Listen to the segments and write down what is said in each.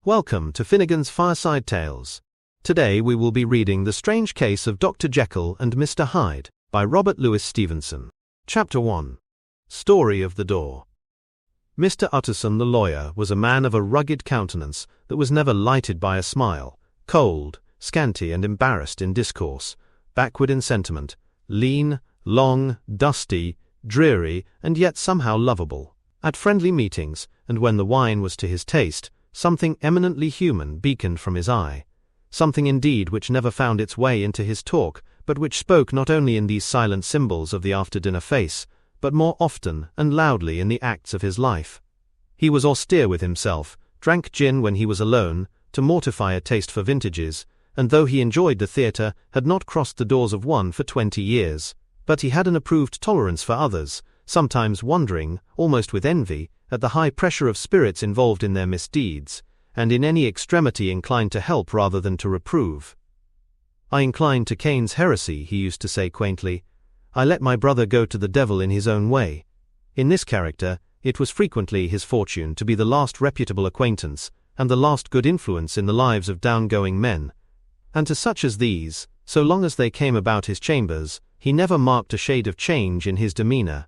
Welcome to Finnegan's Fireside Tales. Today we will be reading The Strange Case of Dr. Jekyll and Mr. Hyde by Robert Louis Stevenson. Chapter 1. Story of the Door. Mr. Utterson the lawyer was a man of a rugged countenance that was never lighted by a smile, cold, scanty and embarrassed in discourse, backward in sentiment, lean, long, dusty, dreary, and yet somehow lovable. At friendly meetings, and when the wine was to his taste, something eminently human beaconed from his eye, something indeed which never found its way into his talk, but which spoke not only in these silent symbols of the after-dinner face, but more often and loudly in the acts of his life. He was austere with himself, drank gin when he was alone, to mortify a taste for vintages, and though he enjoyed the theatre, had not crossed the doors of one for 20 years. But he had an approved tolerance for others, sometimes wondering, almost with envy, at the high pressure of spirits involved in their misdeeds, and in any extremity inclined to help rather than to reprove. "I incline to Cain's heresy," he used to say quaintly. "I let my brother go to the devil in his own way." In this character, it was frequently his fortune to be the last reputable acquaintance, and the last good influence in the lives of down-going men. And to such as these, so long as they came about his chambers, he never marked a shade of change in his demeanor.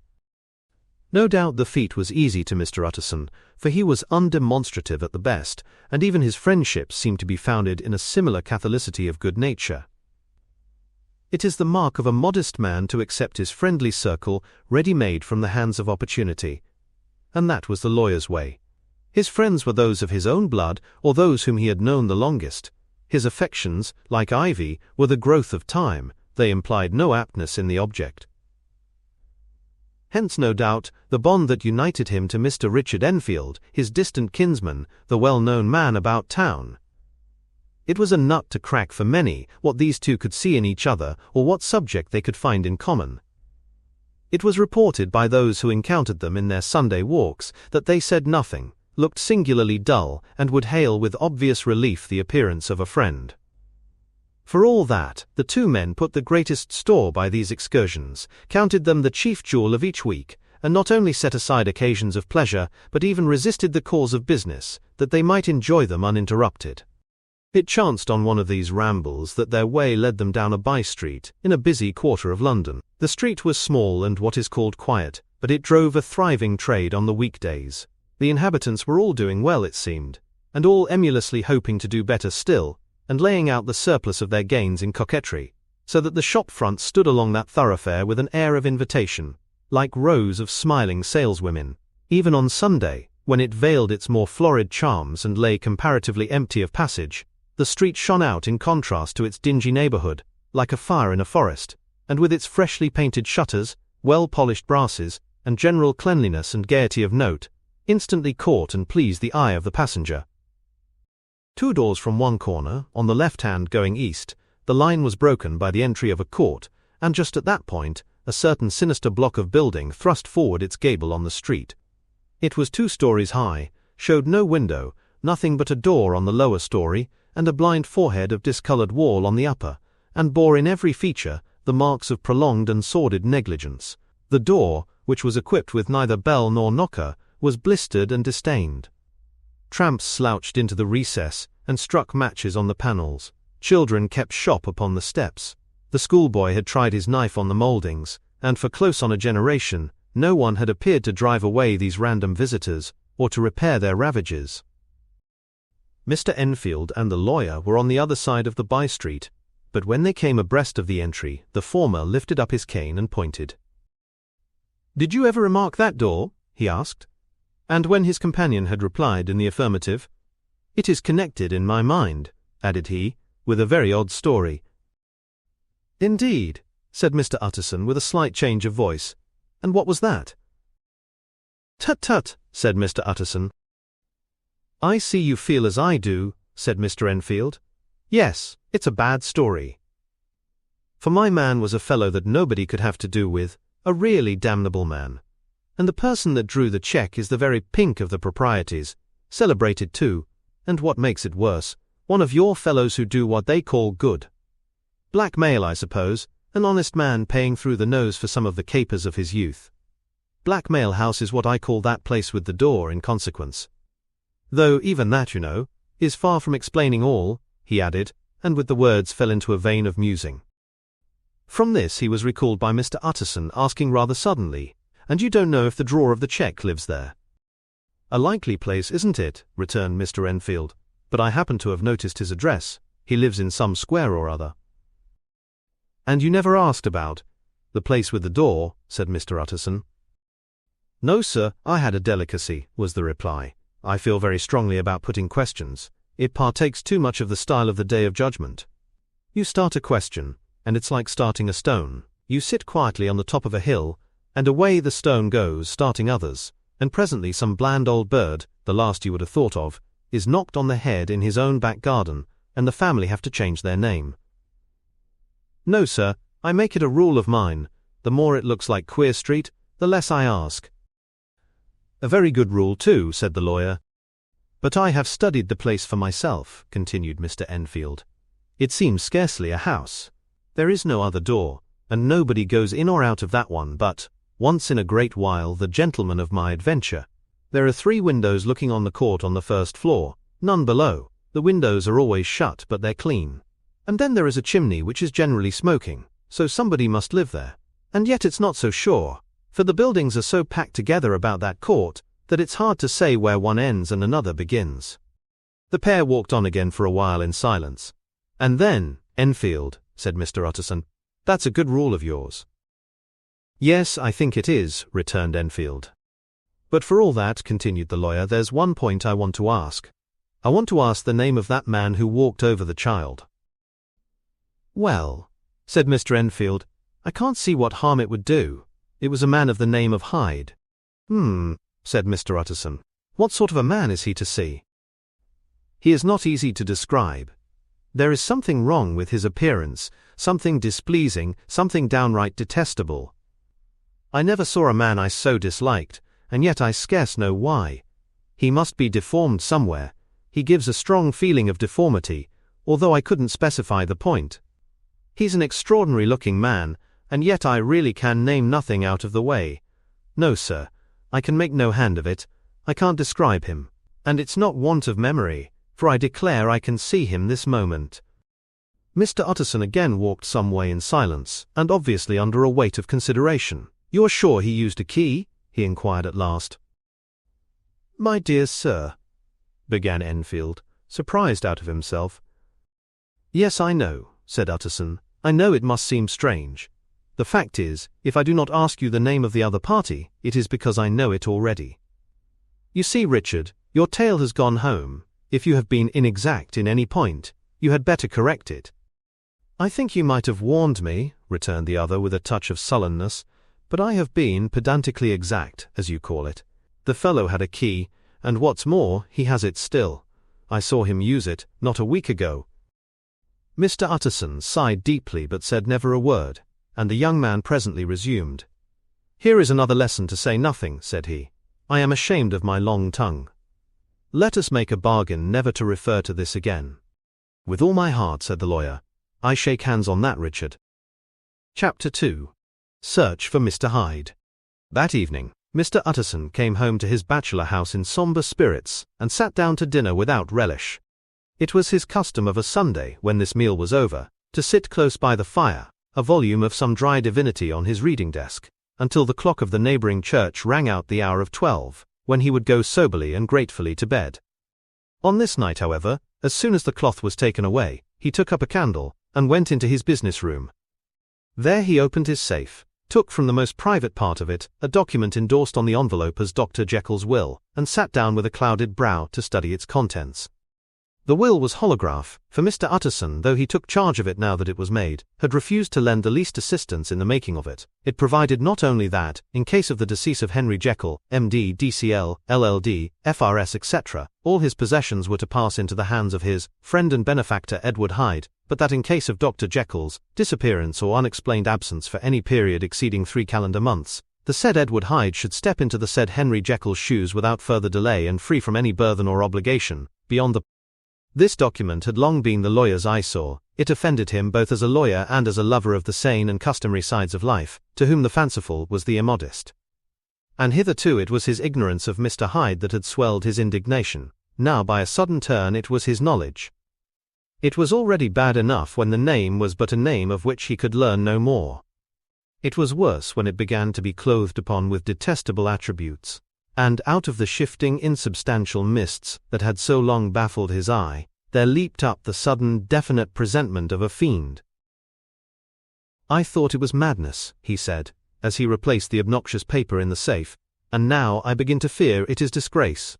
No doubt the feat was easy to Mr. Utterson, for he was undemonstrative at the best, and even his friendships seemed to be founded in a similar catholicity of good nature. It is the mark of a modest man to accept his friendly circle ready-made from the hands of opportunity. And that was the lawyer's way. His friends were those of his own blood, or those whom he had known the longest. His affections, like ivy, were the growth of time. They implied no aptness in the object. Hence, no doubt, the bond that united him to Mr. Richard Enfield, his distant kinsman, the well-known man about town. It was a nut to crack for many, what these two could see in each other, or what subject they could find in common. It was reported by those who encountered them in their Sunday walks, that they said nothing, looked singularly dull, and would hail with obvious relief the appearance of a friend. For all that, the two men put the greatest store by these excursions, counted them the chief jewel of each week, and not only set aside occasions of pleasure, but even resisted the cause of business, that they might enjoy them uninterrupted. It chanced on one of these rambles that their way led them down a by-street, in a busy quarter of London. The street was small and what is called quiet, but it drove a thriving trade on the weekdays. The inhabitants were all doing well, it seemed, and all emulously hoping to do better still, and laying out the surplus of their gains in coquetry, so that the shop fronts stood along that thoroughfare with an air of invitation, like rows of smiling saleswomen. Even on Sunday, when it veiled its more florid charms and lay comparatively empty of passage, the street shone out in contrast to its dingy neighborhood, like a fire in a forest, and with its freshly painted shutters, well-polished brasses, and general cleanliness and gaiety of note, instantly caught and pleased the eye of the passenger. 2 doors from one corner, on the left hand going east, the line was broken by the entry of a court, and just at that point, a certain sinister block of building thrust forward its gable on the street. It was 2 stories high, showed no window, nothing but a door on the lower story, and a blind forehead of discolored wall on the upper, and bore in every feature the marks of prolonged and sordid negligence. The door, which was equipped with neither bell nor knocker, was blistered and distained. Tramps slouched into the recess and struck matches on the panels. Children kept shop upon the steps. The schoolboy had tried his knife on the mouldings, and for close on a generation, no one had appeared to drive away these random visitors, or to repair their ravages. Mr. Enfield and the lawyer were on the other side of the by-street, but when they came abreast of the entry, the former lifted up his cane and pointed. "Did you ever remark that door?" he asked. And when his companion had replied in the affirmative, "It is connected in my mind," added he, "with a very odd story." "Indeed," said Mr. Utterson with a slight change of voice. "And what was that?" "Tut, tut," said Mr. Utterson. "I see you feel as I do," said Mr. Enfield. "Yes, it's a bad story. For my man was a fellow that nobody could have to do with, a really damnable man. And the person that drew the cheque is the very pink of the proprieties, celebrated too, and what makes it worse, one of your fellows who do what they call good. Blackmail, I suppose, an honest man paying through the nose for some of the capers of his youth. Blackmail House is what I call that place with the door in consequence. Though even that, you know, is far from explaining all," he added, and with the words fell into a vein of musing. From this he was recalled by Mr. Utterson asking rather suddenly, "And you don't know if the drawer of the cheque lives there?" "A likely place, isn't it?" returned Mr. Enfield, "but I happen to have noticed his address. He lives in some square or other." "And you never asked about the place with the door?" said Mr. Utterson. "No, sir, I had a delicacy," was the reply. "I feel very strongly about putting questions. It partakes too much of the style of the Day of Judgment. You start a question, and it's like starting a stone. You sit quietly on the top of a hill, and away the stone goes, starting others, and presently some bland old bird, the last you would have thought of, is knocked on the head in his own back garden, and the family have to change their name. No, sir, I make it a rule of mine. The more it looks like Queer Street, the less I ask." "A very good rule, too," said the lawyer. "But I have studied the place for myself," continued Mr. Enfield. "It seems scarcely a house. There is no other door, and nobody goes in or out of that one but, once in a great while, the gentleman of my adventure. There are 3 windows looking on the court on the first floor, none below. The windows are always shut, but they're clean. And then there is a chimney which is generally smoking, so somebody must live there. And yet it's not so sure, for the buildings are so packed together about that court that it's hard to say where one ends and another begins." The pair walked on again for a while in silence. "And then, Enfield," said Mr. Utterson, "that's a good rule of yours." "Yes, I think it is," returned Enfield. "But for all that," continued the lawyer, "there's one point I want to ask. I want to ask the name of that man who walked over the child." "Well," said Mr. Enfield, "I can't see what harm it would do. It was a man of the name of Hyde." Said Mr. Utterson. "What sort of a man is he to see?" "He is not easy to describe. There is something wrong with his appearance, something displeasing, something downright detestable. I never saw a man I so disliked, and yet I scarce know why. He must be deformed somewhere. He gives a strong feeling of deformity, although I couldn't specify the point. He's an extraordinary looking man, and yet I really can name nothing out of the way. No, sir, I can make no hand of it. I can't describe him. And it's not want of memory, for I declare I can see him this moment." Mr. Utterson again walked some way in silence, and obviously under a weight of consideration. "You're sure he used a key?" he inquired at last. "My dear sir," began Enfield, surprised out of himself. "Yes, I know," said Utterson. "I know it must seem strange. The fact is, if I do not ask you the name of the other party, it is because I know it already. You see, Richard, your tale has gone home. If you have been inexact in any point, you had better correct it." "I think you might have warned me," returned the other with a touch of sullenness, "but I have been pedantically exact, as you call it. The fellow had a key, and what's more, he has it still. I saw him use it, not a week ago." Mr. Utterson sighed deeply but said never a word, and the young man presently resumed. "Here is another lesson to say nothing," said he. "I am ashamed of my long tongue. Let us make a bargain never to refer to this again." "With all my heart," said the lawyer. "I shake hands on that, Richard." Chapter 2. Search for Mr. Hyde. That evening, Mr. Utterson came home to his bachelor house in sombre spirits, and sat down to dinner without relish. It was his custom of a Sunday, when this meal was over, to sit close by the fire, a volume of some dry divinity on his reading desk, until the clock of the neighbouring church rang out the hour of 12, when he would go soberly and gratefully to bed. On this night, however, as soon as the cloth was taken away, he took up a candle, and went into his business room. There he opened his safe, took from the most private part of it a document endorsed on the envelope as Dr. Jekyll's will, and sat down with a clouded brow to study its contents. The will was holograph, for Mr. Utterson, though he took charge of it now that it was made, had refused to lend the least assistance in the making of it. It provided not only that, in case of the decease of Henry Jekyll, M.D., D.C.L., LL.D., F.R.S., etc., all his possessions were to pass into the hands of his friend and benefactor Edward Hyde, but that in case of Dr. Jekyll's disappearance or unexplained absence for any period exceeding 3 calendar months, the said Edward Hyde should step into the said Henry Jekyll's shoes without further delay and free from any burthen or obligation, beyond the. This document had long been the lawyer's eyesore. It offended him both as a lawyer and as a lover of the sane and customary sides of life, to whom the fanciful was the immodest. And hitherto it was his ignorance of Mr. Hyde that had swelled his indignation. now by a sudden turn it was his knowledge. It was already bad enough when the name was but a name of which he could learn no more. It was worse when it began to be clothed upon with detestable attributes, and out of the shifting insubstantial mists that had so long baffled his eye, there leaped up the sudden definite presentment of a fiend. "I thought it was madness," he said, as he replaced the obnoxious paper in the safe, "and now I begin to fear it is disgrace."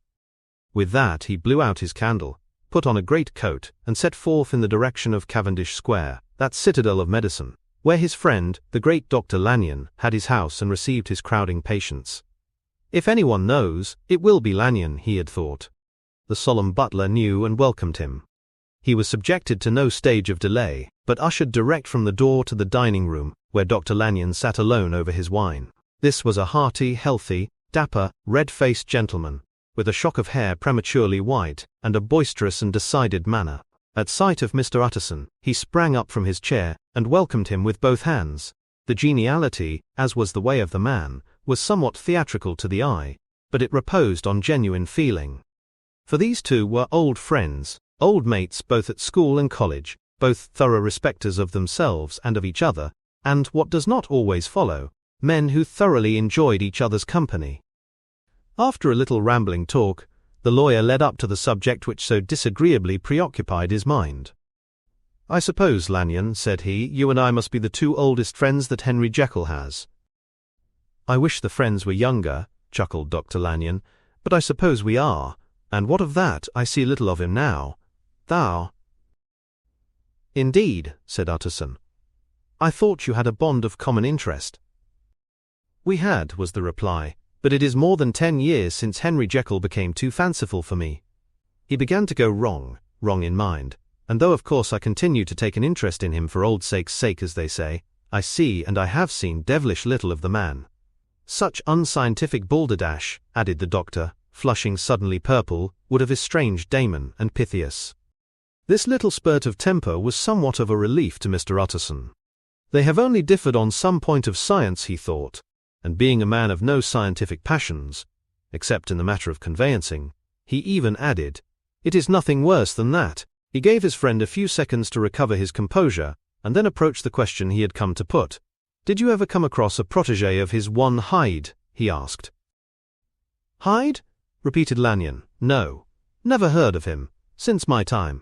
With that he blew out his candle, put on a great coat, and set forth in the direction of Cavendish Square, that citadel of medicine, where his friend, the great Dr. Lanyon, had his house and received his crowding patients. If anyone knows, it will be Lanyon, he had thought. The solemn butler knew and welcomed him. He was subjected to no stage of delay, but ushered direct from the door to the dining room, where Dr. Lanyon sat alone over his wine. This was a hearty, healthy, dapper, red-faced gentleman, with a shock of hair prematurely white, and a boisterous and decided manner. At sight of Mr. Utterson, he sprang up from his chair, and welcomed him with both hands. The geniality, as was the way of the man, was somewhat theatrical to the eye, but it reposed on genuine feeling. For these two were old friends, old mates both at school and college, both thorough respecters of themselves and of each other, and, what does not always follow, men who thoroughly enjoyed each other's company. After a little rambling talk, the lawyer led up to the subject which so disagreeably preoccupied his mind. "I suppose, Lanyon," said he, "you and I must be the two oldest friends that Henry Jekyll has." "I wish the friends were younger," chuckled Dr. Lanyon, "but I suppose we are, and what of that? I see little of him now. Thou—" "Indeed," said Utterson. "I thought you had a bond of common interest." "We had," was the reply, "but it is more than 10 years since Henry Jekyll became too fanciful for me. He began to go wrong in mind, and though of course I continue to take an interest in him for old sake's sake, as they say, I see and I have seen devilish little of the man. Such unscientific balderdash," added the doctor, flushing suddenly purple, "would have estranged Damon and Pythias." This little spurt of temper was somewhat of a relief to Mr. Utterson. They have only differed on some point of science, he thought, and being a man of no scientific passions, except in the matter of conveyancing, he even added, "It is nothing worse than that." He gave his friend a few seconds to recover his composure, and then approached the question he had come to put. "Did you ever come across a protégé of his, one Hyde?" he asked. "Hyde?" repeated Lanyon. "No. Never heard of him. Since my time."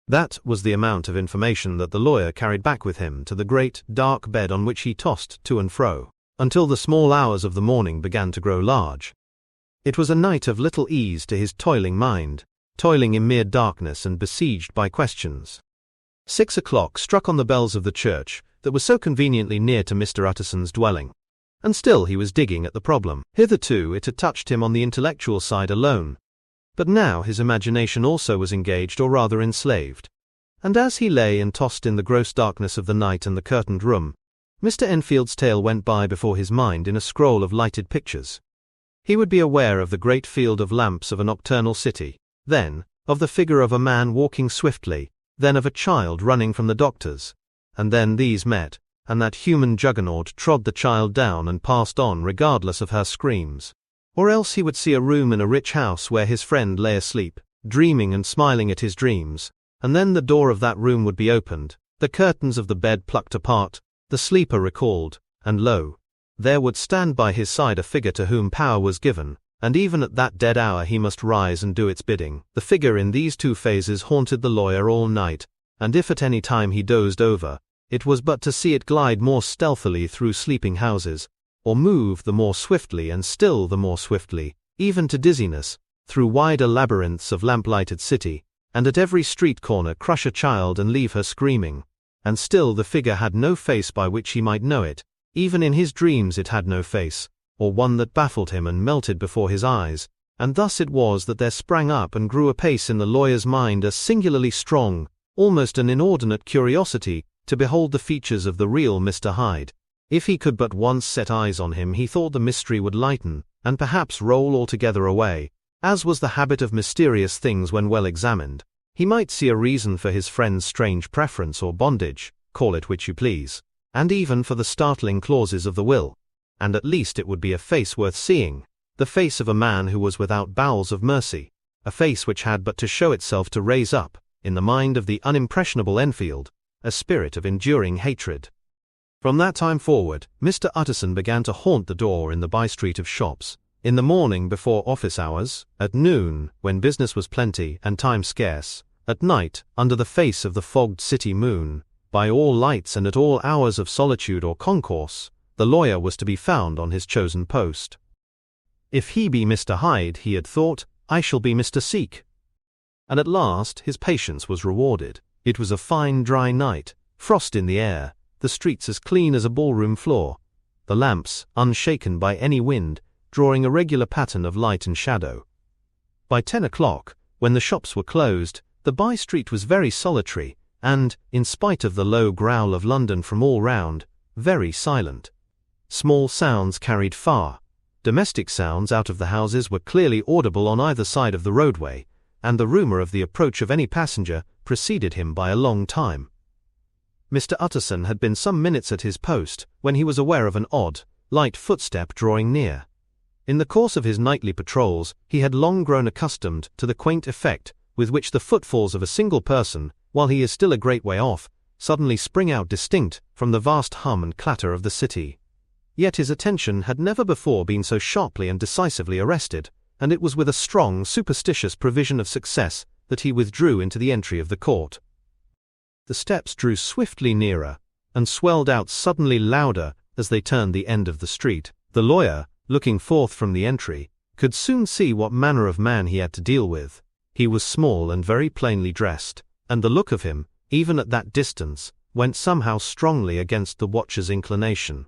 That was the amount of information that the lawyer carried back with him to the great, dark bed on which he tossed to and fro, until the small hours of the morning began to grow large. It was a night of little ease to his toiling mind, toiling in mere darkness and besieged by questions. 6 o'clock struck on the bells of the church that was so conveniently near to Mr. Utterson's dwelling, and still he was digging at the problem. Hitherto it had touched him on the intellectual side alone, but now his imagination also was engaged, or rather enslaved. And as he lay and tossed in the gross darkness of the night and the curtained room, Mr. Enfield's tale went by before his mind in a scroll of lighted pictures. He would be aware of the great field of lamps of a nocturnal city, then of the figure of a man walking swiftly, then of a child running from the doctor's, and then these met, and that human juggernaut trod the child down and passed on regardless of her screams. Or else he would see a room in a rich house where his friend lay asleep, dreaming and smiling at his dreams, and then the door of that room would be opened, the curtains of the bed plucked apart, the sleeper recalled, and lo, there would stand by his side a figure to whom power was given, and even at that dead hour he must rise and do its bidding. The figure in these two phases haunted the lawyer all night, and if at any time he dozed over, it was but to see it glide more stealthily through sleeping houses, or move the more swiftly and still the more swiftly, even to dizziness, through wider labyrinths of lamplighted city, and at every street corner crush a child and leave her screaming. And still the figure had no face by which he might know it, even in his dreams it had no face, or one that baffled him and melted before his eyes, and thus it was that there sprang up and grew apace in the lawyer's mind a singularly strong, almost an inordinate curiosity to behold the features of the real Mr. Hyde. If he could but once set eyes on him, he thought the mystery would lighten, and perhaps roll altogether away, as was the habit of mysterious things when well examined. He might see a reason for his friend's strange preference or bondage, call it which you please, and even for the startling clauses of the will, and at least it would be a face worth seeing, the face of a man who was without bowels of mercy, a face which had but to show itself to raise up, in the mind of the unimpressionable Enfield, a spirit of enduring hatred. From that time forward, Mr. Utterson began to haunt the door in the by-street of shops, in the morning before office hours, at noon, when business was plenty and time scarce, at night, under the face of the fogged city moon, by all lights and at all hours of solitude or concourse, the lawyer was to be found on his chosen post. If he be Mr. Hyde, he had thought, I shall be Mr. Seek. And at last his patience was rewarded. It was a fine dry night, frost in the air, the streets as clean as a ballroom floor, the lamps, unshaken by any wind, drawing a regular pattern of light and shadow. By 10 o'clock, when the shops were closed, the by-street was very solitary, and, in spite of the low growl of London from all round, very silent. Small sounds carried far. Domestic sounds out of the houses were clearly audible on either side of the roadway, and the rumour of the approach of any passenger preceded him by a long time. Mr. Utterson had been some minutes at his post, when he was aware of an odd, light footstep drawing near. In the course of his nightly patrols, he had long grown accustomed to the quaint effect with which the footfalls of a single person, while he is still a great way off, suddenly spring out distinct from the vast hum and clatter of the city. Yet his attention had never before been so sharply and decisively arrested, and it was with a strong, superstitious prevision of success that he withdrew into the entry of the court. The steps drew swiftly nearer, and swelled out suddenly louder as they turned the end of the street. The lawyer, looking forth from the entry, could soon see what manner of man he had to deal with. He was small and very plainly dressed, and the look of him, even at that distance, went somehow strongly against the watcher's inclination.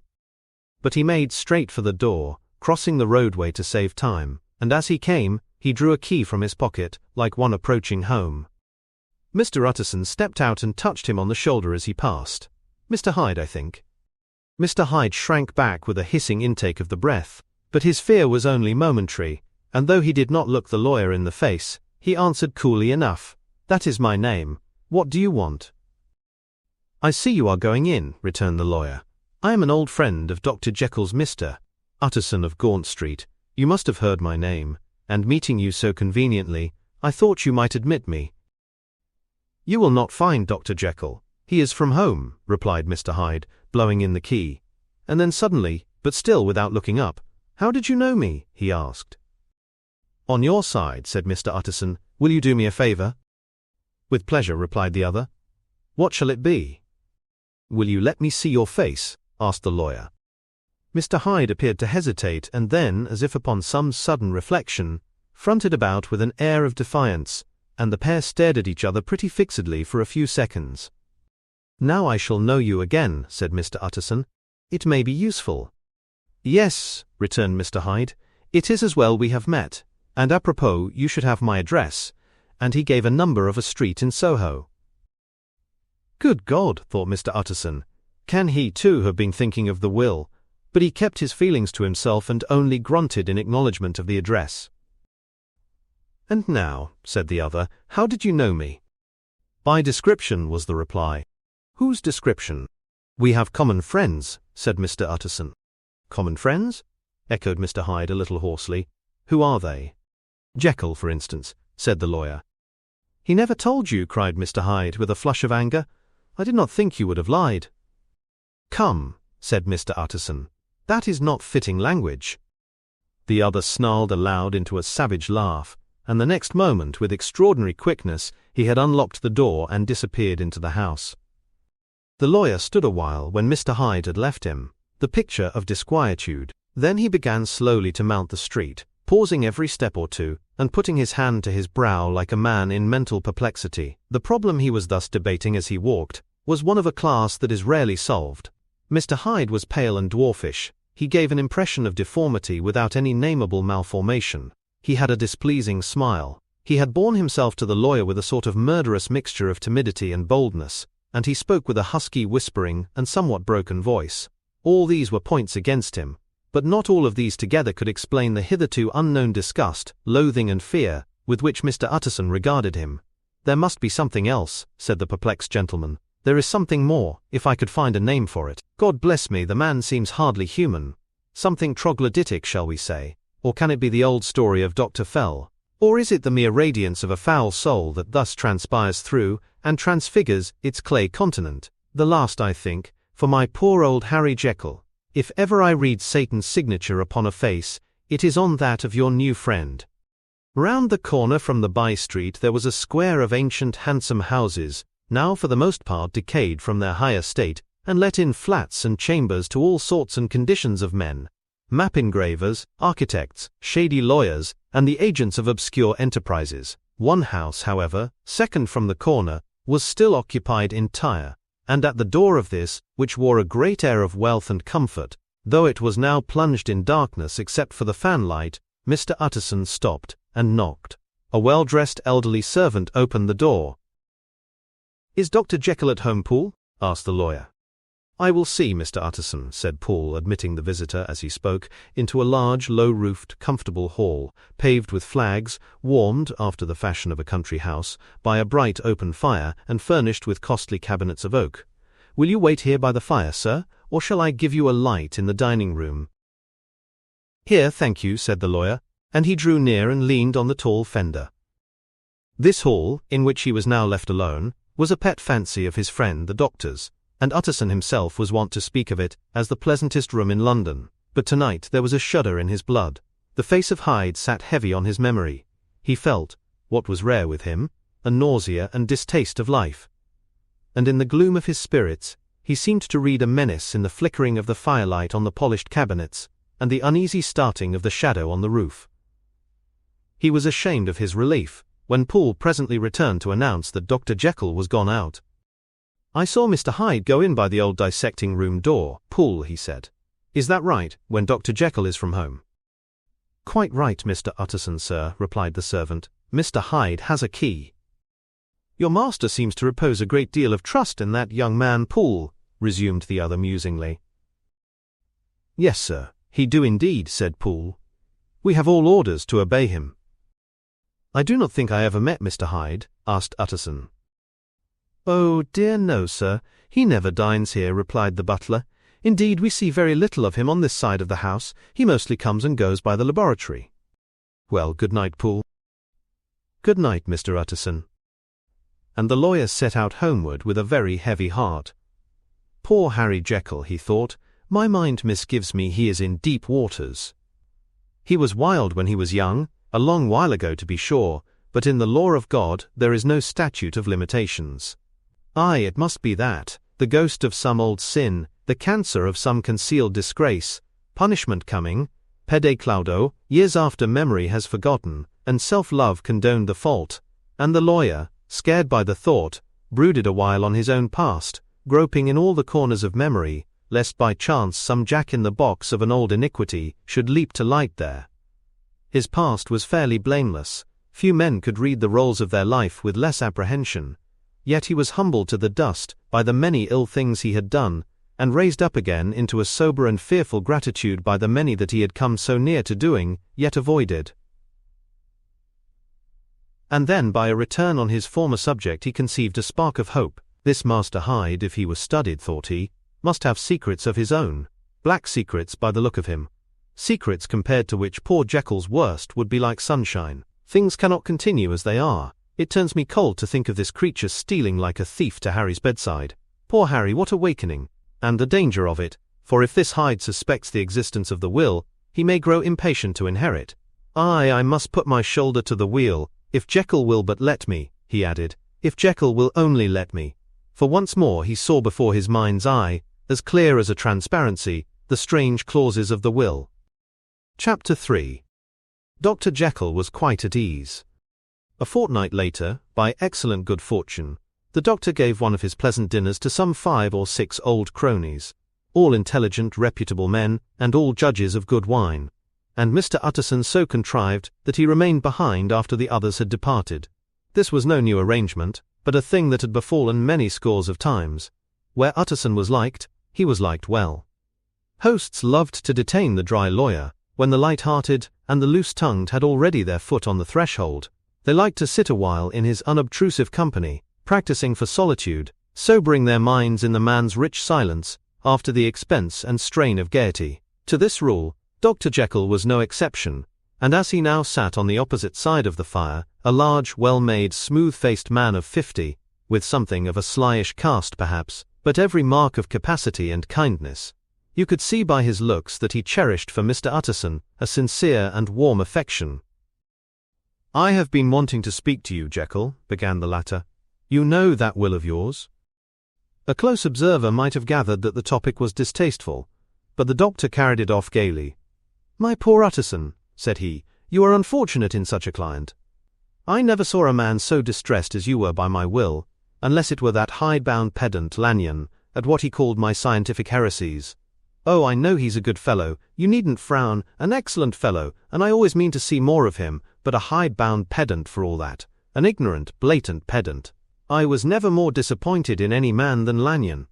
But he made straight for the door, crossing the roadway to save time, and as he came, he drew a key from his pocket, like one approaching home. Mr. Utterson stepped out and touched him on the shoulder as he passed. "Mr. Hyde, I think." Mr. Hyde shrank back with a hissing intake of the breath, but his fear was only momentary, and though he did not look the lawyer in the face, he answered coolly enough, "That is my name. What do you want?" "I see you are going in," returned the lawyer. "I am an old friend of Dr. Jekyll's, Mr. Utterson of Gaunt Street. You must have heard my name, and meeting you so conveniently, I thought you might admit me." "You will not find Dr. Jekyll. He is from home," replied Mr. Hyde, blowing in the key. And then suddenly, but still without looking up, "How did you know me?" he asked. "On your side," said Mr. Utterson. "Will you do me a favour?" "With pleasure," replied the other. "What shall it be?" "Will you let me see your face?" asked the lawyer. Mr. Hyde appeared to hesitate, and then, as if upon some sudden reflection, fronted about with an air of defiance, and the pair stared at each other pretty fixedly for a few seconds. "Now I shall know you again," said Mr. Utterson. "It may be useful." "Yes," returned Mr. Hyde, "it is as well we have met, and apropos you should have my address," and he gave a number of a street in Soho. Good God, thought Mr. Utterson, can he too have been thinking of the will? But he kept his feelings to himself and only grunted in acknowledgment of the address. "And now," said the other, "how did you know me?" "By description," was the reply. "Whose description?" "We have common friends," said Mr. Utterson. "Common friends?" echoed Mr. Hyde a little hoarsely. "Who are they?" "Jekyll, for instance," said the lawyer. "He never told you," cried Mr. Hyde with a flush of anger. "I did not think you would have lied." "Come," said Mr. Utterson, "that is not fitting language." The other snarled aloud into a savage laugh, and the next moment, with extraordinary quickness, he had unlocked the door and disappeared into the house. The lawyer stood a while when Mr. Hyde had left him, the picture of disquietude. Then he began slowly to mount the street, pausing every step or two, and putting his hand to his brow like a man in mental perplexity. The problem he was thus debating as he walked was one of a class that is rarely solved. Mr. Hyde was pale and dwarfish. He gave an impression of deformity without any nameable malformation. He had a displeasing smile. He had borne himself to the lawyer with a sort of murderous mixture of timidity and boldness, and he spoke with a husky whispering and somewhat broken voice. All these were points against him, but not all of these together could explain the hitherto unknown disgust, loathing and fear with which Mr. Utterson regarded him. "There must be something else," said the perplexed gentleman. "There is something more, if I could find a name for it. God bless me, the man seems hardly human. Something troglodytic, shall we say? Or can it be the old story of Dr. Fell? Or is it the mere radiance of a foul soul that thus transpires through and transfigures its clay continent? The last, I think, for my poor old Harry Jekyll. If ever I read Satan's signature upon a face, it is on that of your new friend. Round the corner from the by-street there was a square of ancient handsome houses, now for the most part decayed from their high estate, and let in flats and chambers to all sorts and conditions of men, map engravers, architects, shady lawyers, and the agents of obscure enterprises. One house, however, second from the corner, was still occupied entire, and at the door of this, which wore a great air of wealth and comfort, though it was now plunged in darkness except for the fanlight, Mr. Utterson stopped and knocked. A well-dressed elderly servant opened the door. "Is Dr. Jekyll at home, Poole?" asked the lawyer. "I will see, Mr. Utterson," said Poole, admitting the visitor as he spoke, into a large, low-roofed, comfortable hall, paved with flags, warmed, after the fashion of a country house, by a bright open fire, and furnished with costly cabinets of oak. "Will you wait here by the fire, sir, or shall I give you a light in the dining-room?" "Here, thank you," said the lawyer, and he drew near and leaned on the tall fender. This hall, in which he was now left alone, was a pet fancy of his friend the doctor's, and Utterson himself was wont to speak of it as the pleasantest room in London. But tonight there was a shudder in his blood. The face of Hyde sat heavy on his memory. He felt, what was rare with him, a nausea and distaste of life. And in the gloom of his spirits, he seemed to read a menace in the flickering of the firelight on the polished cabinets, and the uneasy starting of the shadow on the roof. He was ashamed of his relief, when Poole presently returned to announce that Dr. Jekyll was gone out. "I saw Mr. Hyde go in by the old dissecting-room door, Poole," he said. "Is that right, when Dr. Jekyll is from home?" "Quite right, Mr. Utterson, sir," replied the servant. "Mr. Hyde has a key." "Your master seems to repose a great deal of trust in that young man, Poole," resumed the other musingly. "Yes, sir, he do indeed," said Poole. "We have all orders to obey him." "I do not think I ever met Mr. Hyde?" asked Utterson. "Oh, dear no, sir. He never dines here," replied the butler. "Indeed, we see very little of him on this side of the house. He mostly comes and goes by the laboratory." "Well, good night, Poole." "Good night, Mr. Utterson." And the lawyer set out homeward with a very heavy heart. "Poor Harry Jekyll," he thought, "my mind misgives me he is in deep waters. He was wild when he was young, a long while ago to be sure, but in the law of God there is no statute of limitations. Aye, it must be that, the ghost of some old sin, the cancer of some concealed disgrace, punishment coming, pede claudo, years after memory has forgotten, and self-love condoned the fault, and the lawyer, scared by the thought, brooded a while on his own past, groping in all the corners of memory, lest by chance some jack-in-the-box of an old iniquity should leap to light there. His past was fairly blameless. Few men could read the rolls of their life with less apprehension, yet he was humbled to the dust by the many ill things he had done, and raised up again into a sober and fearful gratitude by the many that he had come so near to doing, yet avoided. And then by a return on his former subject he conceived a spark of hope. This Master Hyde, if he was studied, thought he, must have secrets of his own, black secrets by the look of him, secrets compared to which poor Jekyll's worst would be like sunshine. Things cannot continue as they are. It turns me cold to think of this creature stealing like a thief to Harry's bedside. Poor Harry, what awakening! And the danger of it, for if this Hyde suspects the existence of the will, he may grow impatient to inherit. "Aye, I must put my shoulder to the wheel, if Jekyll will but let me," he added, "if Jekyll will only let me." For once more he saw before his mind's eye, as clear as a transparency, the strange clauses of the will. Chapter 3. Dr. Jekyll was quite at ease. A fortnight later, by excellent good fortune, the doctor gave one of his pleasant dinners to some 5 or 6 old cronies, all intelligent, reputable men, and all judges of good wine, and Mr. Utterson so contrived that he remained behind after the others had departed. This was no new arrangement, but a thing that had befallen many scores of times. Where Utterson was liked, he was liked well. Hosts loved to detain the dry lawyer, when the light-hearted and the loose-tongued had already their foot on the threshold. They liked to sit a while in his unobtrusive company, practicing for solitude, sobering their minds in the man's rich silence, after the expense and strain of gaiety. To this rule, Dr. Jekyll was no exception, And as he now sat on the opposite side of the fire, a large, well-made, smooth-faced man of 50, with something of a slyish cast perhaps, but every mark of capacity and kindness, you could see by his looks that he cherished for Mr. Utterson a sincere and warm affection. "I have been wanting to speak to you, Jekyll," began the latter. "You know that will of yours?" A close observer might have gathered that the topic was distasteful, but the doctor carried it off gaily. "My poor Utterson," said he, "you are unfortunate in such a client. I never saw a man so distressed as you were by my will, unless it were that hide-bound pedant Lanyon, at what he called my scientific heresies. Oh, I know he's a good fellow, you needn't frown, an excellent fellow, and I always mean to see more of him, but a hide-bound pedant for all that, an ignorant, blatant pedant. I was never more disappointed in any man than Lanyon."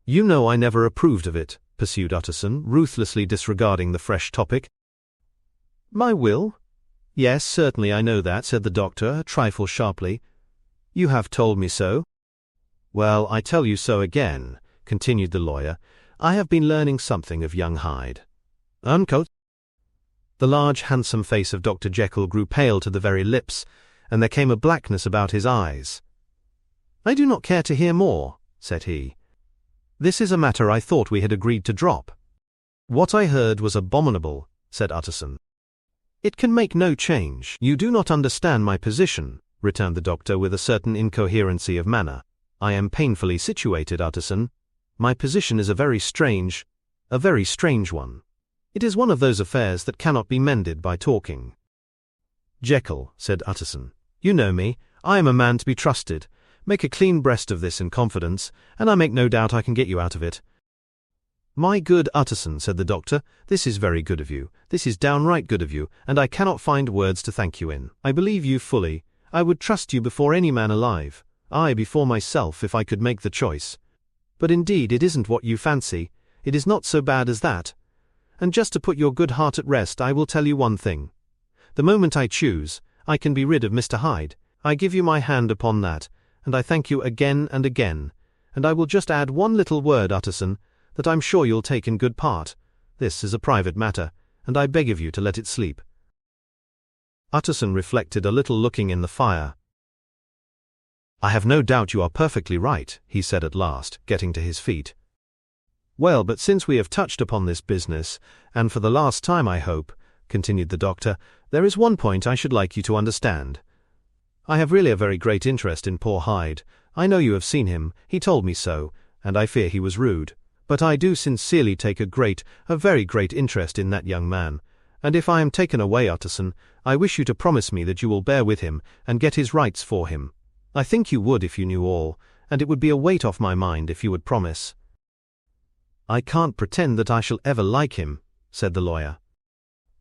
"You know I never approved of it," pursued Utterson, ruthlessly disregarding the fresh topic. "My will? Yes, certainly I know that," said the doctor, a trifle sharply. "You have told me so." "Well, I tell you so again," continued the lawyer. "I have been learning something of young Hyde." Unquote. The large, handsome face of Dr. Jekyll grew pale to the very lips, and there came a blackness about his eyes. "I do not care to hear more," said he. "This is a matter I thought we had agreed to drop." "What I heard was abominable," said Utterson. "It can make no change." "You do not understand my position," returned the doctor with a certain incoherency of manner. "I am painfully situated, Utterson. My position is a very strange one. It is one of those affairs that cannot be mended by talking." "Jekyll," said Utterson, "you know me. I am a man to be trusted. Make a clean breast of this in confidence, and I make no doubt I can get you out of it." "My good Utterson," said the doctor, "this is very good of you. This is downright good of you, and I cannot find words to thank you in. I believe you fully. I would trust you before any man alive. I before myself, if I could make the choice. But indeed it isn't what you fancy. It is not so bad as that. And just to put your good heart at rest, I will tell you one thing. The moment I choose, I can be rid of Mr. Hyde. I give you my hand upon that, and I thank you again and again. And I will just add one little word, Utterson, that I'm sure you'll take in good part. This is a private matter, and I beg of you to let it sleep." Utterson reflected a little, looking in the fire. "I have no doubt you are perfectly right," he said at last, getting to his feet. "Well, but since we have touched upon this business, and for the last time I hope," continued the doctor, "there is one point I should like you to understand. I have really a very great interest in poor Hyde. I know you have seen him, he told me so, and I fear he was rude. But I do sincerely take a very great interest in that young man, and if I am taken away, Utterson, I wish you to promise me that you will bear with him and get his rights for him. I think you would if you knew all, and it would be a weight off my mind if you would promise." "I can't pretend that I shall ever like him," said the lawyer.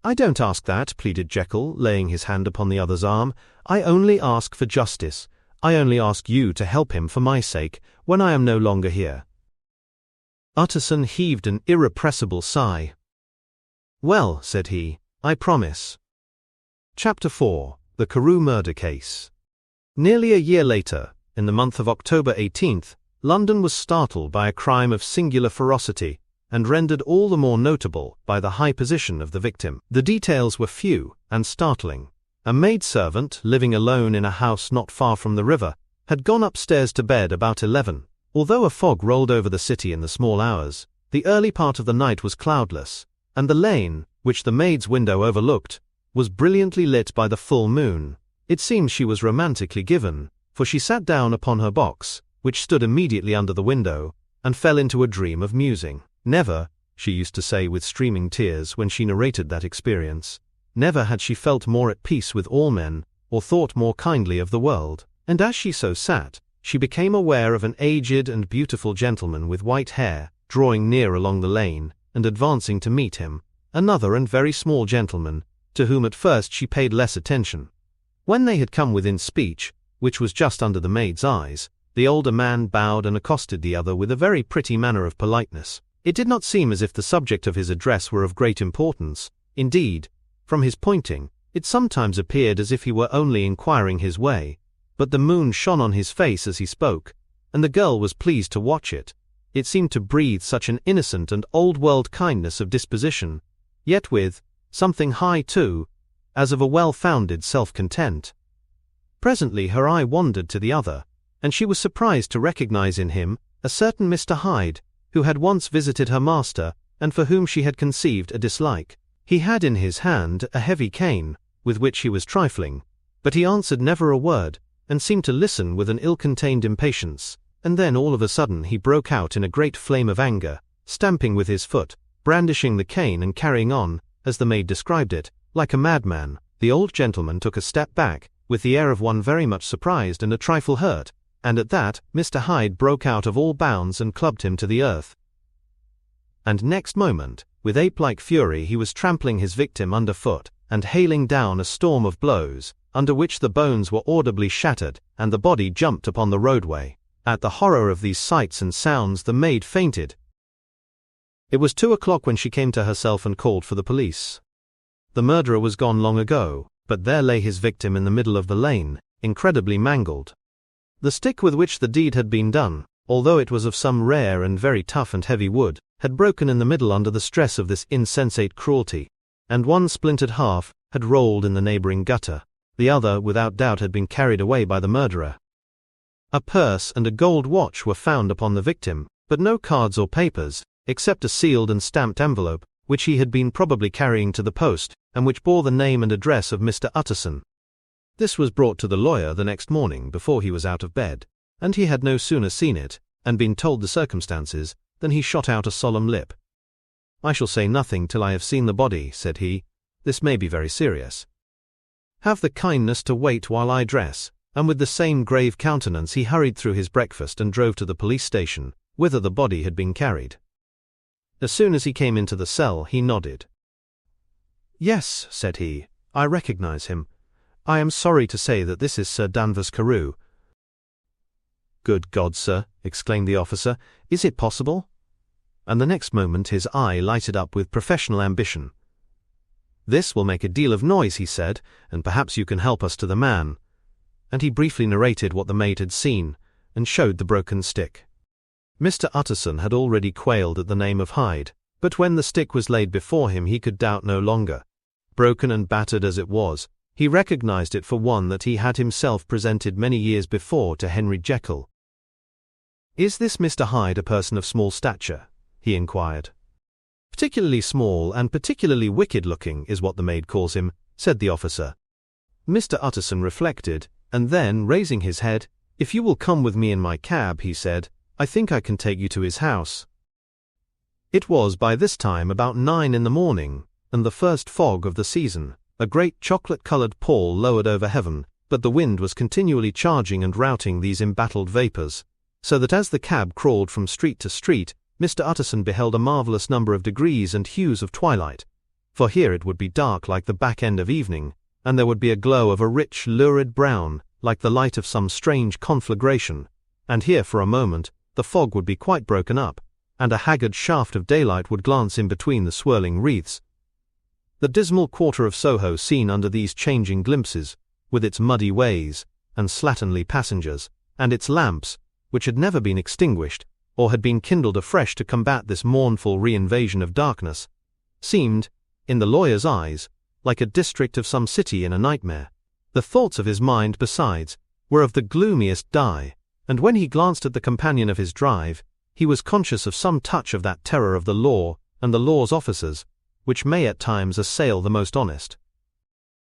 "I don't ask that," pleaded Jekyll, laying his hand upon the other's arm. "I only ask for justice. I only ask you to help him for my sake, when I am no longer here." Utterson heaved an irrepressible sigh. "Well," said he, "I promise." Chapter 4. The Carew Murder Case. Nearly a year later, in the month of October 18th, London was startled by a crime of singular ferocity, and rendered all the more notable by the high position of the victim. The details were few and startling. A maidservant, living alone in a house not far from the river, had gone upstairs to bed about 11. Although a fog rolled over the city in the small hours, the early part of the night was cloudless, and the lane, which the maid's window overlooked, was brilliantly lit by the full moon. It seemed she was romantically given, for she sat down upon her box, which stood immediately under the window, and fell into a dream of musing. Never, she used to say with streaming tears when she narrated that experience, never had she felt more at peace with all men, or thought more kindly of the world. And as she so sat, she became aware of an aged and beautiful gentleman with white hair, drawing near along the lane, and advancing to meet him, another and very small gentleman, to whom at first she paid less attention. When they had come within speech, which was just under the maid's eyes, the older man bowed and accosted the other with a very pretty manner of politeness. It did not seem as if the subject of his address were of great importance. Indeed, from his pointing, it sometimes appeared as if he were only inquiring his way, but the moon shone on his face as he spoke, and the girl was pleased to watch it. It seemed to breathe such an innocent and old-world kindness of disposition, yet with, something high too, as of a well-founded self-content. Presently her eye wandered to the other, and she was surprised to recognize in him a certain Mr. Hyde, who had once visited her master, and for whom she had conceived a dislike. He had in his hand a heavy cane, with which he was trifling, but he answered never a word, and seemed to listen with an ill-contained impatience, and then all of a sudden he broke out in a great flame of anger, stamping with his foot, brandishing the cane and carrying on, as the maid described it, like a madman. The old gentleman took a step back, with the air of one very much surprised and a trifle hurt, and at that, Mr. Hyde broke out of all bounds and clubbed him to the earth. And next moment, with ape-like fury he was trampling his victim underfoot, and hailing down a storm of blows, under which the bones were audibly shattered, and the body jumped upon the roadway. At the horror of these sights and sounds the maid fainted. It was 2 o'clock when she came to herself and called for the police. The murderer was gone long ago, but there lay his victim in the middle of the lane, incredibly mangled. The stick with which the deed had been done, although it was of some rare and very tough and heavy wood, had broken in the middle under the stress of this insensate cruelty, and one splintered half had rolled in the neighboring gutter. The other, without doubt, had been carried away by the murderer. A purse and a gold watch were found upon the victim, but no cards or papers, except a sealed and stamped envelope, which he had been probably carrying to the post, and which bore the name and address of Mr. Utterson. This was brought to the lawyer the next morning before he was out of bed, and he had no sooner seen it, and been told the circumstances, than he shot out a solemn lip. "I shall say nothing till I have seen the body," said he. "This may be very serious. Have the kindness to wait while I dress," and with the same grave countenance he hurried through his breakfast and drove to the police station, whither the body had been carried. As soon as he came into the cell he nodded. "Yes," said he, "I recognize him. I am sorry to say that this is Sir Danvers Carew." "Good God, sir," exclaimed the officer, "is it possible?" And the next moment his eye lighted up with professional ambition. "This will make a deal of noise," he said, "and perhaps you can help us to the man." And he briefly narrated what the maid had seen, and showed the broken stick. Mr. Utterson had already quailed at the name of Hyde, but when the stick was laid before him he could doubt no longer. Broken and battered as it was, he recognized it for one that he had himself presented many years before to Henry Jekyll. "Is this Mr. Hyde a person of small stature?" he inquired. "Particularly small and particularly wicked-looking is what the maid calls him," said the officer. Mr. Utterson reflected, and then, raising his head, "If you will come with me in my cab," he said, "I think I can take you to his house." It was by this time about 9 in the morning, and the first fog of the season. A great chocolate-colored pall lowered over heaven, but the wind was continually charging and routing these embattled vapors, so that as the cab crawled from street to street, Mr. Utterson beheld a marvelous number of degrees and hues of twilight. For here it would be dark like the back end of evening, and there would be a glow of a rich, lurid brown, like the light of some strange conflagration, and here for a moment the fog would be quite broken up, and a haggard shaft of daylight would glance in between the swirling wreaths. The dismal quarter of Soho seen under these changing glimpses, with its muddy ways, and slatternly passengers, and its lamps, which had never been extinguished, or had been kindled afresh to combat this mournful re-invasion of darkness, seemed, in the lawyer's eyes, like a district of some city in a nightmare. The thoughts of his mind, besides, were of the gloomiest dye, and when he glanced at the companion of his drive, he was conscious of some touch of that terror of the law and the law's officers, which may at times assail the most honest.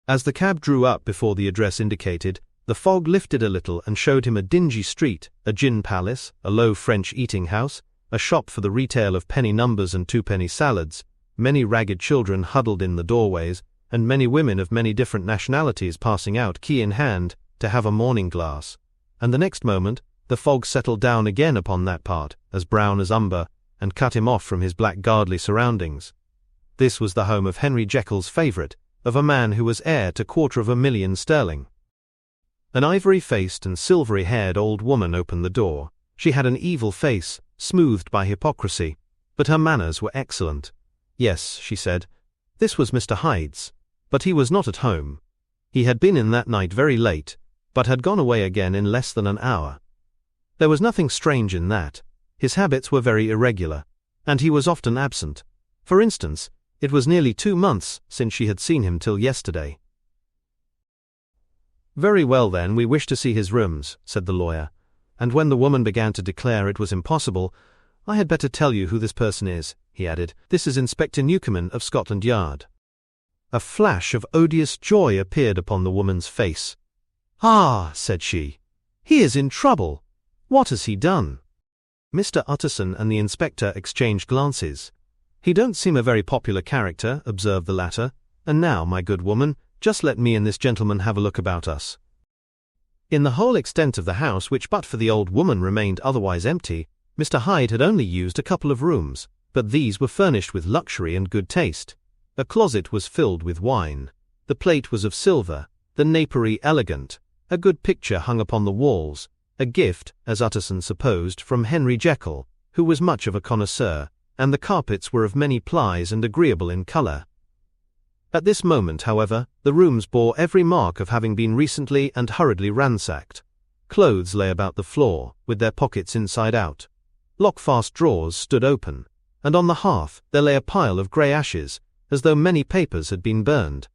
As the cab drew up before the address indicated, the fog lifted a little and showed him a dingy street, a gin palace, a low French eating-house, a shop for the retail of penny numbers and twopenny salads, many ragged children huddled in the doorways, and many women of many different nationalities passing out, key in hand, to have a morning glass. And the next moment, the fog settled down again upon that part, as brown as umber, and cut him off from his blackguardly surroundings. This was the home of Henry Jekyll's favourite, of a man who was heir to £250,000 sterling. An ivory-faced and silvery-haired old woman opened the door. She had an evil face, smoothed by hypocrisy, but her manners were excellent. Yes, she said, this was Mr. Hyde's, but he was not at home. He had been in that night very late, but had gone away again in less than an hour. There was nothing strange in that. His habits were very irregular, and he was often absent. For instance, It was nearly 2 months since she had seen him till yesterday. "Very well then, we wish to see his rooms," said the lawyer, and when the woman began to declare it was impossible, "I had better tell you who this person is," he added. "This is Inspector Newcomen of Scotland Yard." A flash of odious joy appeared upon the woman's face. "Ah," said she, "he is in trouble. What has he done?" Mr. Utterson and the inspector exchanged glances. "He don't seem a very popular character," observed the latter, "and now, my good woman, just let me and this gentleman have a look about us." In the whole extent of the house, which but for the old woman remained otherwise empty, Mr. Hyde had only used a couple of rooms, but these were furnished with luxury and good taste. A closet was filled with wine. The plate was of silver, the napery elegant, a good picture hung upon the walls, a gift, as Utterson supposed, from Henry Jekyll, who was much of a connoisseur, and the carpets were of many plies and agreeable in colour. At this moment, however, the rooms bore every mark of having been recently and hurriedly ransacked. Clothes lay about the floor, with their pockets inside out. Lock-fast drawers stood open, and on the hearth there lay a pile of grey ashes, as though many papers had been burned.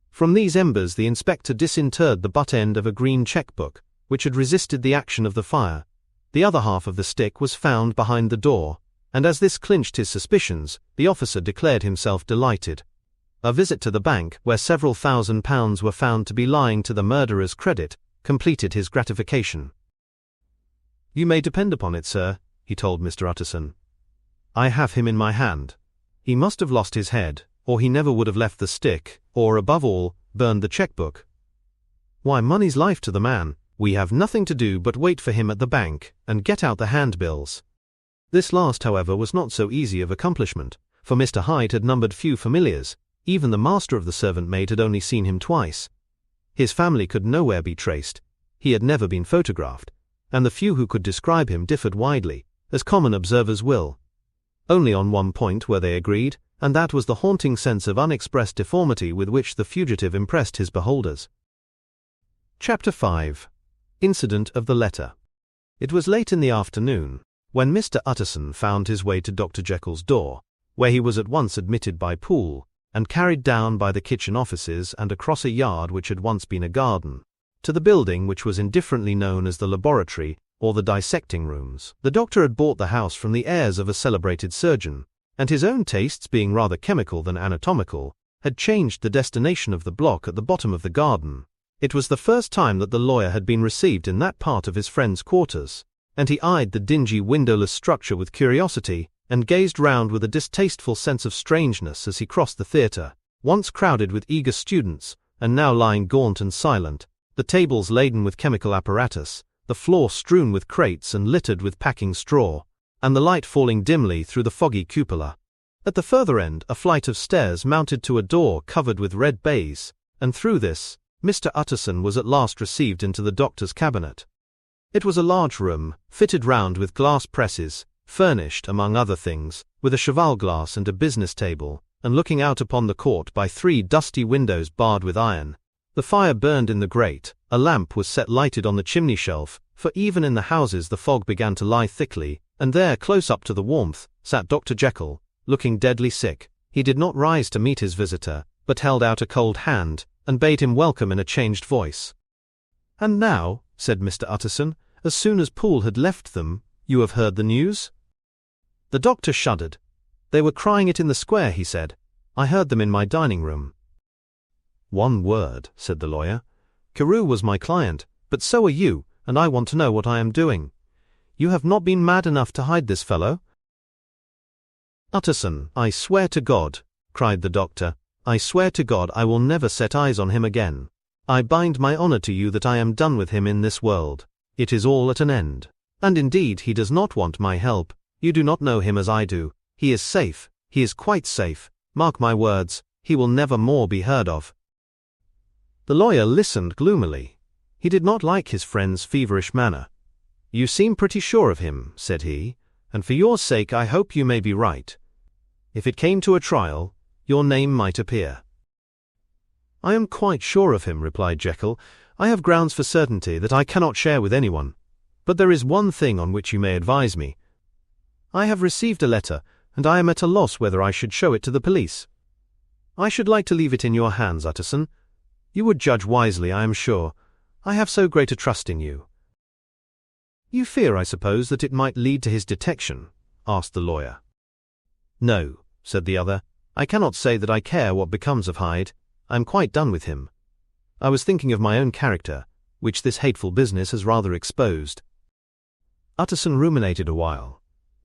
From these embers the inspector disinterred the butt end of a green cheque-book, which had resisted the action of the fire. The other half of the stick was found behind the door, and as this clinched his suspicions, the officer declared himself delighted. A visit to the bank, where several £1,000s were found to be lying to the murderer's credit, completed his gratification. "You may depend upon it, sir," he told Mr. Utterson. "I have him in my hand. He must have lost his head, or he never would have left the stick, or, above all, burned the cheque-book. Why, money's life to the man. We have nothing to do but wait for him at the bank, and get out the handbills." This last, however, was not so easy of accomplishment, for Mr. Hyde had numbered few familiars. Even the master of the servant maid had only seen him twice. His family could nowhere be traced. He had never been photographed, and the few who could describe him differed widely, as common observers will. Only on one point were they agreed, and that was the haunting sense of unexpressed deformity with which the fugitive impressed his beholders. Chapter 5. Incident of the Letter. It was late in the afternoon, when Mr. Utterson found his way to Dr. Jekyll's door, where he was at once admitted by Poole, and carried down by the kitchen offices and across a yard which had once been a garden, to the building which was indifferently known as the laboratory or the dissecting rooms. The doctor had bought the house from the heirs of a celebrated surgeon, and his own tastes being rather chemical than anatomical, had changed the destination of the block at the bottom of the garden. It was the first time that the lawyer had been received in that part of his friend's quarters, and he eyed the dingy windowless structure with curiosity, and gazed round with a distasteful sense of strangeness as he crossed the theatre, once crowded with eager students, and now lying gaunt and silent, the tables laden with chemical apparatus, the floor strewn with crates and littered with packing straw, and the light falling dimly through the foggy cupola. At the further end a flight of stairs mounted to a door covered with red baize, and through this, Mr. Utterson was at last received into the doctor's cabinet. It was a large room, fitted round with glass presses, furnished, among other things, with a cheval-glass and a business table, and looking out upon the court by 3 dusty windows barred with iron. The fire burned in the grate, a lamp was set lighted on the chimney shelf, for even in the houses the fog began to lie thickly, and there, close up to the warmth, sat Dr. Jekyll, looking deadly sick. He did not rise to meet his visitor, but held out a cold hand, and bade him welcome in a changed voice. "And now," said Mr. Utterson, as soon as Poole had left them, "you have heard the news?" The doctor shuddered. "They were crying it in the square," he said. "I heard them in my dining-room." "One word," said the lawyer. "Carew was my client, but so are you, and I want to know what I am doing. You have not been mad enough to hide this fellow?" "Utterson, I swear to God," cried the doctor, "I swear to God I will never set eyes on him again. I bind my honor to you that I am done with him in this world. It is all at an end. And indeed he does not want my help. You do not know him as I do. He is safe. He is quite safe. Mark my words, he will never more be heard of." The lawyer listened gloomily. He did not like his friend's feverish manner. "You seem pretty sure of him," said he, "and for your sake I hope you may be right. If it came to a trial, your name might appear." "I am quite sure of him," replied Jekyll. "I have grounds for certainty that I cannot share with anyone. But there is one thing on which you may advise me. I have received a letter, and I am at a loss whether I should show it to the police. I should like to leave it in your hands, Utterson. You would judge wisely, I am sure. I have so great a trust in you." "You fear, I suppose, that it might lead to his detection?" asked the lawyer. "No," said the other. "I cannot say that I care what becomes of Hyde. I am quite done with him. I was thinking of my own character, which this hateful business has rather exposed." Utterson ruminated a while.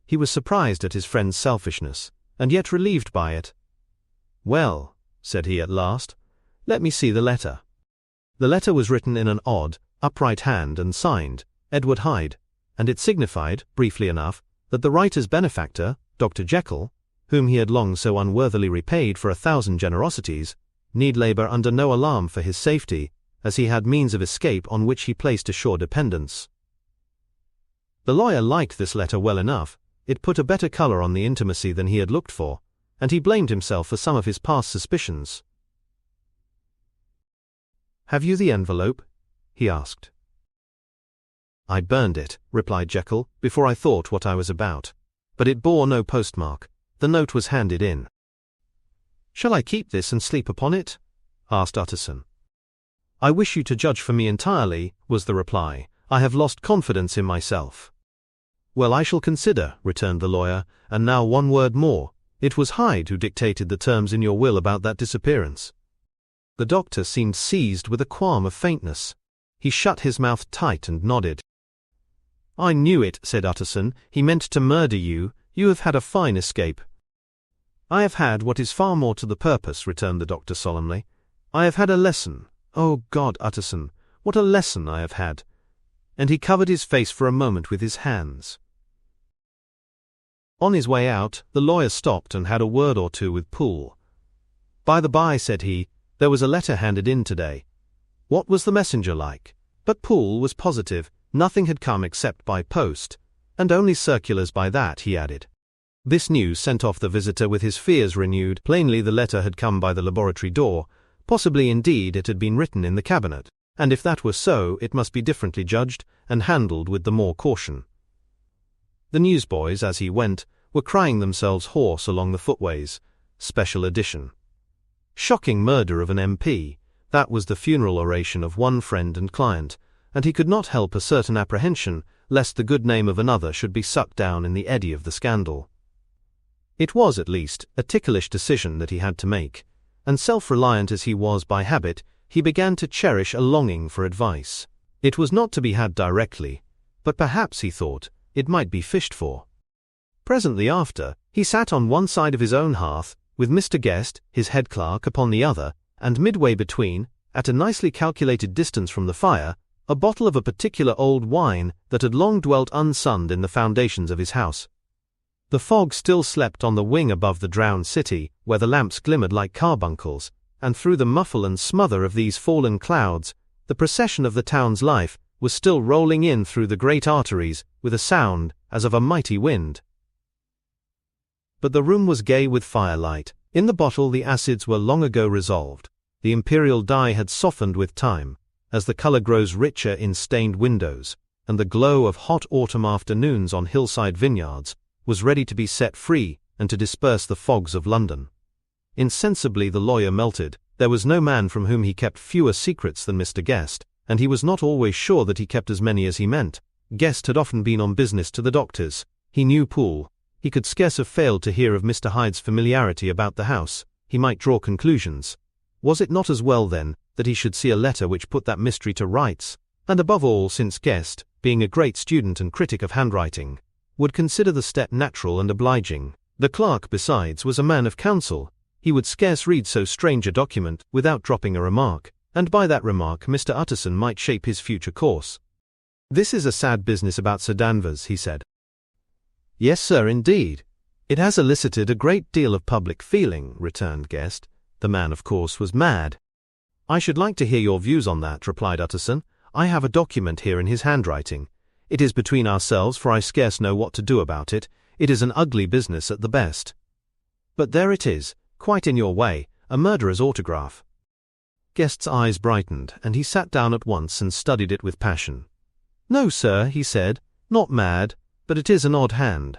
He was surprised at his friend's selfishness, and yet relieved by it. "Well," said he at last, "let me see the letter." The letter was written in an odd, upright hand and signed, Edward Hyde, and it signified, briefly enough, that the writer's benefactor, Dr. Jekyll, whom he had long so unworthily repaid for 1,000 generosities, need labour under no alarm for his safety, as he had means of escape on which he placed a sure dependence. The lawyer liked this letter well enough. It put a better colour on the intimacy than he had looked for, and he blamed himself for some of his past suspicions. "Have you the envelope?" he asked. "I burned it," replied Jekyll, "before I thought what I was about. But it bore no postmark. The note was handed in." "Shall I keep this and sleep upon it?" asked Utterson. "I wish you to judge for me entirely," was the reply. "I have lost confidence in myself." "Well, I shall consider," returned the lawyer, "and now one word more. It was Hyde who dictated the terms in your will about that disappearance." The doctor seemed seized with a qualm of faintness. He shut his mouth tight and nodded. "I knew it," said Utterson. "He meant to murder you. You have had a fine escape." "I have had what is far more to the purpose," returned the doctor solemnly. "I have had a lesson. Oh God, Utterson, what a lesson I have had!" And he covered his face for a moment with his hands. On his way out, the lawyer stopped and had a word or two with Poole. "By the by," said he, "there was a letter handed in today. What was the messenger like?" But Poole was positive. Nothing had come except by post, and only circulars by that, he added. This news sent off the visitor with his fears renewed. Plainly the letter had come by the laboratory door. Possibly indeed it had been written in the cabinet, and if that were so, it must be differently judged and handled with the more caution. The newsboys, as he went, were crying themselves hoarse along the footways. Special edition. Shocking murder of an MP. That was the funeral oration of one friend and client, and he could not help a certain apprehension lest the good name of another should be sucked down in the eddy of the scandal. It was, at least, a ticklish decision that he had to make, and self-reliant as he was by habit, he began to cherish a longing for advice. It was not to be had directly, but perhaps, he thought, it might be fished for. Presently after, he sat on one side of his own hearth, with Mr. Guest, his head clerk, upon the other, and midway between, at a nicely calculated distance from the fire, a bottle of a particular old wine that had long dwelt unsunned in the foundations of his house. The fog still slept on the wing above the drowned city, where the lamps glimmered like carbuncles, and through the muffle and smother of these fallen clouds, the procession of the town's life was still rolling in through the great arteries with a sound as of a mighty wind. But the room was gay with firelight. In the bottle the acids were long ago resolved. The imperial dye had softened with time, as the colour grows richer in stained windows, and the glow of hot autumn afternoons on hillside vineyards was ready to be set free and to disperse the fogs of London. Insensibly the lawyer melted. There was no man from whom he kept fewer secrets than Mr. Guest, and he was not always sure that he kept as many as he meant. Guest had often been on business to the doctor's. He knew Poole. He could scarce have failed to hear of Mr. Hyde's familiarity about the house. He might draw conclusions. Was it not as well, then, that he should see a letter which put that mystery to rights? And above all, since Guest, being a great student and critic of handwriting, would consider the step natural and obliging. The clerk, besides, was a man of counsel. He would scarce read so strange a document without dropping a remark, and by that remark Mr. Utterson might shape his future course. "This is a sad business about Sir Danvers," he said. "Yes, sir, indeed. It has elicited a great deal of public feeling," returned Guest. "The man, of course, was mad." "I should like to hear your views on that," replied Utterson. "I have a document here in his handwriting. It is between ourselves, for I scarce know what to do about it. It is an ugly business at the best. But there it is, quite in your way, a murderer's autograph." Guest's eyes brightened, and he sat down at once and studied it with passion. "No, sir," he said, "not mad, but it is an odd hand."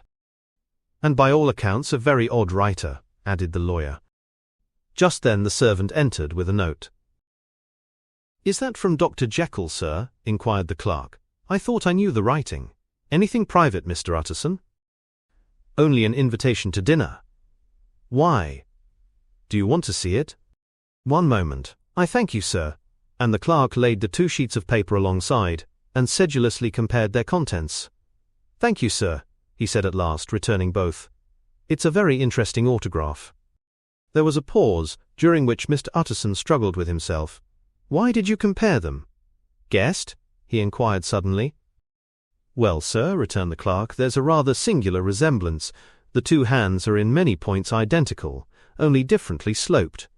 "And by all accounts a very odd writer," added the lawyer. Just then the servant entered with a note. "Is that from Dr. Jekyll, sir?" inquired the clerk. "I thought I knew the writing. Anything private, Mr. Utterson?" "Only an invitation to dinner." "Why? Do you want to see it?" "One moment. I thank you, sir." And the clerk laid the 2 sheets of paper alongside, and sedulously compared their contents. "Thank you, sir," he said at last, returning both. "It's a very interesting autograph." There was a pause, during which Mr. Utterson struggled with himself. "Why did you compare them?" "Guessed?" he inquired suddenly. "Well, sir," returned the clerk, "there's a rather singular resemblance. The 2 hands are in many points identical, only differently sloped."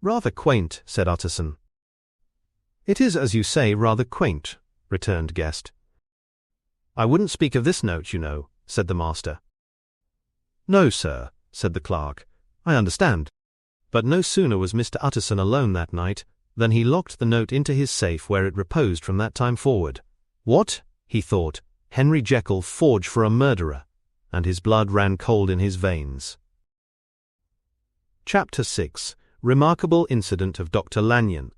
"Rather quaint," said Utterson. "It is, as you say, rather quaint," returned Guest. "I wouldn't speak of this note, you know," said the master. "No, sir," said the clerk. "I understand." But no sooner was Mr. Utterson alone that night than he locked the note into his safe, where it reposed from that time forward. "What?" he thought. "Henry Jekyll forged for a murderer," and his blood ran cold in his veins. Chapter 6. Remarkable Incident of Dr. Lanyon.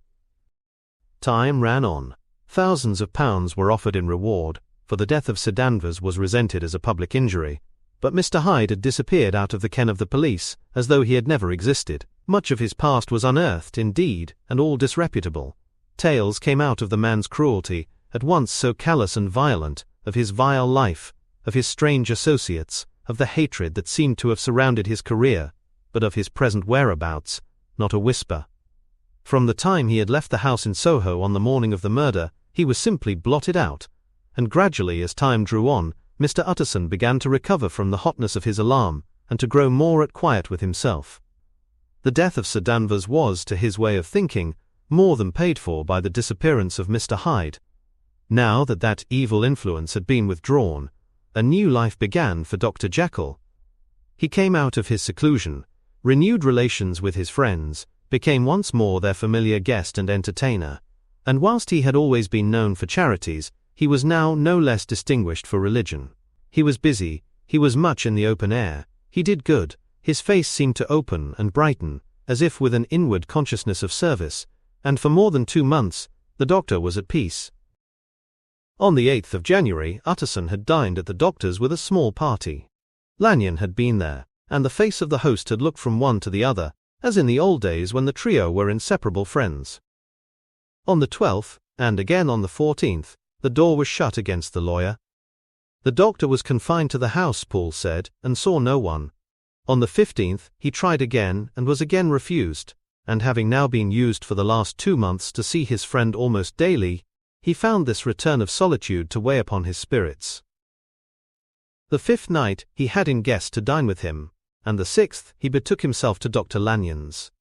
Time ran on. Thousands of pounds were offered in reward, for the death of Sir Danvers was resented as a public injury. But Mr. Hyde had disappeared out of the ken of the police, as though he had never existed. Much of his past was unearthed, indeed, and all disreputable. Tales came out of the man's cruelty, at once so callous and violent, of his vile life, of his strange associates, of the hatred that seemed to have surrounded his career, but of his present whereabouts, not a whisper. From the time he had left the house in Soho on the morning of the murder, he was simply blotted out, and gradually, as time drew on, Mr. Utterson began to recover from the hotness of his alarm, and to grow more at quiet with himself. The death of Sir Danvers was, to his way of thinking, more than paid for by the disappearance of Mr. Hyde. Now that that evil influence had been withdrawn, a new life began for Dr. Jekyll. He came out of his seclusion, renewed relations with his friends, became once more their familiar guest and entertainer, and whilst he had always been known for charities, he was now no less distinguished for religion. He was busy, he was much in the open air, he did good, his face seemed to open and brighten, as if with an inward consciousness of service, and for more than 2 months, the doctor was at peace. On the 8th of January, Utterson had dined at the doctor's with a small party. Lanyon had been there, and the face of the host had looked from one to the other, as in the old days when the trio were inseparable friends. On the 12th, and again on the 14th, the door was shut against the lawyer. The doctor was confined to the house, Paul said, and saw no one. On the 15th, he tried again and was again refused, and having now been used for the last 2 months to see his friend almost daily, he found this return of solitude to weigh upon his spirits. The 5th night he had in guests to dine with him, and the 6th he betook himself to Dr. Lanyon's.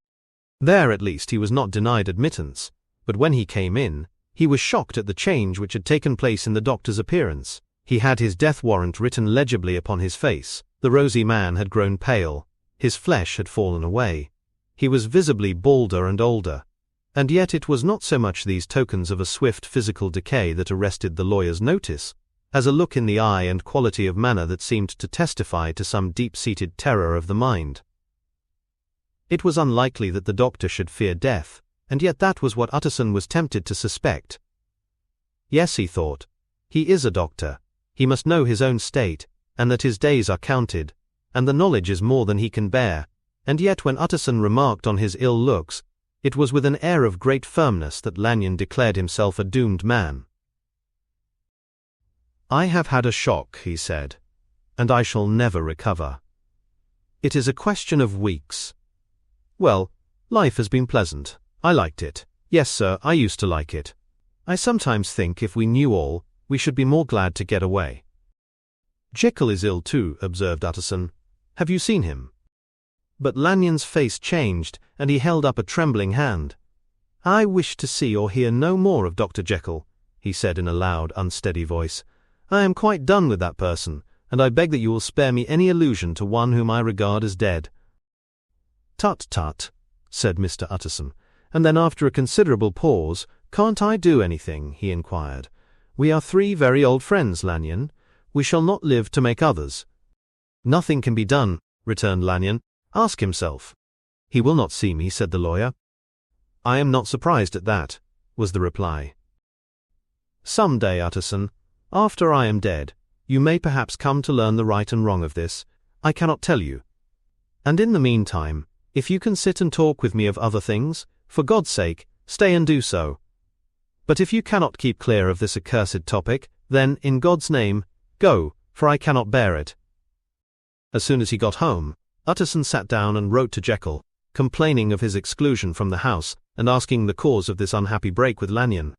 There at least he was not denied admittance, but when he came in, he was shocked at the change which had taken place in the doctor's appearance. He had his death warrant written legibly upon his face, the rosy man had grown pale, his flesh had fallen away, he was visibly balder and older, and yet it was not so much these tokens of a swift physical decay that arrested the lawyer's notice, as a look in the eye and quality of manner that seemed to testify to some deep-seated terror of the mind. It was unlikely that the doctor should fear death, and yet that was what Utterson was tempted to suspect. Yes, he thought, he is a doctor, he must know his own state, and that his days are counted, and the knowledge is more than he can bear, and yet when Utterson remarked on his ill looks, it was with an air of great firmness that Lanyon declared himself a doomed man. "I have had a shock," he said, "and I shall never recover. It is a question of weeks. Well, life has been pleasant. I liked it. Yes, sir, I used to like it. I sometimes think if we knew all, we should be more glad to get away." "Jekyll is ill too," observed Utterson. "Have you seen him?" But Lanyon's face changed, and he held up a trembling hand. "I wish to see or hear no more of Dr. Jekyll," he said in a loud, unsteady voice. "I am quite done with that person, and I beg that you will spare me any allusion to one whom I regard as dead." "Tut, tut," said Mr. Utterson, and then after a considerable pause, "Can't I do anything?" he inquired. "We are 3 very old friends, Lanyon. We shall not live to make others." Nothing can be done, returned Lanyon. Ask himself. He will not see me, said the lawyer. I am not surprised at that, was the reply. Some day, Utterson, after I am dead, you may perhaps come to learn the right and wrong of this. I cannot tell you. And in the meantime, if you can sit and talk with me of other things, for God's sake, stay and do so. But if you cannot keep clear of this accursed topic, then, in God's name, go, for I cannot bear it. As soon as he got home, Utterson sat down and wrote to Jekyll, complaining of his exclusion from the house and asking the cause of this unhappy break with Lanyon.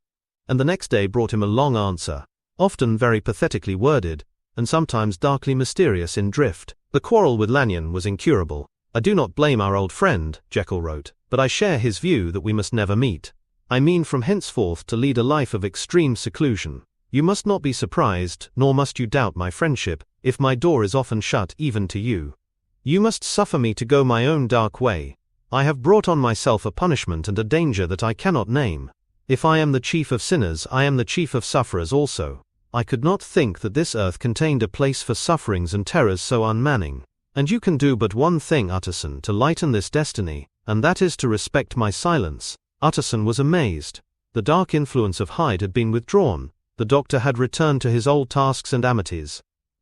And the next day brought him a long answer, often very pathetically worded, and sometimes darkly mysterious in drift. The quarrel with Lanyon was incurable. I do not blame our old friend, Jekyll wrote, but I share his view that we must never meet. I mean from henceforth to lead a life of extreme seclusion. You must not be surprised, nor must you doubt my friendship, if my door is often shut even to you. You must suffer me to go my own dark way. I have brought on myself a punishment and a danger that I cannot name. If I am the chief of sinners, I am the chief of sufferers also. I could not think that this earth contained a place for sufferings and terrors so unmanning. And you can do but one thing, Utterson, to lighten this destiny, and that is to respect my silence. Utterson was amazed. The dark influence of Hyde had been withdrawn. The doctor had returned to his old tasks and amities.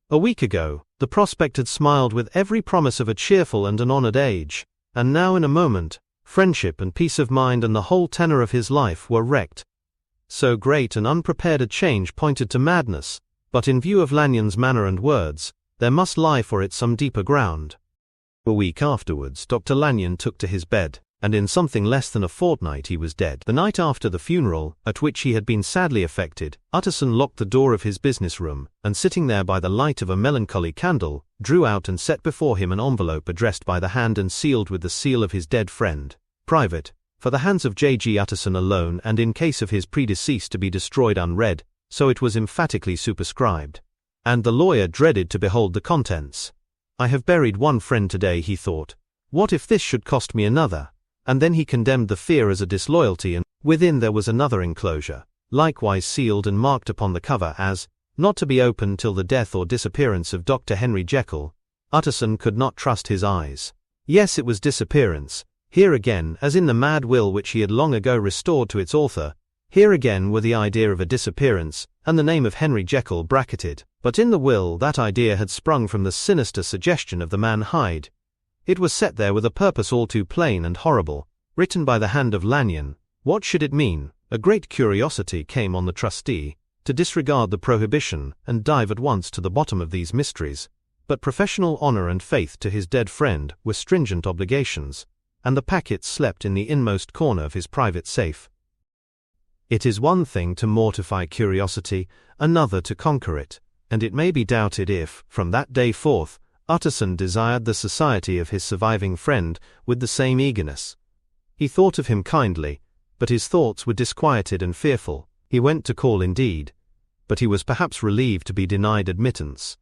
A week ago, the prospect had smiled with every promise of a cheerful and an honored age, and now in a moment, friendship and peace of mind and the whole tenor of his life were wrecked. So great and unprepared a change pointed to madness, but in view of Lanyon's manner and words, there must lie for it some deeper ground. A week afterwards, Dr. Lanyon took to his bed, and in something less than a fortnight he was dead. The night after the funeral, at which he had been sadly affected, Utterson locked the door of his business room, and sitting there by the light of a melancholy candle, drew out and set before him an envelope addressed by the hand and sealed with the seal of his dead friend. Private, for the hands of J.G. Utterson alone, and in case of his predeceased to be destroyed unread, so it was emphatically superscribed. And the lawyer dreaded to behold the contents. I have buried one friend today, he thought. What if this should cost me another? And then he condemned the fear as a disloyalty, and within there was another enclosure, likewise sealed and marked upon the cover as, not to be opened till the death or disappearance of Dr. Henry Jekyll. Utterson could not trust his eyes. Yes, it was disappearance. Here again, as in the mad will which he had long ago restored to its author, here again were the idea of a disappearance, and the name of Henry Jekyll bracketed. But in the will that idea had sprung from the sinister suggestion of the man Hyde. It was set there with a purpose all too plain and horrible, written by the hand of Lanyon. What should it mean? A great curiosity came on the trustee, to disregard the prohibition and dive at once to the bottom of these mysteries. But professional honor and faith to his dead friend were stringent obligations, and the packet slept in the inmost corner of his private safe. It is one thing to mortify curiosity, another to conquer it, and it may be doubted if, from that day forth, Utterson desired the society of his surviving friend with the same eagerness. He thought of him kindly, but his thoughts were disquieted and fearful. He went to call indeed, but he was perhaps relieved to be denied admittance.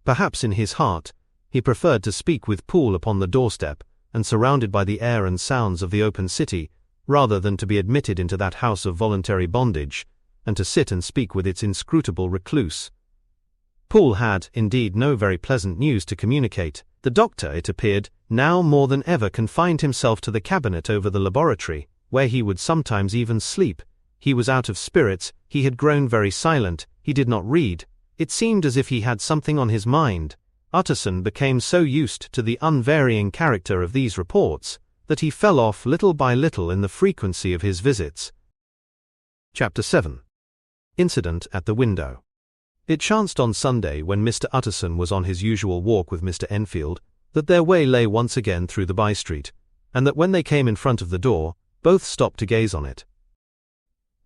Perhaps in his heart, he preferred to speak with Poole upon the doorstep, and surrounded by the air and sounds of the open city, rather than to be admitted into that house of voluntary bondage, and to sit and speak with its inscrutable recluse. Poole had, indeed, no very pleasant news to communicate. The doctor, it appeared, now more than ever confined himself to the cabinet over the laboratory, where he would sometimes even sleep. He was out of spirits, he had grown very silent, he did not read. It seemed as if he had something on his mind. Utterson became so used to the unvarying character of these reports, that he fell off little by little in the frequency of his visits. Chapter 7. Incident at the window. It chanced on Sunday, when Mr. Utterson was on his usual walk with Mr. Enfield, that their way lay once again through the by-street, and that when they came in front of the door, both stopped to gaze on it.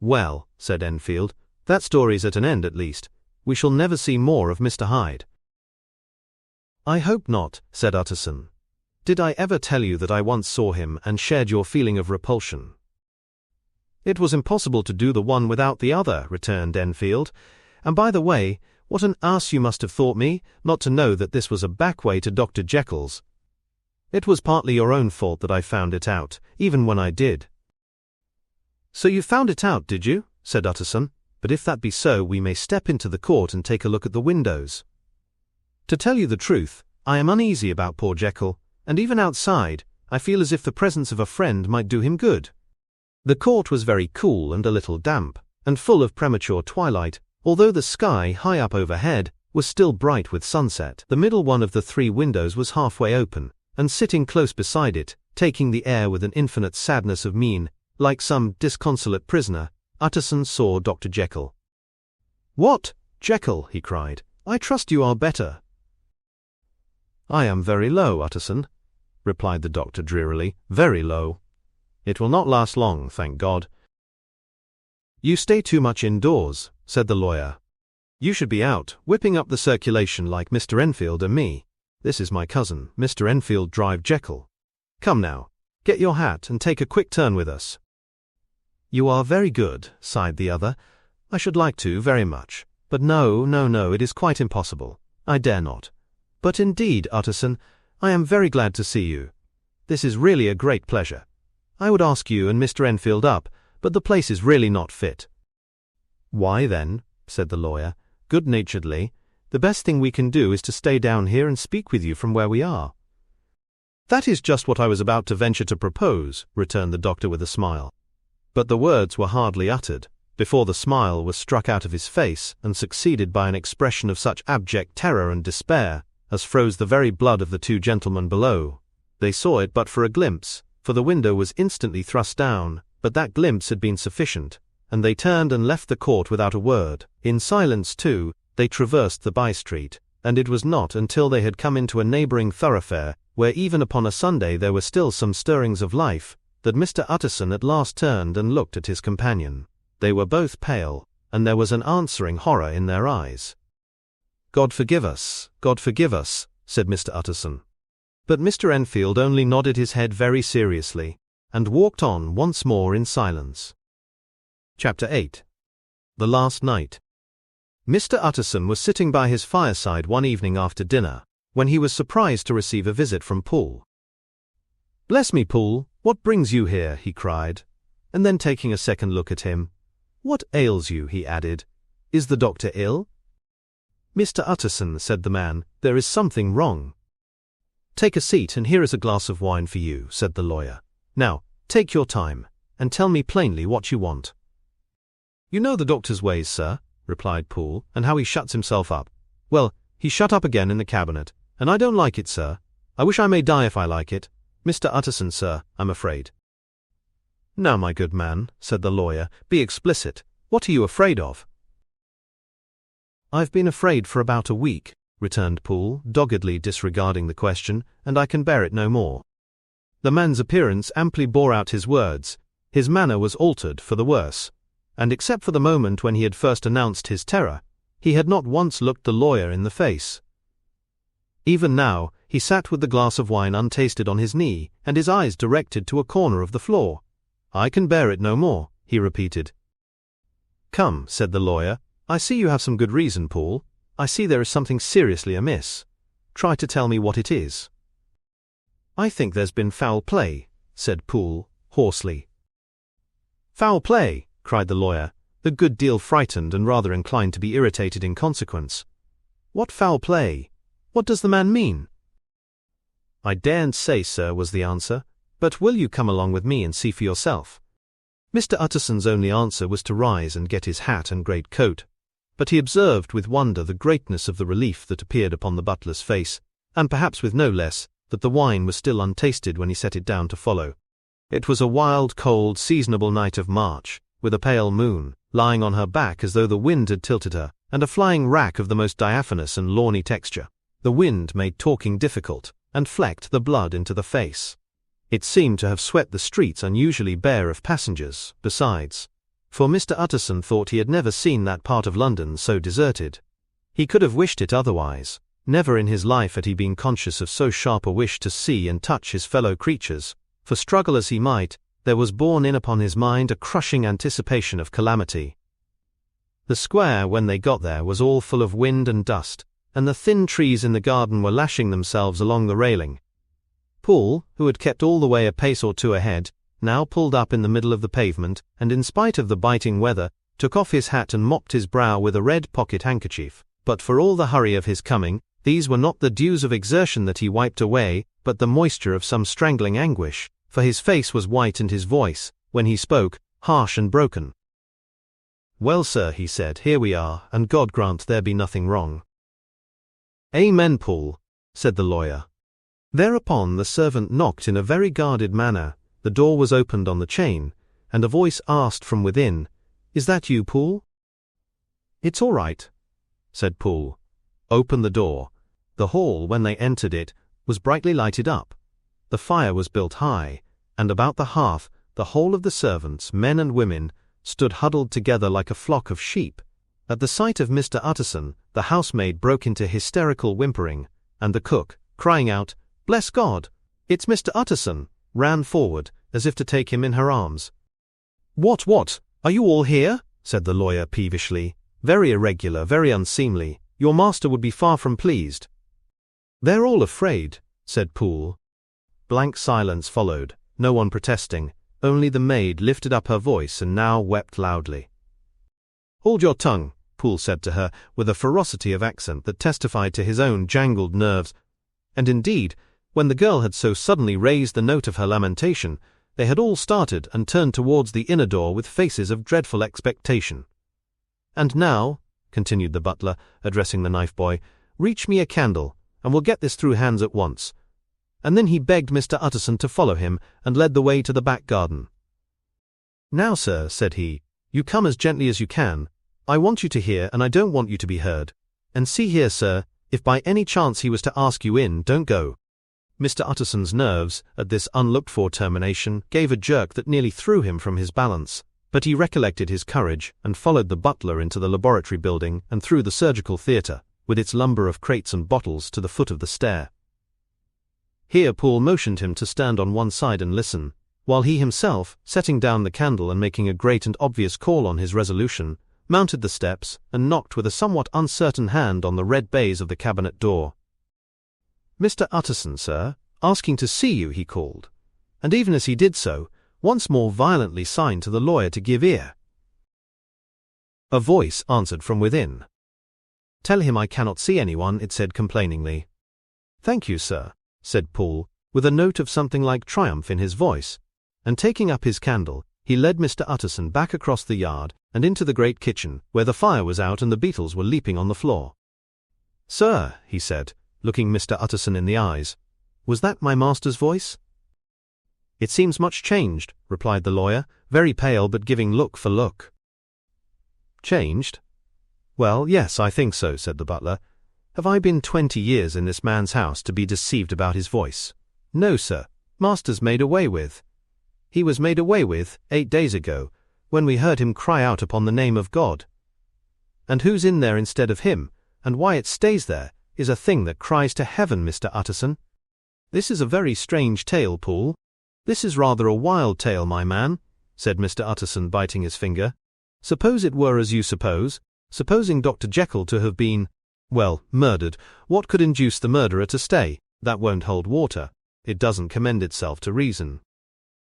"Well," said Enfield, "that story's at an end at least. We shall never see more of Mr. Hyde." "I hope not," said Utterson. "Did I ever tell you that I once saw him and shared your feeling of repulsion?" "It was impossible to do the one without the other," returned Enfield. "And by the way, what an ass you must have thought me, not to know that this was a back way to Dr. Jekyll's. It was partly your own fault that I found it out, even when I did." "So you found it out, did you?" said Utterson. "But if that be so, we may step into the court and take a look at the windows." "To tell you the truth, I am uneasy about poor Jekyll, and even outside, I feel as if the presence of a friend might do him good." The court was very cool and a little damp, and full of premature twilight, although the sky high up overhead was still bright with sunset. The middle one of the 3 windows was halfway open, and sitting close beside it, taking the air with an infinite sadness of mien, like some disconsolate prisoner, Utterson saw Dr. Jekyll. "What, Jekyll?" he cried. "I trust you are better." "I am very low, Utterson," replied the doctor drearily, "very low. It will not last long, thank God." "You stay too much indoors," said the lawyer. "You should be out, whipping up the circulation like Mr. Enfield and me. This is my cousin, Mr. Enfield drive Jekyll. Come now, get your hat and take a quick turn with us." "You are very good," sighed the other. "I should like to, very much. But no, it is quite impossible. I dare not. But indeed, Utterson, I am very glad to see you. This is really a great pleasure. I would ask you and Mr. Enfield up, but the place is really not fit." "Why then," said the lawyer, good-naturedly, "the best thing we can do is to stay down here and speak with you from where we are." "That is just what I was about to venture to propose," returned the doctor with a smile. But the words were hardly uttered, before the smile was struck out of his face and succeeded by an expression of such abject terror and despair as froze the very blood of the 2 gentlemen below. They saw it but for a glimpse, for the window was instantly thrust down, but that glimpse had been sufficient, and they turned and left the court without a word. In silence, too, they traversed the by-street, and it was not until they had come into a neighbouring thoroughfare, where even upon a Sunday there were still some stirrings of life, that Mr. Utterson at last turned and looked at his companion. They were both pale, and there was an answering horror in their eyes. God forgive us," said Mr. Utterson. But Mr. Enfield only nodded his head very seriously, and walked on once more in silence. Chapter 8. The Last Night. Mr. Utterson was sitting by his fireside one evening after dinner, when he was surprised to receive a visit from Poole. "Bless me, Poole, what brings you here?" he cried, and then taking a second look at him. "What ails you?" he added. "Is the doctor ill?" "Mr. Utterson," said the man, "there is something wrong." "Take a seat, and here is a glass of wine for you," said the lawyer. "Now, take your time, and tell me plainly what you want." "You know the doctor's ways, sir," replied Poole, "and how he shuts himself up. Well, he's shut up again in the cabinet, and I don't like it, sir. I wish I may die if I like it. Mr. Utterson, sir, I'm afraid." "Now, my good man," said the lawyer, "be explicit. What are you afraid of?" "I've been afraid for about a week," returned Poole, doggedly disregarding the question, "and I can bear it no more." The man's appearance amply bore out his words. His manner was altered for the worse, and except for the moment when he had first announced his terror, he had not once looked the lawyer in the face. Even now, he sat with the glass of wine untasted on his knee, and his eyes directed to a corner of the floor. "I can bear it no more," he repeated. "Come," said the lawyer, "I see you have some good reason, Poole. I see there is something seriously amiss. Try to tell me what it is." "I think there's been foul play," said Poole, hoarsely. "Foul play!" cried the lawyer, a good deal frightened and rather inclined to be irritated in consequence. "What foul play? What does the man mean?" "I daren't say, sir," was the answer, "but will you come along with me and see for yourself?" Mr. Utterson's only answer was to rise and get his hat and great coat, but he observed with wonder the greatness of the relief that appeared upon the butler's face, and perhaps with no less, that the wine was still untasted when he set it down to follow. It was a wild, cold, seasonable night of March, with a pale moon, lying on her back as though the wind had tilted her, and a flying rack of the most diaphanous and lawny texture. The wind made talking difficult, and flecked the blood into the face. It seemed to have swept the streets unusually bare of passengers, besides, for Mr. Utterson thought he had never seen that part of London so deserted. He could have wished it otherwise. Never in his life had he been conscious of so sharp a wish to see and touch his fellow creatures, for struggle as he might, there was borne in upon his mind a crushing anticipation of calamity. The square, when they got there, was all full of wind and dust, and the thin trees in the garden were lashing themselves along the railing. Poole, who had kept all the way a pace or two ahead, now pulled up in the middle of the pavement, and in spite of the biting weather, took off his hat and mopped his brow with a red pocket handkerchief. But for all the hurry of his coming, These were not the dews of exertion that he wiped away, but the moisture of some strangling anguish, for his face was white and his voice, when he spoke, harsh and broken. "Well, sir," he said, "here we are, and God grant there be nothing wrong." "Amen, Paul," said the lawyer. Thereupon the servant knocked in a very guarded manner, the door was opened on the chain, and a voice asked from within, "Is that you, Paul?" "It's all right," said Paul. "Open the door." The hall, when they entered it, was brightly lighted up. The fire was built high, and about the hearth the whole of the servants, men and women, stood huddled together like a flock of sheep. At the sight of Mr. Utterson, the housemaid broke into hysterical whimpering, and the cook, crying out, "Bless God! It's Mr. Utterson!" ran forward, as if to take him in her arms. What, are you all here?" said the lawyer peevishly. "Very irregular, very unseemly. Your master would be far from pleased." "They're all afraid," said Poole. Blank silence followed, no one protesting, only the maid lifted up her voice and now wept loudly. "Hold your tongue," Poole said to her, with a ferocity of accent that testified to his own jangled nerves. And indeed, when the girl had so suddenly raised the note of her lamentation, they had all started and turned towards the inner door with faces of dreadful expectation. "And now," continued the butler, addressing the knife boy, "reach me a candle, and we'll get this through hands at once." And then he begged Mr. Utterson to follow him, and led the way to the back garden. "Now, sir," said he, "you come as gently as you can. I want you to hear, and I don't want you to be heard. And see here, sir, if by any chance he was to ask you in, don't go." Mr. Utterson's nerves, at this unlooked-for termination, gave a jerk that nearly threw him from his balance, but he recollected his courage, and followed the butler into the laboratory building and through the surgical theatre, with its lumber of crates and bottles, to the foot of the stair. Here Poole motioned him to stand on one side and listen, while he himself, setting down the candle and making a great and obvious call on his resolution, mounted the steps and knocked with a somewhat uncertain hand on the red baize of the cabinet door. "Mr. Utterson, sir, asking to see you," he called, and even as he did so, once more violently signed to the lawyer to give ear. A voice answered from within. "Tell him I cannot see anyone," it said complainingly. "Thank you, sir," said Poole, with a note of something like triumph in his voice, and taking up his candle, he led Mr. Utterson back across the yard and into the great kitchen, where the fire was out and the beetles were leaping on the floor. "Sir," he said, looking Mr. Utterson in the eyes, "was that my master's voice?" "It seems much changed," replied the lawyer, very pale but giving look for look. "Changed? Well, yes, I think so," said the butler. "Have I been 20 years in this man's house to be deceived about his voice? No, sir. Master's made away with. He was made away with 8 days ago, when we heard him cry out upon the name of God. And who's in there instead of him, and why it stays there, is a thing that cries to heaven, Mr. Utterson. This is a very strange tale, Poole. This is rather a wild tale, my man," said Mr. Utterson, biting his finger. "Suppose it were as you suppose, supposing Dr. Jekyll to have been, well, murdered, what could induce the murderer to stay? That won't hold water. It doesn't commend itself to reason."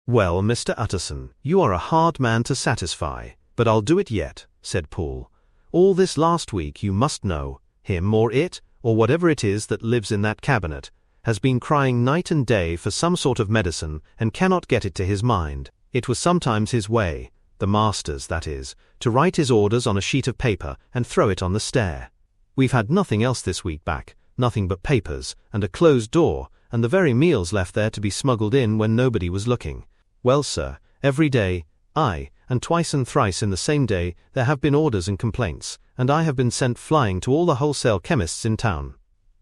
"Well, Mr. Utterson, you are a hard man to satisfy, but I'll do it yet," said Poole. "All this last week, you must know, him or it, or whatever it is that lives in that cabinet, has been crying night and day for some sort of medicine and cannot get it to his mind. It was sometimes his way, the master's that is, to write his orders on a sheet of paper and throw it on the stair. We've had nothing else this week back, nothing but papers, and a closed door, and the very meals left there to be smuggled in when nobody was looking. Well, sir, every day, aye, and twice and thrice in the same day, there have been orders and complaints, and I have been sent flying to all the wholesale chemists in town.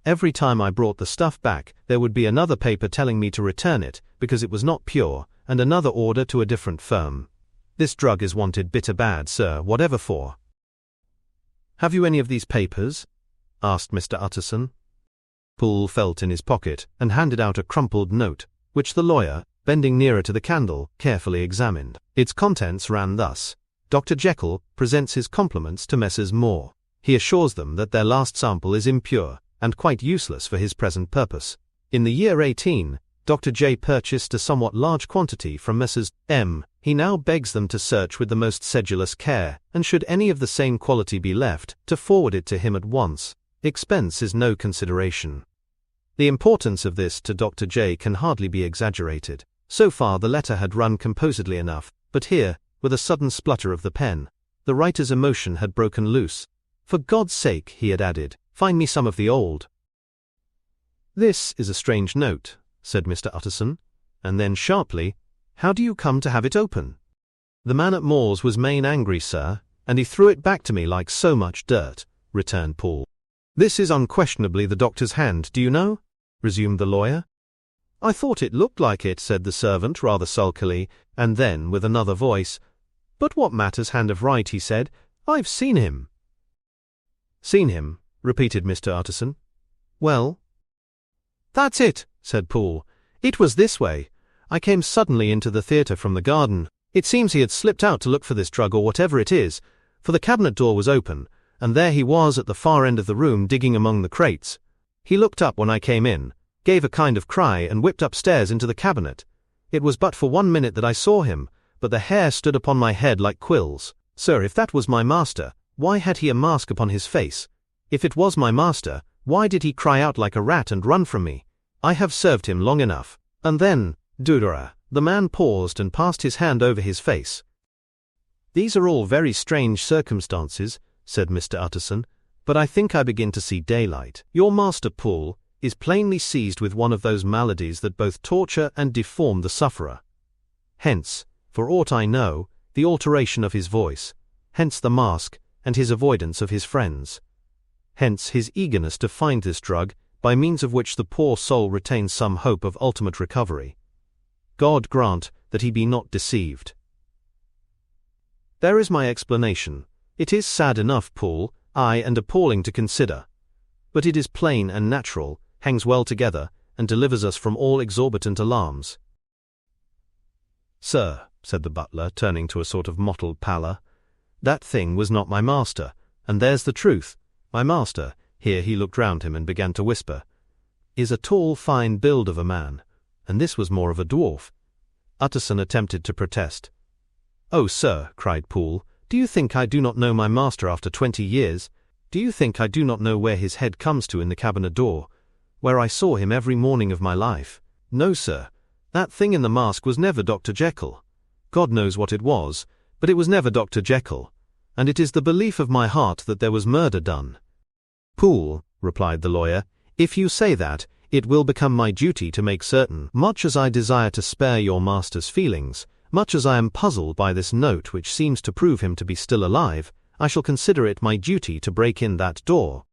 Every time I brought the stuff back, there would be another paper telling me to return it, because it was not pure, and another order to a different firm. This drug is wanted bitter bad, sir, whatever for." "Have you any of these papers?" asked Mr. Utterson. Poole felt in his pocket and handed out a crumpled note, which the lawyer, bending nearer to the candle, carefully examined. Its contents ran thus: "Dr. Jekyll presents his compliments to Messrs. Moore. He assures them that their last sample is impure, and quite useless for his present purpose. In the year 18, Dr. J purchased a somewhat large quantity from Messrs. M. He now begs them to search with the most sedulous care, and should any of the same quality be left, to forward it to him at once. Expense is no consideration. The importance of this to Dr. J can hardly be exaggerated. So far the letter had run composedly enough, but here, with a sudden splutter of the pen, the writer's emotion had broken loose. "For God's sake," he had added, "find me some of the old." "This is a strange note," said Mr. Utterson, and then sharply, "How do you come to have it open?" "The man at Moore's was main angry, sir, and he threw it back to me like so much dirt," returned Poole. "This is unquestionably the doctor's hand, do you know?" resumed the lawyer. "I thought it looked like it," said the servant rather sulkily, and then with another voice, "But what matters hand of right," he said, "I've seen him." "Seen him," repeated Mr. Utterson. "Well?" "That's it," said Poole. "It was this way. I came suddenly into the theatre from the garden. It seems he had slipped out to look for this drug or whatever it is, for the cabinet door was open, and there he was at the far end of the room digging among the crates. He looked up when I came in, gave a kind of cry and whipped upstairs into the cabinet. It was but for 1 minute that I saw him, but the hair stood upon my head like quills. Sir, if that was my master, why had he a mask upon his face? If it was my master, why did he cry out like a rat and run from me? I have served him long enough." And then, Dudera, the man paused and passed his hand over his face. "These are all very strange circumstances," said Mr. Utterson, "but I think I begin to see daylight. Your master, Poole, is plainly seized with one of those maladies that both torture and deform the sufferer. Hence, for aught I know, the alteration of his voice, hence the mask, and his avoidance of his friends. Hence his eagerness to find this drug, by means of which the poor soul retains some hope of ultimate recovery. God grant that he be not deceived. There is my explanation. It is sad enough, Poole, aye, and appalling to consider. But it is plain and natural, hangs well together, and delivers us from all exorbitant alarms." "Sir," said the butler, turning to a sort of mottled pallor, "that thing was not my master, and there's the truth. My master," here he looked round him and began to whisper, "is a tall, fine build of a man, and this was more of a dwarf." Utterson attempted to protest. "Oh, sir," cried Poole, "do you think I do not know my master after 20 years? Do you think I do not know where his head comes to in the cabinet door, where I saw him every morning of my life? No, sir, that thing in the mask was never Dr. Jekyll. God knows what it was, but it was never Dr. Jekyll, and it is the belief of my heart that there was murder done." "Poole," replied the lawyer, "if you say that, it will become my duty to make certain. Much as I desire to spare your master's feelings, much as I am puzzled by this note which seems to prove him to be still alive, I shall consider it my duty to break in that door."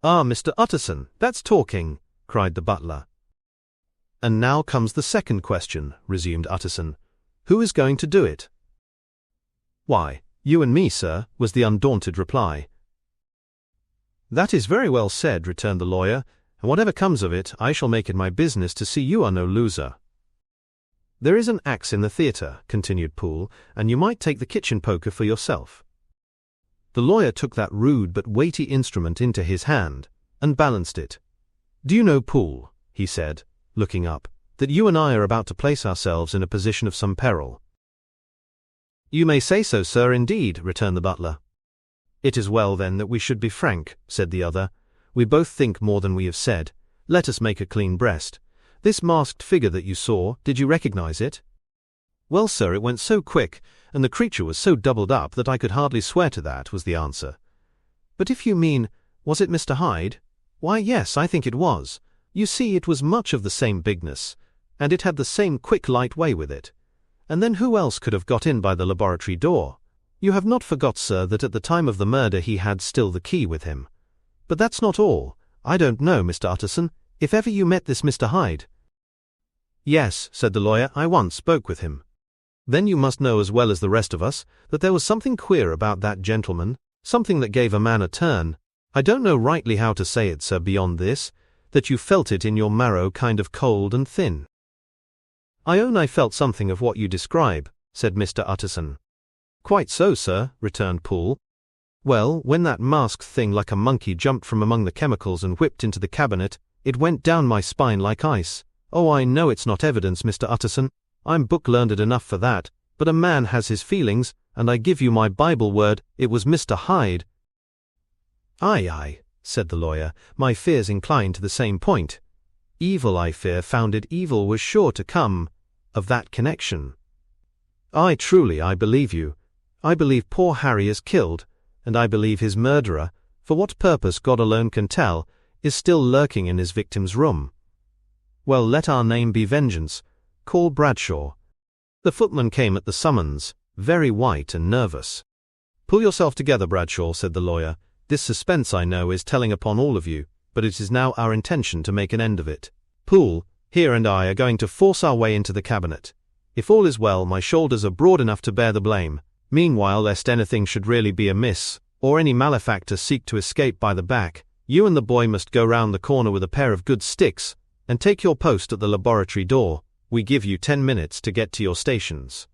"Ah, Mr. Utterson, that's talking," cried the butler. "And now comes the second question," resumed Utterson. "Who is going to do it?" "Why, you and me, sir," was the undaunted reply. "That is very well said," returned the lawyer, "and whatever comes of it, I shall make it my business to see you are no loser." "There is an axe in the theatre," continued Poole, "and you might take the kitchen poker for yourself." The lawyer took that rude but weighty instrument into his hand, and balanced it. "Do you know, Poole," he said, looking up, "that you and I are about to place ourselves in a position of some peril?" "You may say so, sir, indeed," returned the butler. "It is well, then, that we should be frank," said the other. "We both think more than we have said. Let us make a clean breast. This masked figure that you saw, did you recognize it?" "Well, sir, it went so quick, and the creature was so doubled up that I could hardly swear to that," was the answer. "But if you mean, was it Mr. Hyde? Why, yes, I think it was. You see, it was much of the same bigness, and it had the same quick, light way with it. And then who else could have got in by the laboratory door? You have not forgot, sir, that at the time of the murder he had still the key with him. But that's not all. I don't know, Mr. Utterson, if ever you met this Mr. Hyde." "Yes," said the lawyer, "I once spoke with him." "Then you must know as well as the rest of us that there was something queer about that gentleman, something that gave a man a turn. I don't know rightly how to say it, sir, beyond this, that you felt it in your marrow kind of cold and thin." "I own I felt something of what you describe," said Mr. Utterson. "Quite so, sir," returned Poole. "Well, when that masked thing like a monkey jumped from among the chemicals and whipped into the cabinet, it went down my spine like ice. Oh, I know it's not evidence, Mr. Utterson. I'm book-learned enough for that, but a man has his feelings, and I give you my Bible word, it was Mr. Hyde." "Aye, aye, said the lawyer, my fears incline to the same point. Evil, I fear, founded evil was sure to come of that connection. I believe you. I believe poor Harry is killed, and I believe his murderer, for what purpose God alone can tell, is still lurking in his victim's room. Well, let our name be Vengeance. Call Bradshaw. The footman came at the summons, very white and nervous. Pull yourself together, Bradshaw, said the lawyer. This suspense, I know, is telling upon all of you, but it is now our intention to make an end of it. Poole, here, and I are going to force our way into the cabinet. If all is well, my shoulders are broad enough to bear the blame. Meanwhile, lest anything should really be amiss, or any malefactor seek to escape by the back, you and the boy must go round the corner with a pair of good sticks, and take your post at the laboratory door. We give you 10 minutes to get to your stations.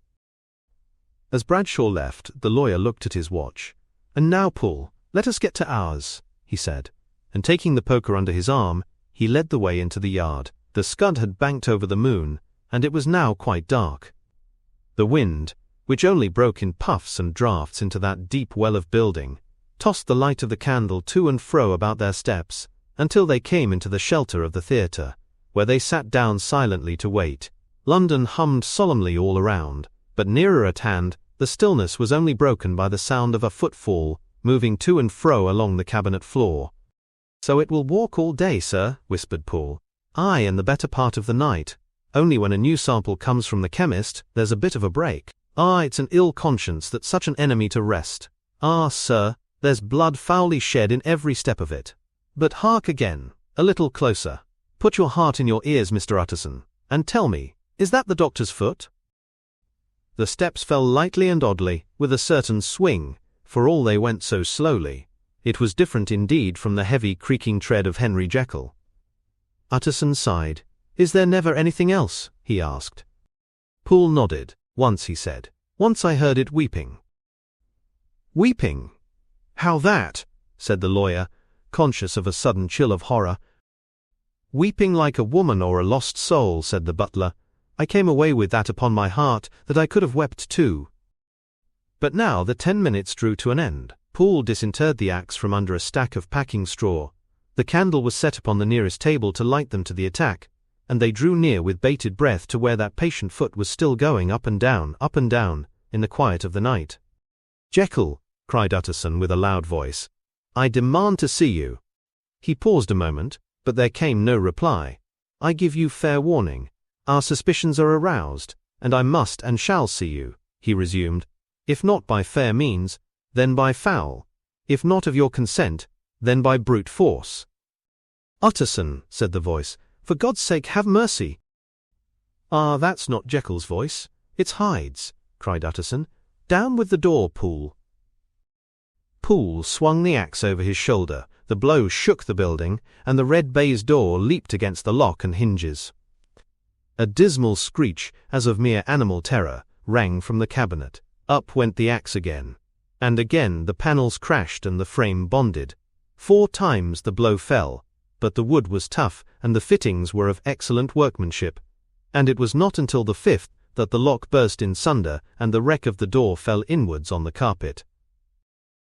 As Bradshaw left, the lawyer looked at his watch. And now, Poole, let us get to ours, he said, and taking the poker under his arm, he led the way into the yard. The scud had banked over the moon, and it was now quite dark. The wind, which only broke in puffs and draughts into that deep well of building, tossed the light of the candle to and fro about their steps, until they came into the shelter of the theatre, where they sat down silently to wait. London hummed solemnly all around, but nearer at hand, the stillness was only broken by the sound of a footfall, moving to and fro along the cabinet floor. So it will walk all day, sir, whispered Poole. Aye, and the better part of the night. Only when a new sample comes from the chemist, there's a bit of a break. Ah, it's an ill conscience that such an enemy to rest. Ah, sir, there's blood foully shed in every step of it. But hark again, a little closer. Put your heart in your ears, Mr. Utterson, and tell me, is that the doctor's foot? The steps fell lightly and oddly, with a certain swing, for all they went so slowly. It was different indeed from the heavy creaking tread of Henry Jekyll. Utterson sighed. Is there never anything else? He asked. Poole nodded. Once, he said. Once I heard it weeping. Weeping? How that? Said the lawyer, conscious of a sudden chill of horror. Weeping like a woman or a lost soul, said the butler. I came away with that upon my heart, that I could have wept too. But now the 10 minutes drew to an end. Poole disinterred the axe from under a stack of packing straw. The candle was set upon the nearest table to light them to the attack, and they drew near with bated breath to where that patient foot was still going up and down, in the quiet of the night. Jekyll, cried Utterson with a loud voice, I demand to see you. He paused a moment, but there came no reply. I give you fair warning. Our suspicions are aroused, and I must and shall see you, he resumed. If not by fair means, then by foul. If not of your consent, then by brute force. Utterson, said the voice, for God's sake have mercy. Ah, that's not Jekyll's voice, it's Hyde's, cried Utterson. Down with the door, Poole. Poole swung the axe over his shoulder, the blow shook the building, and the red baize door leaped against the lock and hinges. A dismal screech, as of mere animal terror, rang from the cabinet. Up went the axe again. And again the panels crashed and the frame bonded. 4 times the blow fell, but the wood was tough and the fittings were of excellent workmanship. And it was not until the 5th that the lock burst in sunder and the wreck of the door fell inwards on the carpet.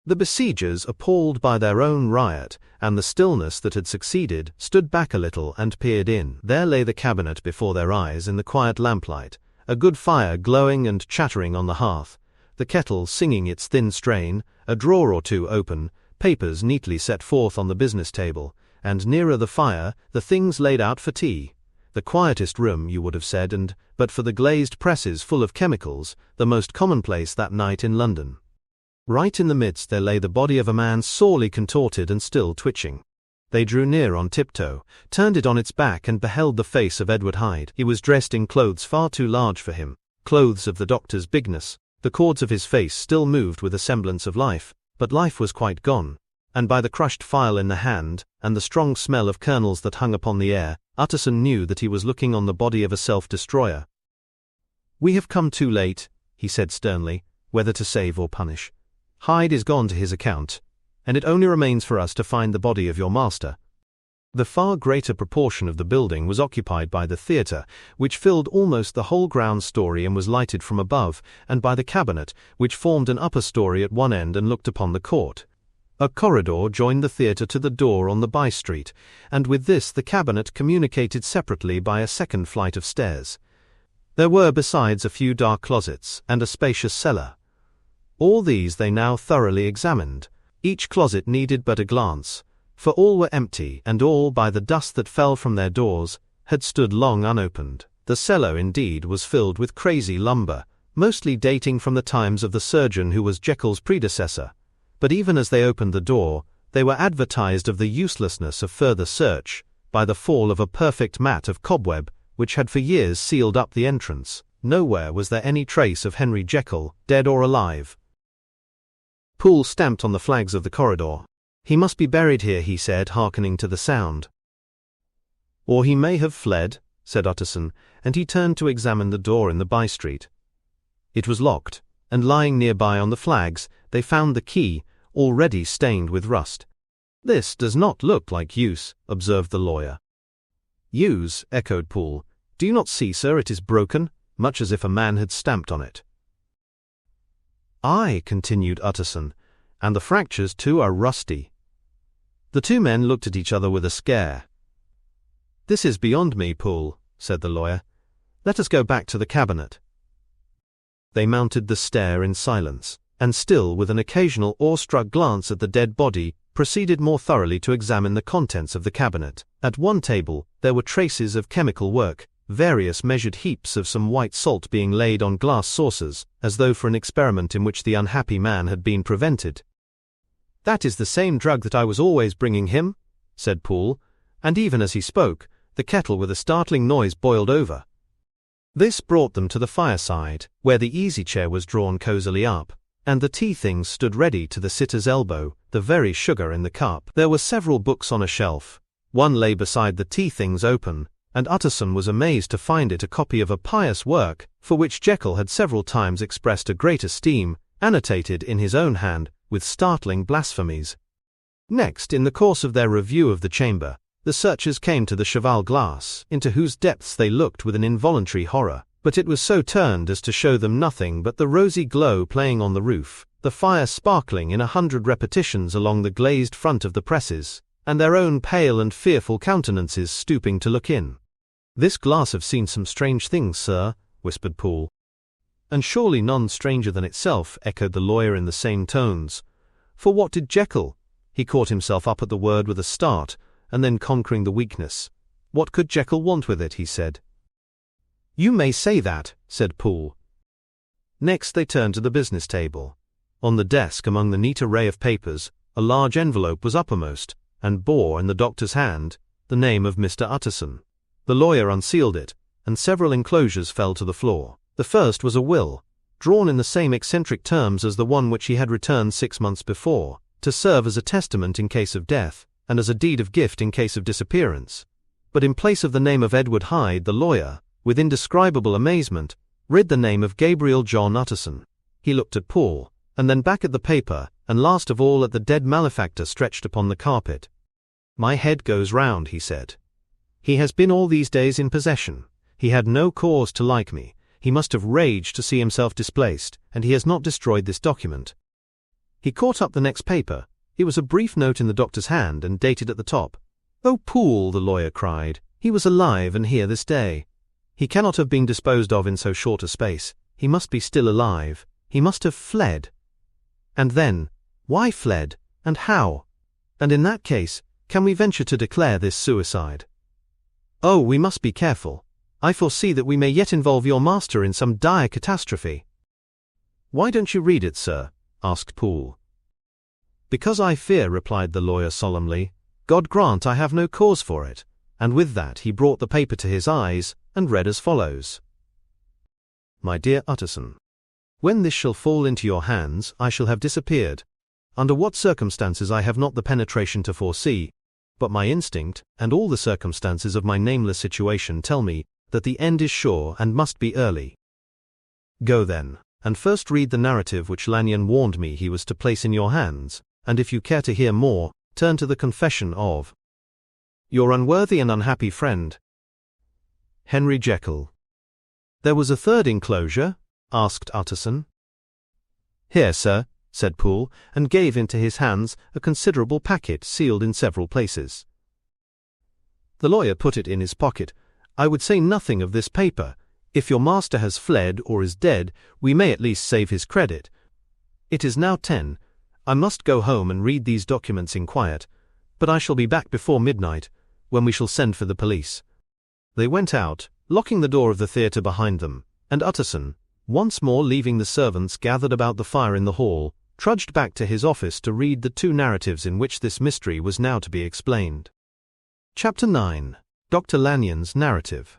The besiegers, appalled by their own riot and the stillness that had succeeded, stood back a little and peered in. There lay the cabinet before their eyes in the quiet lamplight, a good fire glowing and chattering on the hearth, the kettle singing its thin strain, a drawer or two open, papers neatly set forth on the business table, and nearer the fire the things laid out for tea. The quietest room, you would have said, and, but for the glazed presses full of chemicals, the most commonplace that night in London. Right in the midst there lay the body of a man sorely contorted and still twitching. They drew near on tiptoe, turned it on its back and beheld the face of Edward Hyde. He was dressed in clothes far too large for him, clothes of the doctor's bigness. The cords of his face still moved with a semblance of life, but life was quite gone, and by the crushed file in the hand, and the strong smell of kernels that hung upon the air, Utterson knew that he was looking on the body of a self-destroyer. We have come too late, he said sternly, whether to save or punish. Hyde is gone to his account, and it only remains for us to find the body of your master. The far greater proportion of the building was occupied by the theatre, which filled almost the whole ground story and was lighted from above, and by the cabinet, which formed an upper story at one end and looked upon the court. A corridor joined the theatre to the door on the by-street, and with this the cabinet communicated separately by a second flight of stairs. There were besides a few dark closets and a spacious cellar. All these they now thoroughly examined. Each closet needed but a glance, for all were empty, and all, by the dust that fell from their doors, had stood long unopened. The cellar, indeed, was filled with crazy lumber, mostly dating from the times of the surgeon who was Jekyll's predecessor, but even as they opened the door, they were advertised of the uselessness of further search by the fall of a perfect mat of cobweb which had for years sealed up the entrance. Nowhere was there any trace of Henry Jekyll, dead or alive. Poole stamped on the flags of the corridor. "He must be buried here," he said, hearkening to the sound. "Or he may have fled," said Utterson, and he turned to examine the door in the by-street. It was locked, and lying nearby on the flags, they found the key, already stained with rust. "This does not look like use," observed the lawyer. "Use?" echoed Poole. "Do you not see, sir, it is broken, much as if a man had stamped on it." "Aye," continued Utterson, "and the fractures too are rusty." The two men looked at each other with a scare. "This is beyond me, Poole," said the lawyer. "Let us go back to the cabinet." They mounted the stair in silence, and still with an occasional awestruck glance at the dead body, proceeded more thoroughly to examine the contents of the cabinet. At one table there were traces of chemical work, various measured heaps of some white salt being laid on glass saucers, as though for an experiment in which the unhappy man had been prevented. "That is the same drug that I was always bringing him," said Poole, and even as he spoke, the kettle with a startling noise boiled over. This brought them to the fireside, where the easy-chair was drawn cosily up, and the tea-things stood ready to the sitter's elbow, the very sugar in the cup. There were several books on a shelf. One lay beside the tea-things open, and Utterson was amazed to find it a copy of a pious work, for which Jekyll had several times expressed a great esteem, annotated in his own hand, with startling blasphemies. Next, in the course of their review of the chamber, the searchers came to the cheval glass, into whose depths they looked with an involuntary horror, but it was so turned as to show them nothing but the rosy glow playing on the roof, the fire sparkling in 100 repetitions along the glazed front of the presses, and their own pale and fearful countenances stooping to look in. "This glass have seen some strange things, sir," whispered Poole. "And surely none stranger than itself," echoed the lawyer in the same tones. "For what did Jekyll—" He caught himself up at the word with a start, and then conquering the weakness. "What could Jekyll want with it?" he said. "You may say that," said Poole. Next they turned to the business table. On the desk, among the neat array of papers, a large envelope was uppermost, and bore, in the doctor's hand, the name of Mr. Utterson. The lawyer unsealed it, and several enclosures fell to the floor. The first was a will, drawn in the same eccentric terms as the one which he had returned 6 months before, to serve as a testament in case of death, and as a deed of gift in case of disappearance. But in place of the name of Edward Hyde, the lawyer, with indescribable amazement, read the name of Gabriel John Utterson. He looked at Poole, and then back at the paper, and last of all at the dead malefactor stretched upon the carpet. "My head goes round," he said. "He has been all these days in possession. He had no cause to like me. He must have raged to see himself displaced, and he has not destroyed this document." He caught up the next paper. It was a brief note in the doctor's hand, and dated at the top. "Oh, Poole," the lawyer cried, "he was alive and here this day. He cannot have been disposed of in so short a space. He must be still alive. He must have fled. And then, why fled, and how? And in that case, can we venture to declare this suicide? Oh, we must be careful. I foresee that we may yet involve your master in some dire catastrophe." "Why don't you read it, sir?" asked Poole. "Because I fear," replied the lawyer solemnly. "God grant I have no cause for it." And with that he brought the paper to his eyes, and read as follows. "My dear Utterson, when this shall fall into your hands, I shall have disappeared. Under what circumstances I have not the penetration to foresee, but my instinct, and all the circumstances of my nameless situation tell me that the end is sure and must be early. Go then, and first read the narrative which Lanyon warned me he was to place in your hands, and if you care to hear more, turn to the confession of your unworthy and unhappy friend, Henry Jekyll." "There was a third enclosure?" asked Utterson. "Here, sir, said Poole, and gave into his hands a considerable packet sealed in several places. The lawyer put it in his pocket. "I would say nothing of this paper. If your master has fled or is dead, we may at least save his credit. It is now 10. I must go home and read these documents in quiet, but I shall be back before midnight, when we shall send for the police." They went out, locking the door of the theatre behind them, and Utterson, once more leaving the servants gathered about the fire in the hall, trudged back to his office to read the 2 narratives in which this mystery was now to be explained. Chapter 9. Dr. Lanyon's Narrative.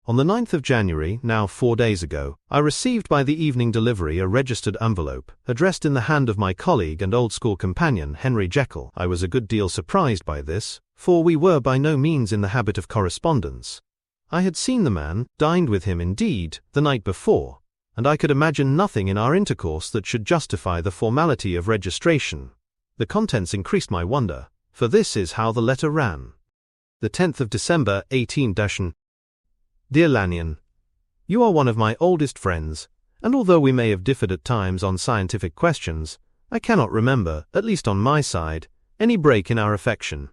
On the 9th of January, now 4 days ago, I received by the evening delivery a registered envelope, addressed in the hand of my colleague and old-school companion, Henry Jekyll. I was a good deal surprised by this, for we were by no means in the habit of correspondence. I had seen the man, dined with him indeed, the night before, and I could imagine nothing in our intercourse that should justify the formality of registration. The contents increased my wonder, for this is how the letter ran. The 10th of December, 18- Dear Lanyon, you are one of my oldest friends, and although we may have differed at times on scientific questions, I cannot remember, at least on my side, any break in our affection.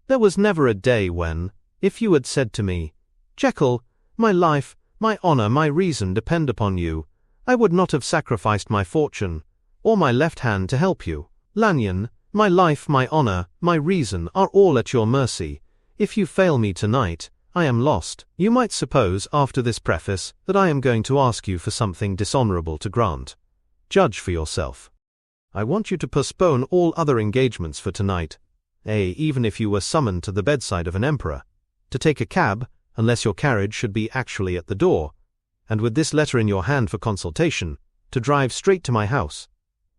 There was never a day when, if you had said to me, "Jekyll, my life, my honor, my reason depend upon you," I would not have sacrificed my fortune, or my left hand to help you. Lanyon, my life, my honor, my reason are all at your mercy. If you fail me tonight, I am lost. You might suppose, after this preface, that I am going to ask you for something dishonorable to grant. Judge for yourself. I want you to postpone all other engagements for tonight, even if you were summoned to the bedside of an emperor, to take a cab, unless your carriage should be actually at the door, and with this letter in your hand for consultation, to drive straight to my house.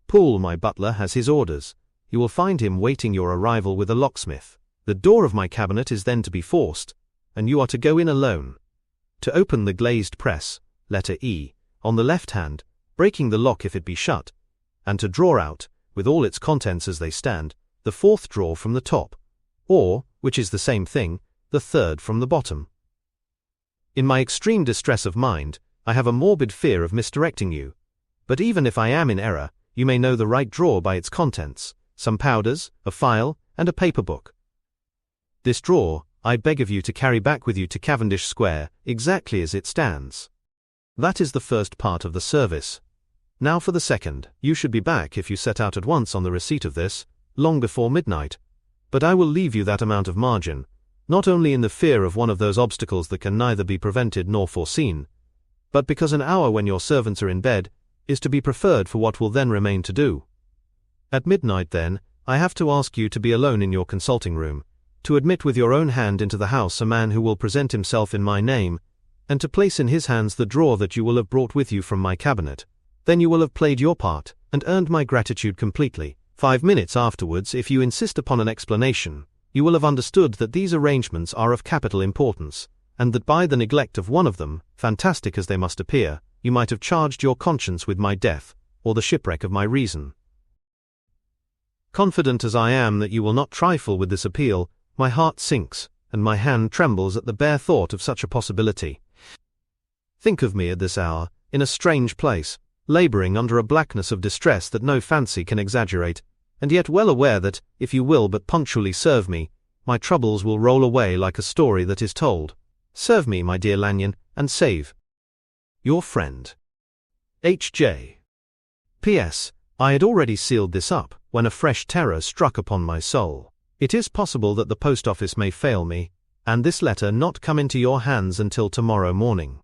Poole, my butler, has his orders. You will find him waiting your arrival with a locksmith. The door of my cabinet is then to be forced, and you are to go in alone. To open the glazed press, letter E, on the left hand, breaking the lock if it be shut, and to draw out, with all its contents as they stand, the 4th drawer from the top, or, which is the same thing, the 3rd from the bottom. In my extreme distress of mind, I have a morbid fear of misdirecting you, but even if I am in error, you may know the right drawer by its contents, some powders, a file, and a paper book. This drawer, I beg of you to carry back with you to Cavendish Square, exactly as it stands. That is the first part of the service. Now for the second. You should be back, if you set out at once on the receipt of this, long before midnight. But I will leave you that amount of margin, not only in the fear of one of those obstacles that can neither be prevented nor foreseen, but because an hour when your servants are in bed is to be preferred for what will then remain to do. At midnight, then, I have to ask you to be alone in your consulting room, to admit with your own hand into the house a man who will present himself in my name, and to place in his hands the drawer that you will have brought with you from my cabinet. Then you will have played your part, and earned my gratitude completely. 5 minutes afterwards, if you insist upon an explanation, you will have understood that these arrangements are of capital importance, and that by the neglect of one of them, fantastic as they must appear, you might have charged your conscience with my death, or the shipwreck of my reason. Confident as I am that you will not trifle with this appeal, my heart sinks, and my hand trembles at the bare thought of such a possibility. Think of me at this hour, in a strange place, laboring under a blackness of distress that no fancy can exaggerate, and yet well aware that, if you will but punctually serve me, my troubles will roll away like a story that is told. Serve me, my dear Lanyon, and save. Your friend, H.J. P.S. I had already sealed this up, when a fresh terror struck upon my soul. It is possible that the post office may fail me, and this letter not come into your hands until tomorrow morning.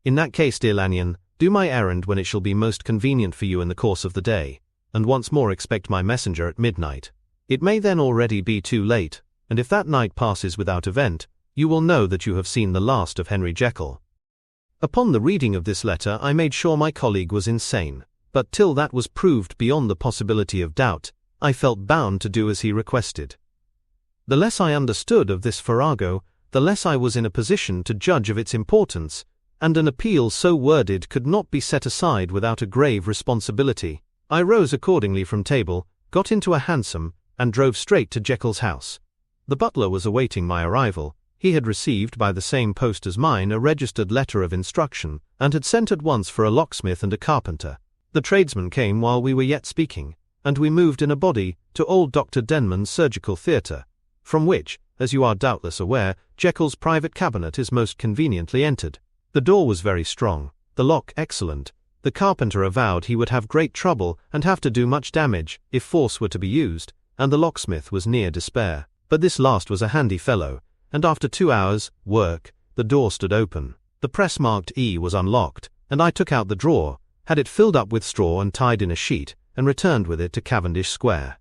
In that case, dear Lanyon, do my errand when it shall be most convenient for you in the course of the day, and once more expect my messenger at midnight. It may then already be too late, and if that night passes without event, you will know that you have seen the last of Henry Jekyll. Upon the reading of this letter I made sure my colleague was insane, but till that was proved beyond the possibility of doubt, I felt bound to do as he requested. The less I understood of this farrago, the less I was in a position to judge of its importance, and an appeal so worded could not be set aside without a grave responsibility. I rose accordingly from table, got into a hansom, and drove straight to Jekyll's house. The butler was awaiting my arrival. He had received by the same post as mine a registered letter of instruction, and had sent at once for a locksmith and a carpenter. The tradesman came while we were yet speaking, and we moved in a body to old Dr. Denman's surgical theatre, from which, as you are doubtless aware, Jekyll's private cabinet is most conveniently entered. The door was very strong, the lock excellent. The carpenter avowed he would have great trouble and have to do much damage if force were to be used, and the locksmith was near despair. But this last was a handy fellow, and after 2 hours' work, the door stood open. The press marked E was unlocked, and I took out the drawer, had it filled up with straw and tied in a sheet, and returned with it to Cavendish Square.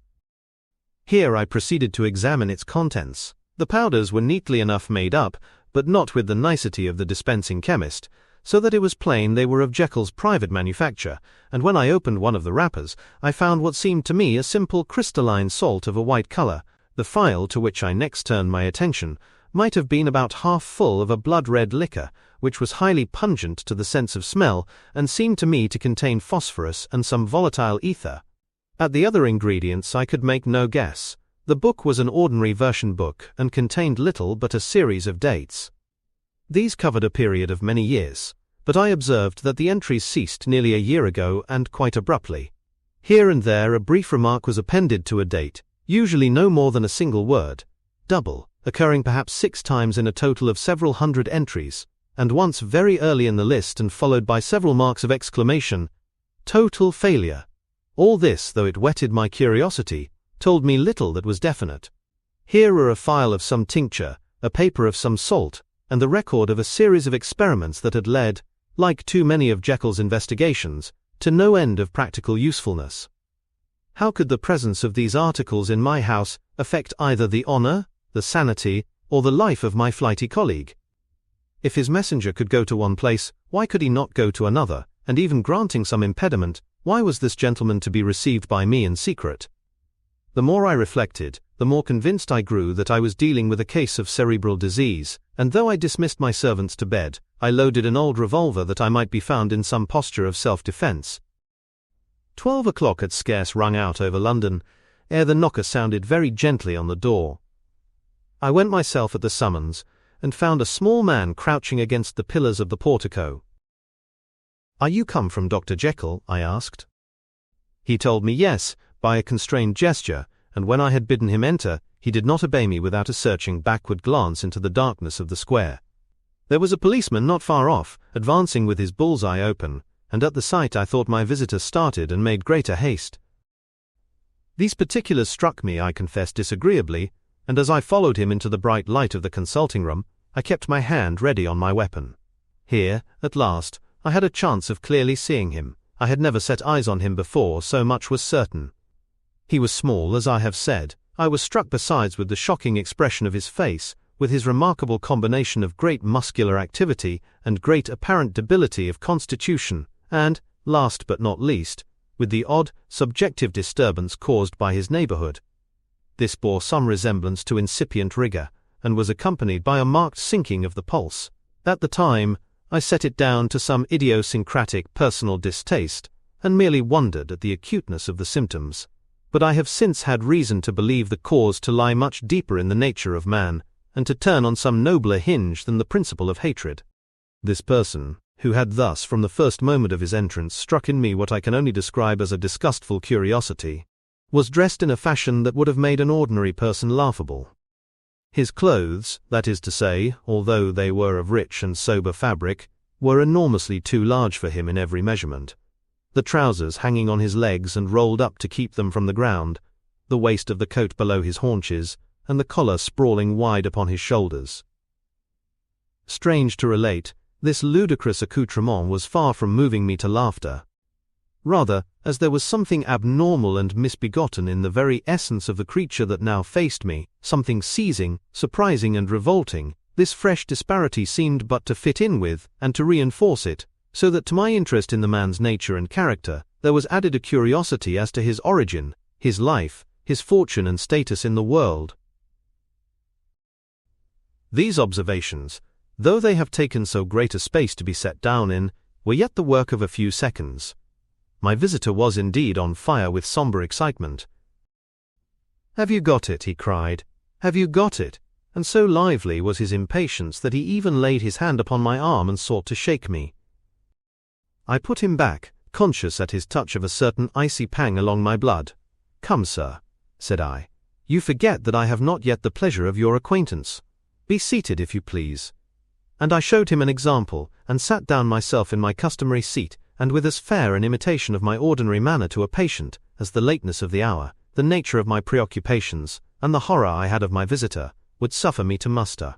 Here I proceeded to examine its contents. The powders were neatly enough made up, but not with the nicety of the dispensing chemist, so that it was plain they were of Jekyll's private manufacture, and when I opened one of the wrappers, I found what seemed to me a simple crystalline salt of a white color. The phial to which I next turned my attention might have been about half full of a blood-red liquor, which was highly pungent to the sense of smell, and seemed to me to contain phosphorus and some volatile ether. At the other ingredients I could make no guess. The book was an ordinary version book, and contained little but a series of dates. These covered a period of many years, but I observed that the entries ceased nearly a year ago and quite abruptly. Here and there a brief remark was appended to a date, usually no more than a single word, double, occurring perhaps 6 times in a total of several hundred entries, and once very early in the list and followed by several marks of exclamation. Total failure. All this, though it whetted my curiosity, told me little that was definite. Here were a phial of some tincture, a paper of some salt, and the record of a series of experiments that had led, like too many of Jekyll's investigations, to no end of practical usefulness. How could the presence of these articles in my house affect either the honor, the sanity, or the life of my flighty colleague? If his messenger could go to one place, why could he not go to another, and even granting some impediment, why was this gentleman to be received by me in secret? The more I reflected, the more convinced I grew that I was dealing with a case of cerebral disease, and though I dismissed my servants to bed, I loaded an old revolver that I might be found in some posture of self-defense. 12 o'clock had scarce rung out over London, ere the knocker sounded very gently on the door. I went myself at the summons, and found a small man crouching against the pillars of the portico. "Are you come from Dr. Jekyll?" I asked. He told me yes, by a constrained gesture, and when I had bidden him enter, he did not obey me without a searching backward glance into the darkness of the square. There was a policeman not far off, advancing with his bull's-eye open, and at the sight I thought my visitor started and made greater haste. These particulars struck me, I confess, disagreeably, and as I followed him into the bright light of the consulting-room, I kept my hand ready on my weapon. Here, at last, I had a chance of clearly seeing him. I had never set eyes on him before, so much was certain. He was small, as I have said. I was struck besides with the shocking expression of his face, with his remarkable combination of great muscular activity and great apparent debility of constitution, and, last but not least, with the odd, subjective disturbance caused by his neighborhood. This bore some resemblance to incipient rigor, and was accompanied by a marked sinking of the pulse. At the time, I set it down to some idiosyncratic personal distaste, and merely wondered at the acuteness of the symptoms. But I have since had reason to believe the cause to lie much deeper in the nature of man, and to turn on some nobler hinge than the principle of hatred. This person, who had thus from the first moment of his entrance struck in me what I can only describe as a disgustful curiosity, was dressed in a fashion that would have made an ordinary person laughable. His clothes, that is to say, although they were of rich and sober fabric, were enormously too large for him in every measurement. The trousers hanging on his legs and rolled up to keep them from the ground, the waist of the coat below his haunches, and the collar sprawling wide upon his shoulders. Strange to relate, this ludicrous accoutrement was far from moving me to laughter. Rather, as there was something abnormal and misbegotten in the very essence of the creature that now faced me, something seizing, surprising and revolting, this fresh disparity seemed but to fit in with, and to reinforce it, so that to my interest in the man's nature and character, there was added a curiosity as to his origin, his life, his fortune and status in the world. These observations, though they have taken so great a space to be set down in, were yet the work of a few seconds. My visitor was indeed on fire with sombre excitement. "Have you got it?" he cried. "Have you got it?" And so lively was his impatience that he even laid his hand upon my arm and sought to shake me. I put him back, conscious at his touch of a certain icy pang along my blood. "Come, sir," said I. "You forget that I have not yet the pleasure of your acquaintance. Be seated, if you please." And I showed him an example, and sat down myself in my customary seat, and with as fair an imitation of my ordinary manner to a patient, as the lateness of the hour, the nature of my preoccupations, and the horror I had of my visitor, would suffer me to muster.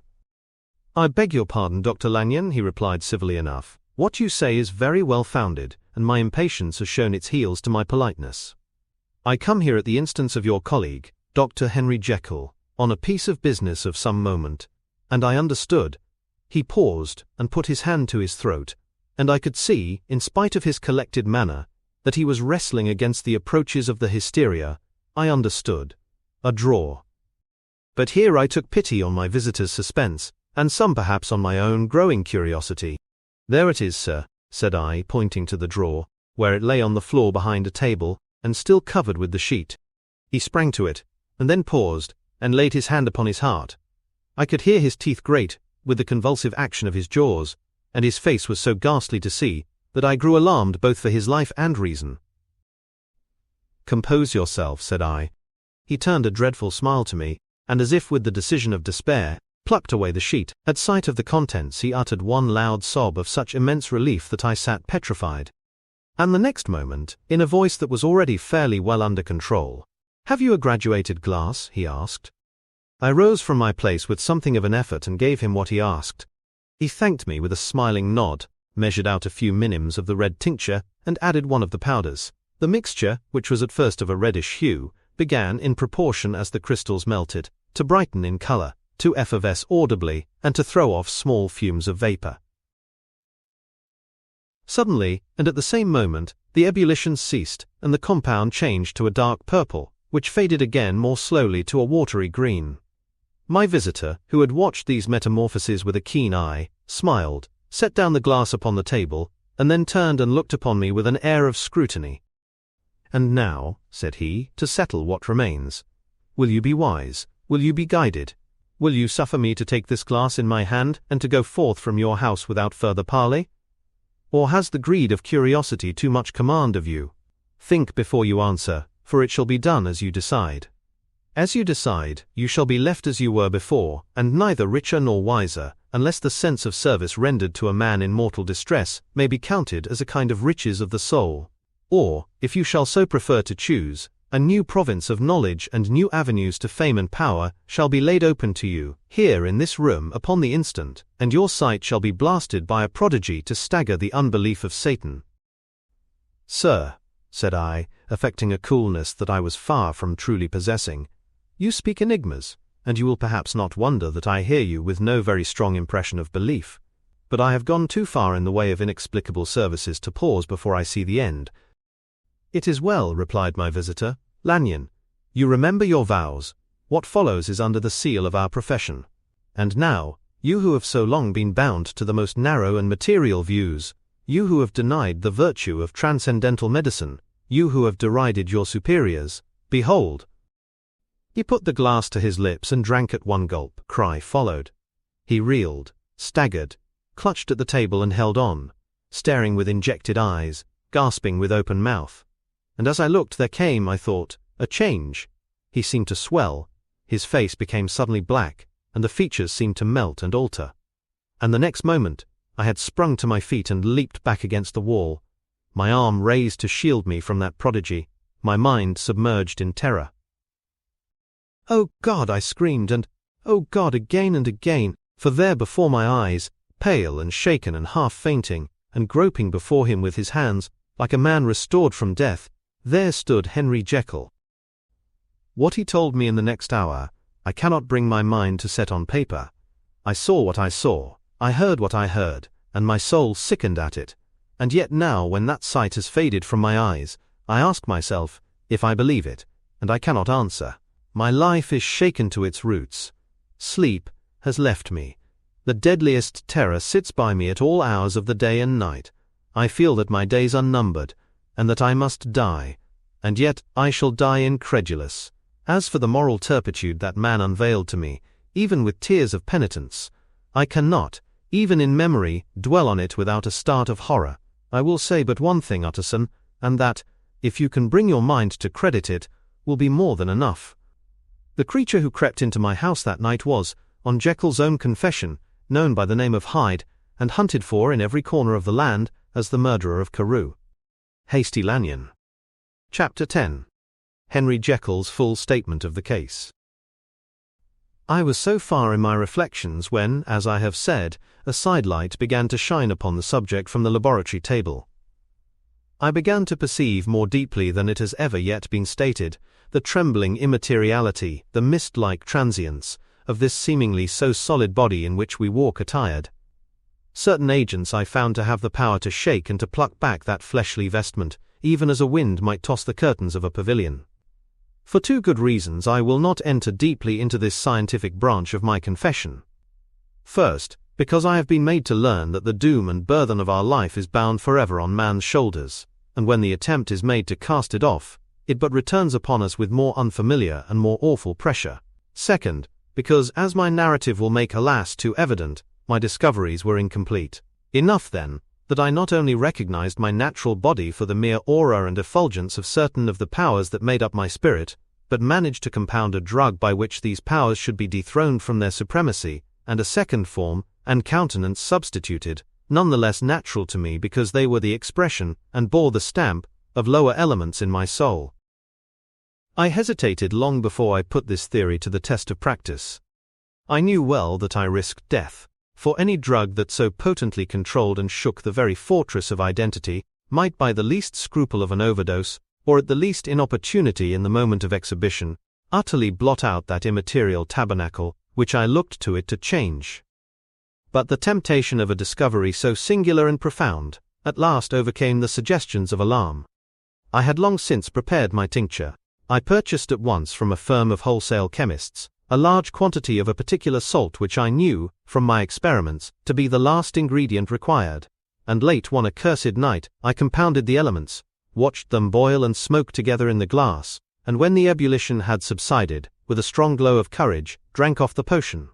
"I beg your pardon, Dr. Lanyon," he replied civilly enough. "What you say is very well founded, and my impatience has shown its heels to my politeness. I come here at the instance of your colleague, Dr. Henry Jekyll, on a piece of business of some moment, and I understood." He paused and put his hand to his throat, and I could see, in spite of his collected manner, that he was wrestling against the approaches of the hysteria. I understood. A draw. But here I took pity on my visitor's suspense, and some perhaps on my own growing curiosity. "There it is, sir," said I, pointing to the drawer, where it lay on the floor behind a table, and still covered with the sheet. He sprang to it, and then paused, and laid his hand upon his heart. I could hear his teeth grate, with the convulsive action of his jaws, and his face was so ghastly to see, that I grew alarmed both for his life and reason. "Compose yourself," said I. He turned a dreadful smile to me, and as if with the decision of despair, plucked away the sheet. At sight of the contents he uttered one loud sob of such immense relief that I sat petrified. And the next moment, in a voice that was already fairly well under control, "Have you a graduated glass?" he asked. I rose from my place with something of an effort and gave him what he asked. He thanked me with a smiling nod, measured out a few minims of the red tincture, and added one of the powders. The mixture, which was at first of a reddish hue, began, in proportion as the crystals melted, to brighten in color, to effervesce audibly, and to throw off small fumes of vapor. Suddenly, and at the same moment, the ebullition ceased, and the compound changed to a dark purple, which faded again more slowly to a watery green. My visitor, who had watched these metamorphoses with a keen eye, smiled, set down the glass upon the table, and then turned and looked upon me with an air of scrutiny. "And now," said he, "to settle what remains. Will you be wise? Will you be guided? Will you suffer me to take this glass in my hand, and to go forth from your house without further parley? Or has the greed of curiosity too much command of you? Think before you answer, for it shall be done as you decide. As you decide, you shall be left as you were before, and neither richer nor wiser, unless the sense of service rendered to a man in mortal distress may be counted as a kind of riches of the soul. Or, if you shall so prefer to choose, a new province of knowledge and new avenues to fame and power shall be laid open to you, here in this room upon the instant, and your sight shall be blasted by a prodigy to stagger the unbelief of Satan." "Sir," said I, affecting a coolness that I was far from truly possessing, "you speak enigmas, and you will perhaps not wonder that I hear you with no very strong impression of belief. But I have gone too far in the way of inexplicable services to pause before I see the end." "It is well," replied my visitor. "Lanyon, you remember your vows. What follows is under the seal of our profession. And now, you who have so long been bound to the most narrow and material views, you who have denied the virtue of transcendental medicine, you who have derided your superiors, behold." He put the glass to his lips and drank at one gulp. Cry followed. He reeled, staggered, clutched at the table and held on, staring with injected eyes, gasping with open mouth. And as I looked there came, I thought, a change. He seemed to swell, his face became suddenly black, and the features seemed to melt and alter. And the next moment, I had sprung to my feet and leaped back against the wall, my arm raised to shield me from that prodigy, my mind submerged in terror. "Oh God!" I screamed, and "Oh God!" again and again, for there before my eyes, pale and shaken and half fainting, and groping before him with his hands, like a man restored from death, there stood Henry Jekyll. What he told me in the next hour, I cannot bring my mind to set on paper. I saw what I saw, I heard what I heard, and my soul sickened at it. And yet now, when that sight has faded from my eyes, I ask myself if I believe it, and I cannot answer. My life is shaken to its roots. Sleep has left me. The deadliest terror sits by me at all hours of the day and night. I feel that my days are numbered, and that I must die, and yet I shall die incredulous. As for the moral turpitude that man unveiled to me, even with tears of penitence, I cannot, even in memory, dwell on it without a start of horror. I will say but one thing, Utterson, and that, if you can bring your mind to credit it, will be more than enough. The creature who crept into my house that night was, on Jekyll's own confession, known by the name of Hyde, and hunted for in every corner of the land as the murderer of Carew. Hasty Lanyon. Chapter 10. Henry Jekyll's full statement of the case. I was so far in my reflections when, as I have said, a sidelight began to shine upon the subject from the laboratory table. I began to perceive more deeply than it has ever yet been stated, the trembling immateriality, the mist-like transience, of this seemingly so solid body in which we walk attired. Certain agents I found to have the power to shake and to pluck back that fleshly vestment, even as a wind might toss the curtains of a pavilion. For two good reasons I will not enter deeply into this scientific branch of my confession. First, because I have been made to learn that the doom and burthen of our life is bound forever on man's shoulders, and when the attempt is made to cast it off, it but returns upon us with more unfamiliar and more awful pressure. Second, because, as my narrative will make alas too evident, my discoveries were incomplete. Enough, then, that I not only recognized my natural body for the mere aura and effulgence of certain of the powers that made up my spirit, but managed to compound a drug by which these powers should be dethroned from their supremacy, and a second form and countenance substituted, none the less natural to me because they were the expression, and bore the stamp, of lower elements in my soul. I hesitated long before I put this theory to the test of practice. I knew well that I risked death, for any drug that so potently controlled and shook the very fortress of identity might by the least scruple of an overdose, or at the least inopportunity in the moment of exhibition, utterly blot out that immaterial tabernacle which I looked to it to change. But the temptation of a discovery so singular and profound at last overcame the suggestions of alarm. I had long since prepared my tincture. I purchased at once from a firm of wholesale chemists a large quantity of a particular salt which I knew, from my experiments, to be the last ingredient required, and late one accursed night I compounded the elements, watched them boil and smoke together in the glass, and when the ebullition had subsided, with a strong glow of courage, drank off the potion.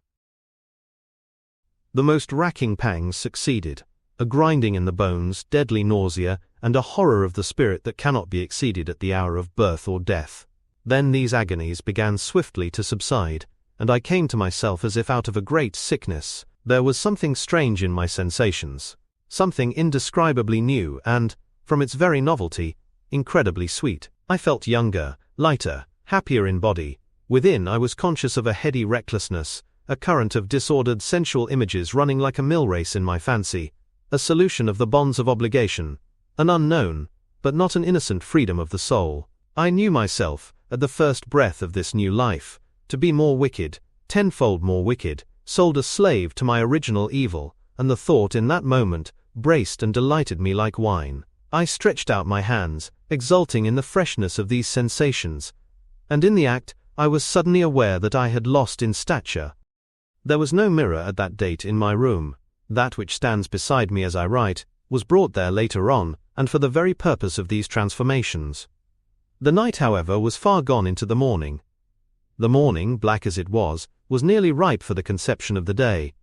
The most racking pangs succeeded, a grinding in the bones, deadly nausea, and a horror of the spirit that cannot be exceeded at the hour of birth or death. Then these agonies began swiftly to subside, and I came to myself as if out of a great sickness. There was something strange in my sensations, something indescribably new and, from its very novelty, incredibly sweet. I felt younger, lighter, happier in body. Within I was conscious of a heady recklessness, a current of disordered sensual images running like a mill race in my fancy, a solution of the bonds of obligation, an unknown, but not an innocent freedom of the soul. I knew myself, at the first breath of this new life, to be more wicked, tenfold more wicked, sold a slave to my original evil, and the thought in that moment braced and delighted me like wine. I stretched out my hands, exulting in the freshness of these sensations, and in the act I was suddenly aware that I had lost in stature. There was no mirror at that date in my room. That which stands beside me as I write was brought there later on, and for the very purpose of these transformations. The night, however, was far gone into the morning. The morning, black as it was nearly ripe for the conception of the day.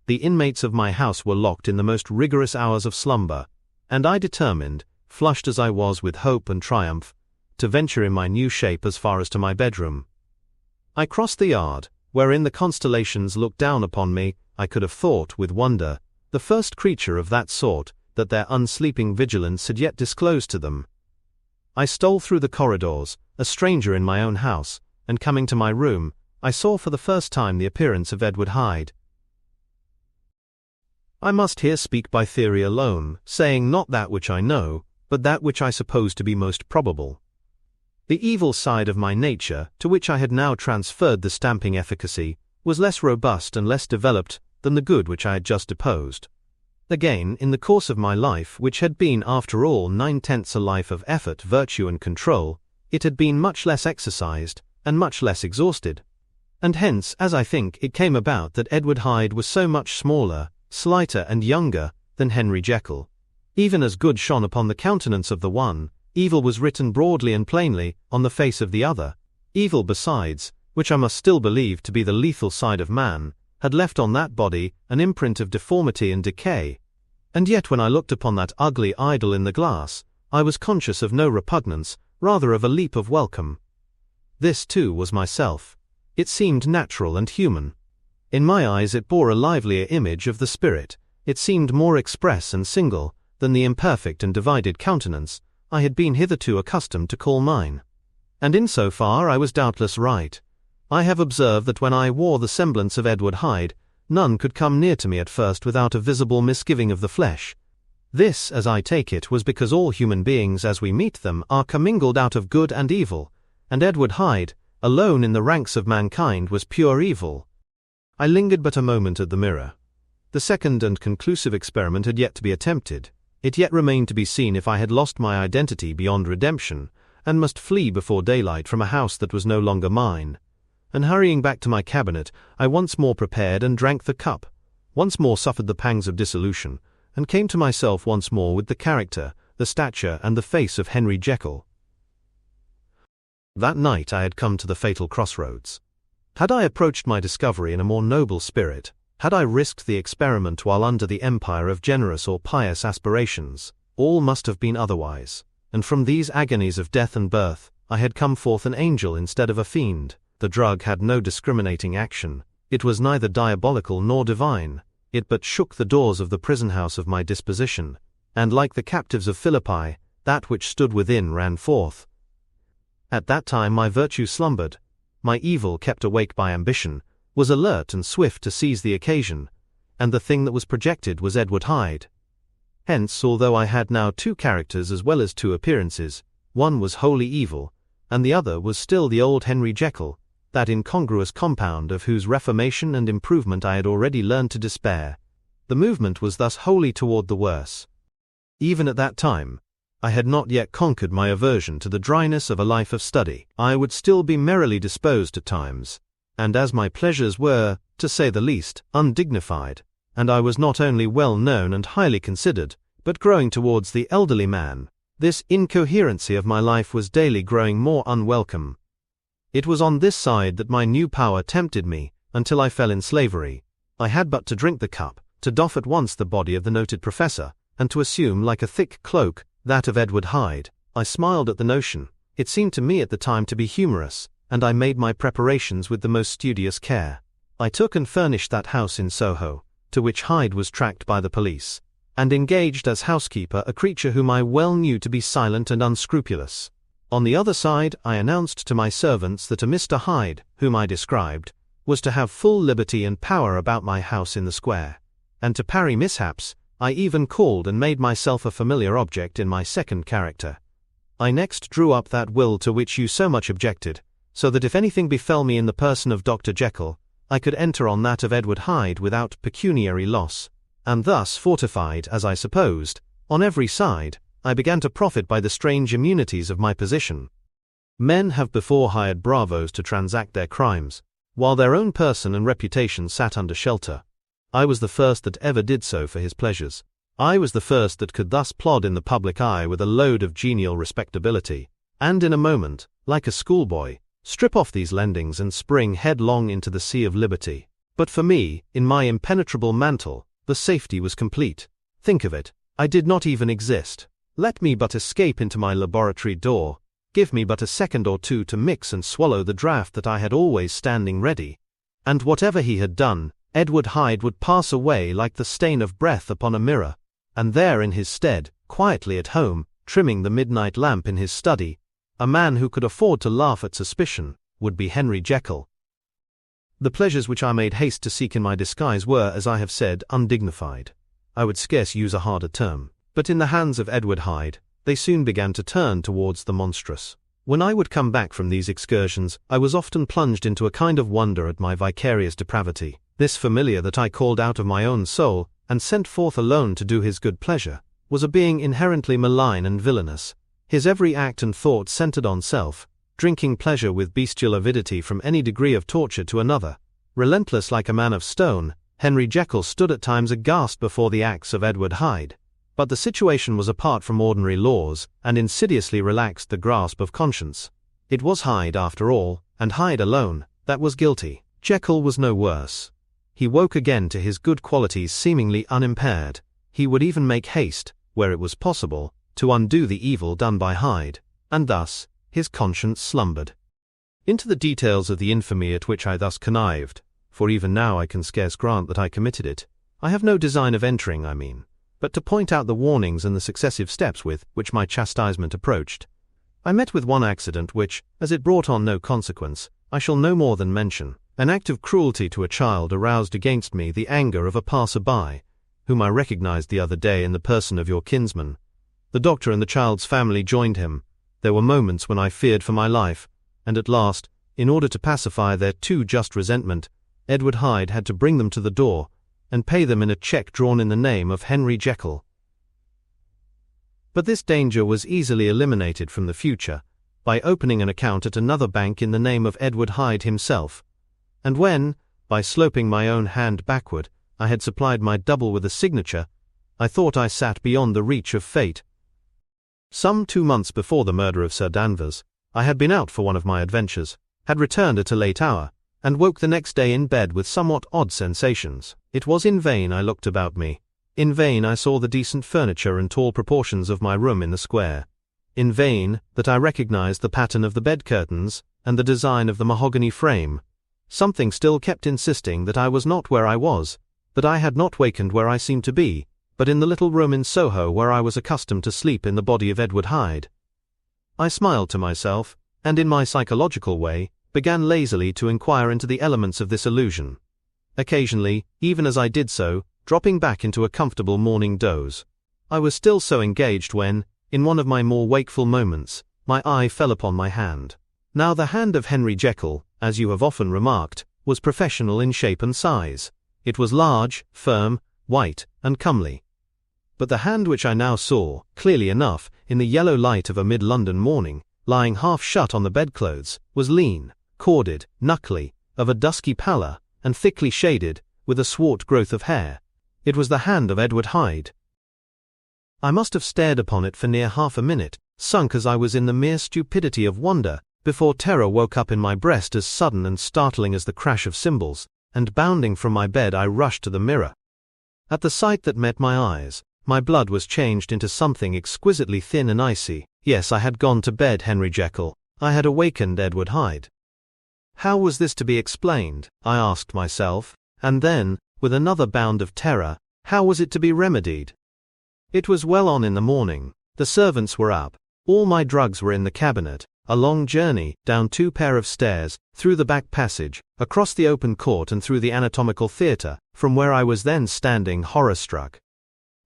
The inmates of my house were locked in the most rigorous hours of slumber, and I determined, flushed as I was with hope and triumph, to venture in my new shape as far as to my bedroom. I crossed the yard, wherein the constellations looked down upon me. I could have thought, with wonder, the first creature of that sort that their unsleeping vigilance had yet disclosed to them. I stole through the corridors, a stranger in my own house, and coming to my room, I saw for the first time the appearance of Edward Hyde. I must here speak by theory alone, saying not that which I know, but that which I suppose to be most probable. The evil side of my nature, to which I had now transferred the stamping efficacy, was less robust and less developed than the good which I had just deposed. Again, in the course of my life, which had been after all 9/10 a life of effort, virtue and control, it had been much less exercised, and much less exhausted. And hence, as I think, it came about that Edward Hyde was so much smaller, slighter and younger than Henry Jekyll. Even as good shone upon the countenance of the one, evil was written broadly and plainly on the face of the other. Evil besides, which I must still believe to be the lethal side of man, had left on that body an imprint of deformity and decay. And yet when I looked upon that ugly idol in the glass, I was conscious of no repugnance, rather of a leap of welcome. This too was myself. It seemed natural and human. In my eyes it bore a livelier image of the spirit. It seemed more express and single than the imperfect and divided countenance I had been hitherto accustomed to call mine. And in so far I was doubtless right. I have observed that when I wore the semblance of Edward Hyde, none could come near to me at first without a visible misgiving of the flesh. This, as I take it, was because all human beings as we meet them are commingled out of good and evil, and Edward Hyde, alone in the ranks of mankind, was pure evil. I lingered but a moment at the mirror. The second and conclusive experiment had yet to be attempted. It yet remained to be seen if I had lost my identity beyond redemption, and must flee before daylight from a house that was no longer mine. And hurrying back to my cabinet, I once more prepared and drank the cup, once more suffered the pangs of dissolution, and came to myself once more with the character, the stature, and the face of Henry Jekyll. That night I had come to the fatal crossroads. Had I approached my discovery in a more noble spirit, had I risked the experiment while under the empire of generous or pious aspirations, all must have been otherwise, and from these agonies of death and birth, I had come forth an angel instead of a fiend. The drug had no discriminating action. It was neither diabolical nor divine. It but shook the doors of the prison house of my disposition, and like the captives of Philippi, that which stood within ran forth. At that time my virtue slumbered. My evil, kept awake by ambition, was alert and swift to seize the occasion, and the thing that was projected was Edward Hyde. Hence, although I had now two characters as well as two appearances, one was wholly evil, and the other was still the old Henry Jekyll, that incongruous compound of whose reformation and improvement I had already learned to despair. The movement was thus wholly toward the worse. Even at that time, I had not yet conquered my aversion to the dryness of a life of study. I would still be merrily disposed at times, and as my pleasures were, to say the least, undignified, and I was not only well known and highly considered, but growing towards the elderly man, this incoherency of my life was daily growing more unwelcome. It was on this side that my new power tempted me, until I fell in slavery. I had but to drink the cup, to doff at once the body of the noted professor, and to assume, like a thick cloak, that of Edward Hyde. I smiled at the notion. It seemed to me at the time to be humorous, and I made my preparations with the most studious care. I took and furnished that house in Soho, to which Hyde was tracked by the police, and engaged as housekeeper a creature whom I well knew to be silent and unscrupulous. On the other side, I announced to my servants that a Mr. Hyde, whom I described, was to have full liberty and power about my house in the square, and to parry mishaps, I even called and made myself a familiar object in my second character. I next drew up that will to which you so much objected, so that if anything befell me in the person of Dr. Jekyll, I could enter on that of Edward Hyde without pecuniary loss, and thus fortified, as I supposed, on every side, I began to profit by the strange immunities of my position. Men have before hired bravos to transact their crimes, while their own person and reputation sat under shelter. I was the first that ever did so for his pleasures. I was the first that could thus plod in the public eye with a load of genial respectability, and in a moment, like a schoolboy, strip off these lendings and spring headlong into the sea of liberty. But for me, in my impenetrable mantle, the safety was complete. Think of it, I did not even exist. Let me but escape into my laboratory door, give me but a second or two to mix and swallow the draught that I had always standing ready, and whatever he had done, Edward Hyde would pass away like the stain of breath upon a mirror, and there in his stead, quietly at home, trimming the midnight lamp in his study, a man who could afford to laugh at suspicion, would be Henry Jekyll. The pleasures which I made haste to seek in my disguise were, as I have said, undignified. I would scarce use a harder term. But in the hands of Edward Hyde, they soon began to turn towards the monstrous. When I would come back from these excursions, I was often plunged into a kind of wonder at my vicarious depravity. This familiar that I called out of my own soul, and sent forth alone to do his good pleasure, was a being inherently malign and villainous. His every act and thought centered on self, drinking pleasure with bestial avidity from any degree of torture to another. Relentless like a man of stone, Henry Jekyll stood at times aghast before the acts of Edward Hyde. But the situation was apart from ordinary laws, and insidiously relaxed the grasp of conscience. It was Hyde, after all, and Hyde alone, that was guilty. Jekyll was no worse. He woke again to his good qualities seemingly unimpaired, he would even make haste, where it was possible, to undo the evil done by Hyde, and thus his conscience slumbered. Into the details of the infamy at which I thus connived, for even now I can scarce grant that I committed it, I have no design of entering, but to point out the warnings and the successive steps with which my chastisement approached. I met with one accident which, as it brought on no consequence, I shall no more than mention. An act of cruelty to a child aroused against me the anger of a passer-by, whom I recognized the other day in the person of your kinsman. The doctor and the child's family joined him. There were moments when I feared for my life, and at last, in order to pacify their too just resentment, Edward Hyde had to bring them to the door, and pay them in a cheque drawn in the name of Henry Jekyll. But this danger was easily eliminated from the future, by opening an account at another bank in the name of Edward Hyde himself, and when, by sloping my own hand backward, I had supplied my double with a signature, I thought I sat beyond the reach of fate. Some 2 months before the murder of Sir Danvers, I had been out for one of my adventures, had returned at a late hour, and woke the next day in bed with somewhat odd sensations. It was in vain I looked about me. In vain I saw the decent furniture and tall proportions of my room in the square. In vain that I recognized the pattern of the bed curtains and the design of the mahogany frame. Something still kept insisting that I was not where I was, that I had not wakened where I seemed to be, but in the little room in Soho where I was accustomed to sleep in the body of Edward Hyde. I smiled to myself, and in my psychological way, began lazily to inquire into the elements of this illusion. Occasionally, even as I did so, dropping back into a comfortable morning doze. I was still so engaged when, in one of my more wakeful moments, my eye fell upon my hand. Now the hand of Henry Jekyll, as you have often remarked, was professional in shape and size. It was large, firm, white, and comely. But the hand which I now saw, clearly enough, in the yellow light of a mid-London morning, lying half shut on the bedclothes, was lean, corded, knuckly, of a dusky pallor, and thickly shaded, with a swart growth of hair. It was the hand of Edward Hyde. I must have stared upon it for near half a minute, sunk as I was in the mere stupidity of wonder, before terror woke up in my breast as sudden and startling as the crash of cymbals, and bounding from my bed I rushed to the mirror. At the sight that met my eyes, my blood was changed into something exquisitely thin and icy. Yes, I had gone to bed Henry Jekyll. I had awakened Edward Hyde. How was this to be explained, I asked myself, and then, with another bound of terror, how was it to be remedied? It was well on in the morning, the servants were up, all my drugs were in the cabinet, a long journey, down 2 pair of stairs, through the back passage, across the open court and through the anatomical theatre, from where I was then standing horror-struck.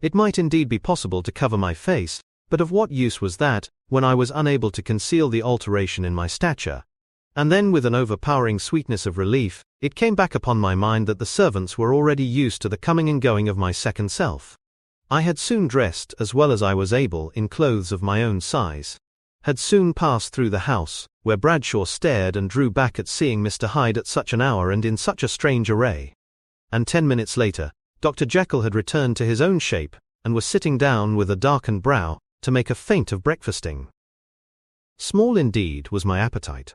It might indeed be possible to cover my face, but of what use was that, when I was unable to conceal the alteration in my stature? And then with an overpowering sweetness of relief, it came back upon my mind that the servants were already used to the coming and going of my second self. I had soon dressed as well as I was able in clothes of my own size, had soon passed through the house, where Bradshaw stared and drew back at seeing Mr. Hyde at such an hour and in such a strange array. And 10 minutes later, Dr. Jekyll had returned to his own shape, and was sitting down with a darkened brow, to make a feint of breakfasting. Small indeed was my appetite.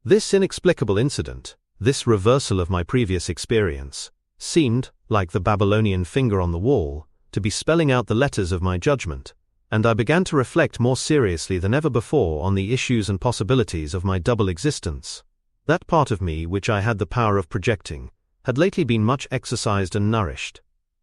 This inexplicable incident, this reversal of my previous experience, seemed, like the Babylonian finger on the wall, to be spelling out the letters of my judgment, and I began to reflect more seriously than ever before on the issues and possibilities of my double existence. That part of me which I had the power of projecting, had lately been much exercised and nourished.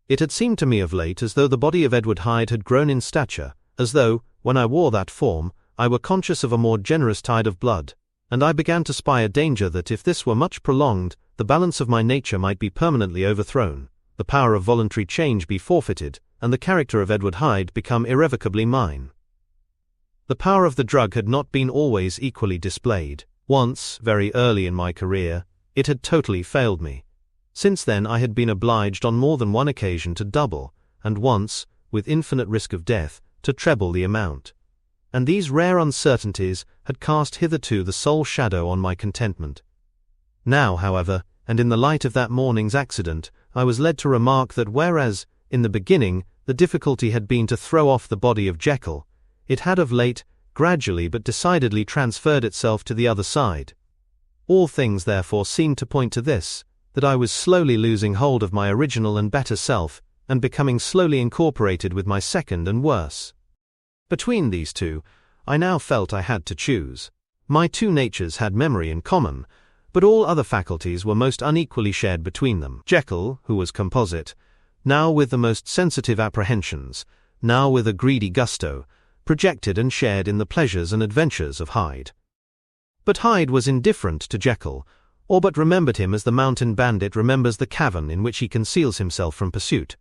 It had seemed to me of late as though the body of Edward Hyde had grown in stature, as though, when I wore that form, I were conscious of a more generous tide of blood, and I began to spy a danger that if this were much prolonged, the balance of my nature might be permanently overthrown, the power of voluntary change be forfeited, and the character of Edward Hyde become irrevocably mine. The power of the drug had not been always equally displayed. Once, very early in my career, it had totally failed me. Since then I had been obliged on more than one occasion to double, and once, with infinite risk of death, to treble the amount. And these rare uncertainties had cast hitherto the sole shadow on my contentment. Now, however, and in the light of that morning's accident, I was led to remark that whereas, in the beginning, the difficulty had been to throw off the body of Jekyll, it had of late, gradually but decidedly transferred itself to the other side. All things therefore seemed to point to this, that I was slowly losing hold of my original and better self, and becoming slowly incorporated with my second and worse. Between these two, I now felt I had to choose. My two natures had memory in common, but all other faculties were most unequally shared between them. Jekyll, who was composite, now with the most sensitive apprehensions, now with a greedy gusto, projected and shared in the pleasures and adventures of Hyde. But Hyde was indifferent to Jekyll, or but remembered him as the mountain bandit remembers the cavern in which he conceals himself from pursuit.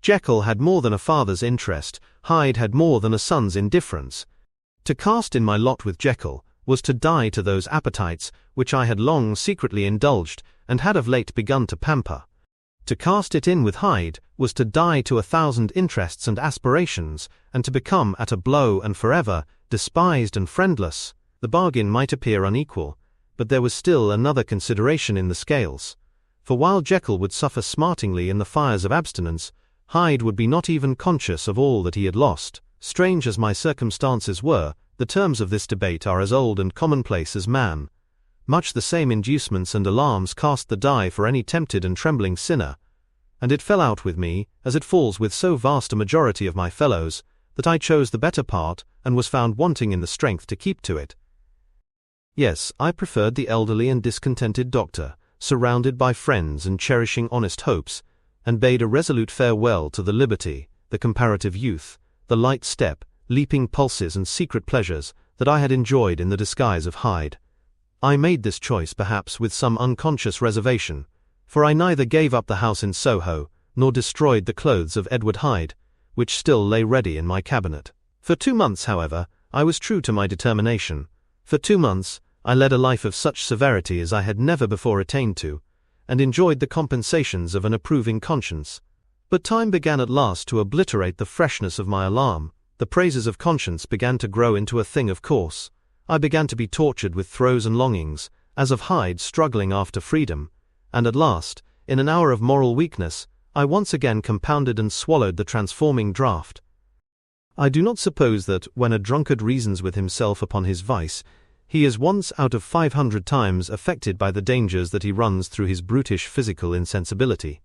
Jekyll had more than a father's interest, Hyde had more than a son's indifference. To cast in my lot with Jekyll was to die to those appetites which I had long secretly indulged and had of late begun to pamper. To cast it in with Hyde was to die to 1,000 interests and aspirations, and to become at a blow and forever despised and friendless. The bargain might appear unequal, but there was still another consideration in the scales. For while Jekyll would suffer smartingly in the fires of abstinence, Hyde would be not even conscious of all that he had lost. Strange as my circumstances were, the terms of this debate are as old and commonplace as man. Much the same inducements and alarms cast the die for any tempted and trembling sinner, and it fell out with me, as it falls with so vast a majority of my fellows, that I chose the better part, and was found wanting in the strength to keep to it. Yes, I preferred the elderly and discontented doctor, surrounded by friends and cherishing honest hopes, and bade a resolute farewell to the liberty, the comparative youth, the light step, leaping pulses and secret pleasures that I had enjoyed in the disguise of Hyde. I made this choice perhaps with some unconscious reservation, for I neither gave up the house in Soho, nor destroyed the clothes of Edward Hyde, which still lay ready in my cabinet. For 2 months, however, I was true to my determination. For 2 months, I led a life of such severity as I had never before attained to, and enjoyed the compensations of an approving conscience. But time began at last to obliterate the freshness of my alarm. The praises of conscience began to grow into a thing of course. I began to be tortured with throes and longings, as of Hyde struggling after freedom, and at last, in an hour of moral weakness, I once again compounded and swallowed the transforming draught. I do not suppose that, when a drunkard reasons with himself upon his vice, he is once out of 500 times affected by the dangers that he runs through his brutish physical insensibility.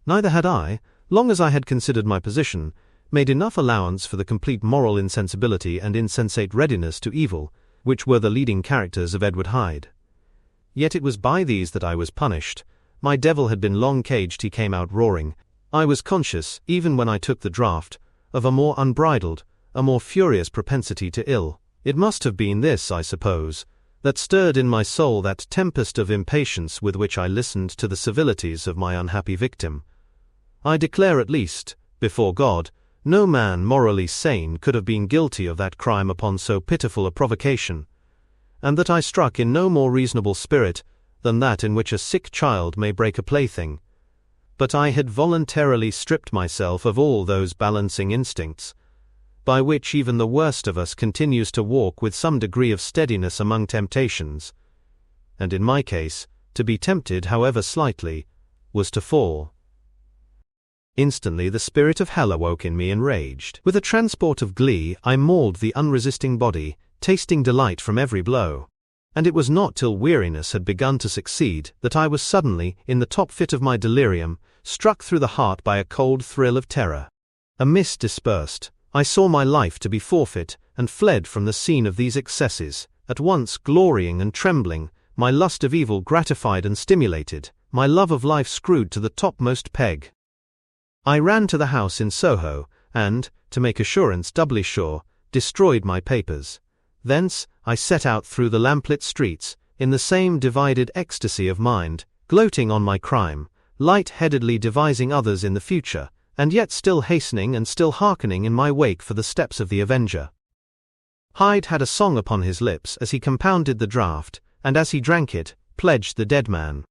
Neither had I, long as I had considered my position, made enough allowance for the complete moral insensibility and insensate readiness to evil, which were the leading characters of Edward Hyde. Yet it was by these that I was punished. My devil had been long caged, he came out roaring. I was conscious, even when I took the draught, of a more unbridled, a more furious propensity to ill. It must have been this, I suppose, that stirred in my soul that tempest of impatience with which I listened to the civilities of my unhappy victim. I declare at least, before God, no man morally sane could have been guilty of that crime upon so pitiful a provocation, and that I struck in no more reasonable spirit than that in which a sick child may break a plaything. But I had voluntarily stripped myself of all those balancing instincts, by which even the worst of us continues to walk with some degree of steadiness among temptations, and in my case, to be tempted, however slightly, was to fall. Instantly the spirit of hell awoke in me and raged. With a transport of glee I mauled the unresisting body, tasting delight from every blow. And it was not till weariness had begun to succeed that I was suddenly, in the top fit of my delirium, struck through the heart by a cold thrill of terror. A mist dispersed. I saw my life to be forfeit, and fled from the scene of these excesses, at once glorying and trembling, my lust of evil gratified and stimulated, my love of life screwed to the topmost peg. I ran to the house in Soho, and, to make assurance doubly sure, destroyed my papers. Thence, I set out through the lamplit streets, in the same divided ecstasy of mind, gloating on my crime, light-headedly devising others in the future, and yet still hastening and still hearkening in my wake for the steps of the avenger. Hyde had a song upon his lips as he compounded the draught, and as he drank it, pledged the dead man.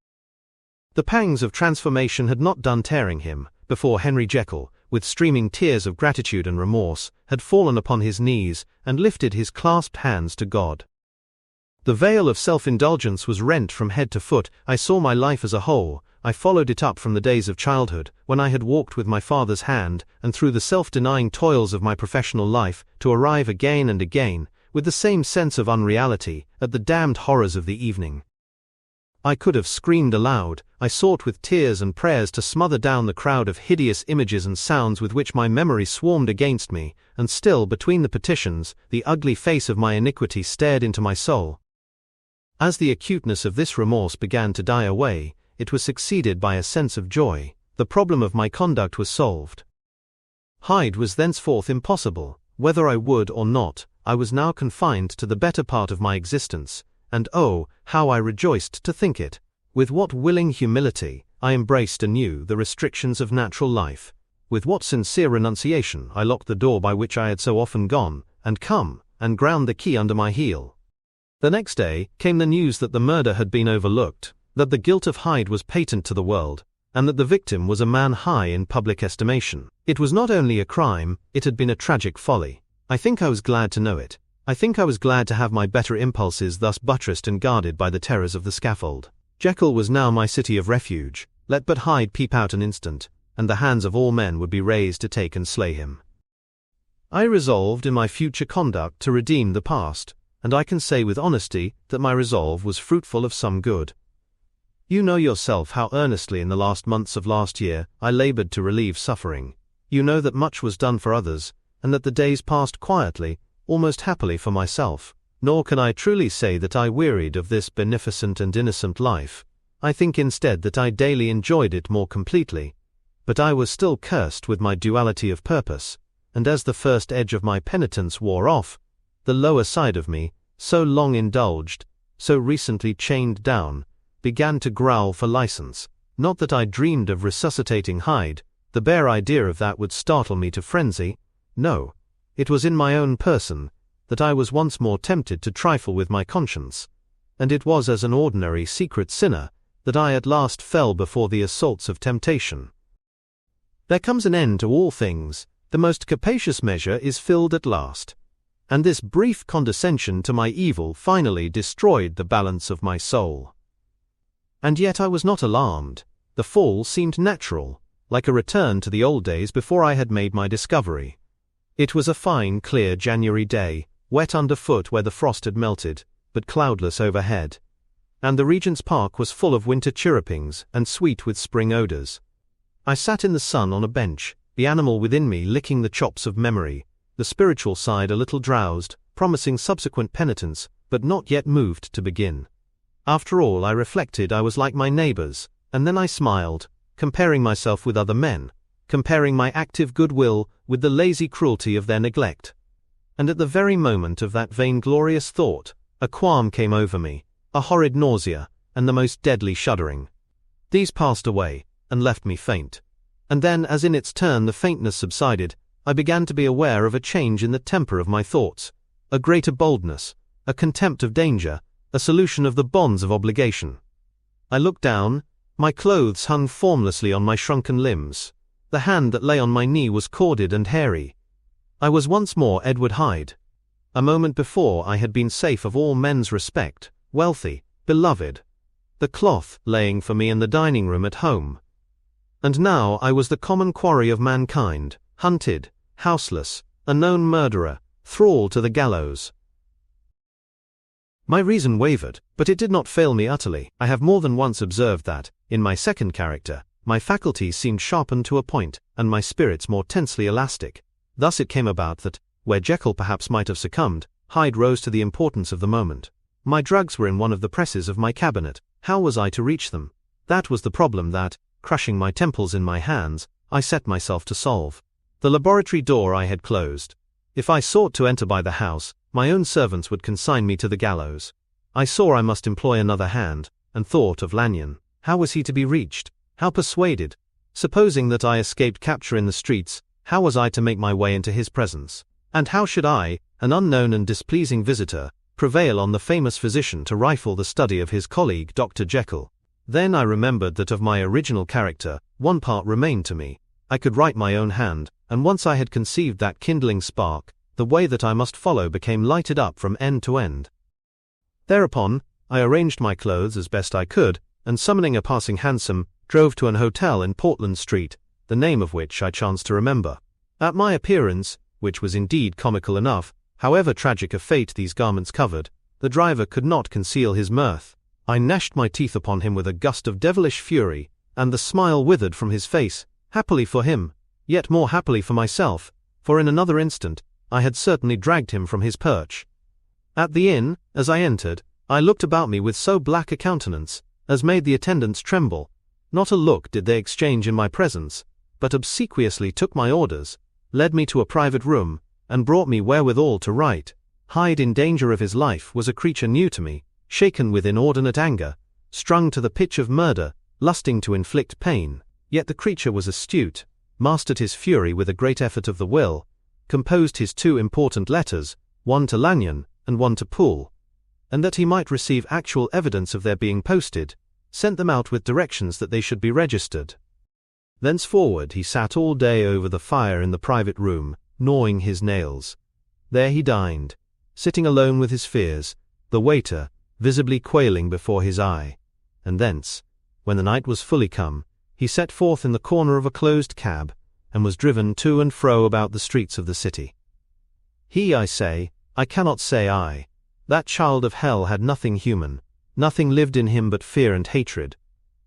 The pangs of transformation had not done tearing him, before Henry Jekyll, with streaming tears of gratitude and remorse, had fallen upon his knees and lifted his clasped hands to God. The veil of self-indulgence was rent from head to foot. I saw my life as a whole. I followed it up from the days of childhood, when I had walked with my father's hand, and through the self-denying toils of my professional life, to arrive again and again, with the same sense of unreality, at the damned horrors of the evening. I could have screamed aloud. I sought with tears and prayers to smother down the crowd of hideous images and sounds with which my memory swarmed against me, and still, between the petitions, the ugly face of my iniquity stared into my soul. As the acuteness of this remorse began to die away, it was succeeded by a sense of joy. The problem of my conduct was solved. Hyde was thenceforth impossible. Whether I would or not, I was now confined to the better part of my existence, and oh, how I rejoiced to think it! With what willing humility I embraced anew the restrictions of natural life. With what sincere renunciation I locked the door by which I had so often gone, and come, and ground the key under my heel. The next day came the news that the murder had been overlooked, that the guilt of Hyde was patent to the world, and that the victim was a man high in public estimation. It was not only a crime, it had been a tragic folly. I think I was glad to know it. I think I was glad to have my better impulses thus buttressed and guarded by the terrors of the scaffold. Jekyll was now my city of refuge. Let but Hyde peep out an instant, and the hands of all men would be raised to take and slay him. I resolved in my future conduct to redeem the past, and I can say with honesty that my resolve was fruitful of some good. You know yourself how earnestly in the last months of last year I labored to relieve suffering. You know that much was done for others, and that the days passed quietly, almost happily for myself. Nor can I truly say that I wearied of this beneficent and innocent life. I think instead that I daily enjoyed it more completely. But I was still cursed with my duality of purpose, and as the first edge of my penitence wore off, the lower side of me, so long indulged, so recently chained down, began to growl for license. Not that I dreamed of resuscitating Hyde. The bare idea of that would startle me to frenzy. No. It was in my own person that I was once more tempted to trifle with my conscience, and it was as an ordinary secret sinner that I at last fell before the assaults of temptation. There comes an end to all things, the most capacious measure is filled at last, and this brief condescension to my evil finally destroyed the balance of my soul. And yet I was not alarmed. The fall seemed natural, like a return to the old days before I had made my discovery. It was a fine, clear January day, wet underfoot where the frost had melted, but cloudless overhead. And the Regent's Park was full of winter chirrupings and sweet with spring odors. I sat in the sun on a bench, the animal within me licking the chops of memory, the spiritual side a little drowsed, promising subsequent penitence, but not yet moved to begin. After all, I reflected, I was like my neighbors, and then I smiled, comparing myself with other men, comparing my active goodwill with the lazy cruelty of their neglect. And at the very moment of that vainglorious thought, a qualm came over me, a horrid nausea, and the most deadly shuddering. These passed away, and left me faint. And then, as in its turn the faintness subsided, I began to be aware of a change in the temper of my thoughts, a greater boldness, a contempt of danger, a solution of the bonds of obligation. I looked down. My clothes hung formlessly on my shrunken limbs. The hand that lay on my knee was corded and hairy. I was once more Edward Hyde. A moment before I had been safe of all men's respect, wealthy, beloved. The cloth laying for me in the dining room at home. And now I was the common quarry of mankind, hunted, houseless, a known murderer, thrall to the gallows. My reason wavered, but it did not fail me utterly. I have more than once observed that, in my second character, my faculties seemed sharpened to a point, and my spirits more tensely elastic. Thus it came about that, where Jekyll perhaps might have succumbed, Hyde rose to the importance of the moment. My drugs were in one of the presses of my cabinet. How was I to reach them? That was the problem that, crushing my temples in my hands, I set myself to solve. The laboratory door I had closed. If I sought to enter by the house, my own servants would consign me to the gallows. I saw I must employ another hand, and thought of Lanyon. How was he to be reached? How persuaded? Supposing that I escaped capture in the streets, how was I to make my way into his presence? And how should I, an unknown and displeasing visitor, prevail on the famous physician to rifle the study of his colleague Dr. Jekyll? Then I remembered that of my original character, one part remained to me. I could write my own hand, and once I had conceived that kindling spark, the way that I must follow became lighted up from end to end. Thereupon, I arranged my clothes as best I could, and summoning a passing hansom, drove to an hotel in Portland Street, the name of which I chanced to remember. At my appearance, which was indeed comical enough, however tragic a fate these garments covered, the driver could not conceal his mirth. I gnashed my teeth upon him with a gust of devilish fury, and the smile withered from his face, happily for him, yet more happily for myself, for in another instant, I had certainly dragged him from his perch. At the inn, as I entered, I looked about me with so black a countenance, as made the attendants tremble. Not a look did they exchange in my presence, but obsequiously took my orders, led me to a private room, and brought me wherewithal to write. Hyde in danger of his life was a creature new to me, shaken with inordinate anger, strung to the pitch of murder, lusting to inflict pain, yet the creature was astute, mastered his fury with a great effort of the will, composed his 2 important letters, one to Lanyon, and one to Poole, and that he might receive actual evidence of their being posted, sent them out with directions that they should be registered. Thenceforward he sat all day over the fire in the private room, gnawing his nails. There he dined, sitting alone with his fears, the waiter, visibly quailing before his eye, and thence, when the night was fully come, he set forth in the corner of a closed cab, and was driven to and fro about the streets of the city. He, I say, I cannot say I. That child of hell had nothing human, nothing lived in him but fear and hatred,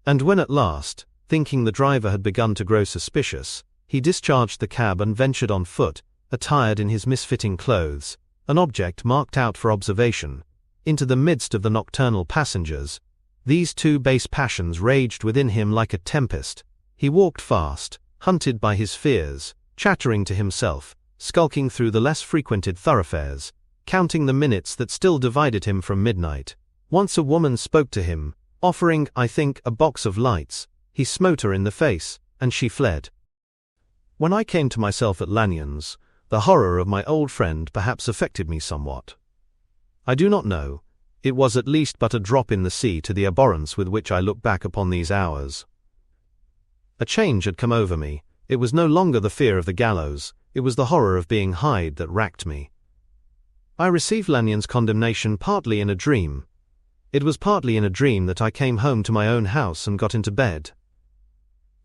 and when at last, thinking the driver had begun to grow suspicious, he discharged the cab and ventured on foot, attired in his misfitting clothes, an object marked out for observation, into the midst of the nocturnal passengers, these 2 base passions raged within him like a tempest. He walked fast, hunted by his fears, chattering to himself, skulking through the less frequented thoroughfares, counting the minutes that still divided him from midnight. Once a woman spoke to him, offering, I think, a box of lights. He smote her in the face, and she fled. When I came to myself at Lanyon's, the horror of my old friend perhaps affected me somewhat. I do not know, it was at least but a drop in the sea to the abhorrence with which I look back upon these hours. A change had come over me. It was no longer the fear of the gallows, it was the horror of being Hyde that racked me. I received Lanyon's condemnation partly in a dream. It was partly in a dream that I came home to my own house and got into bed.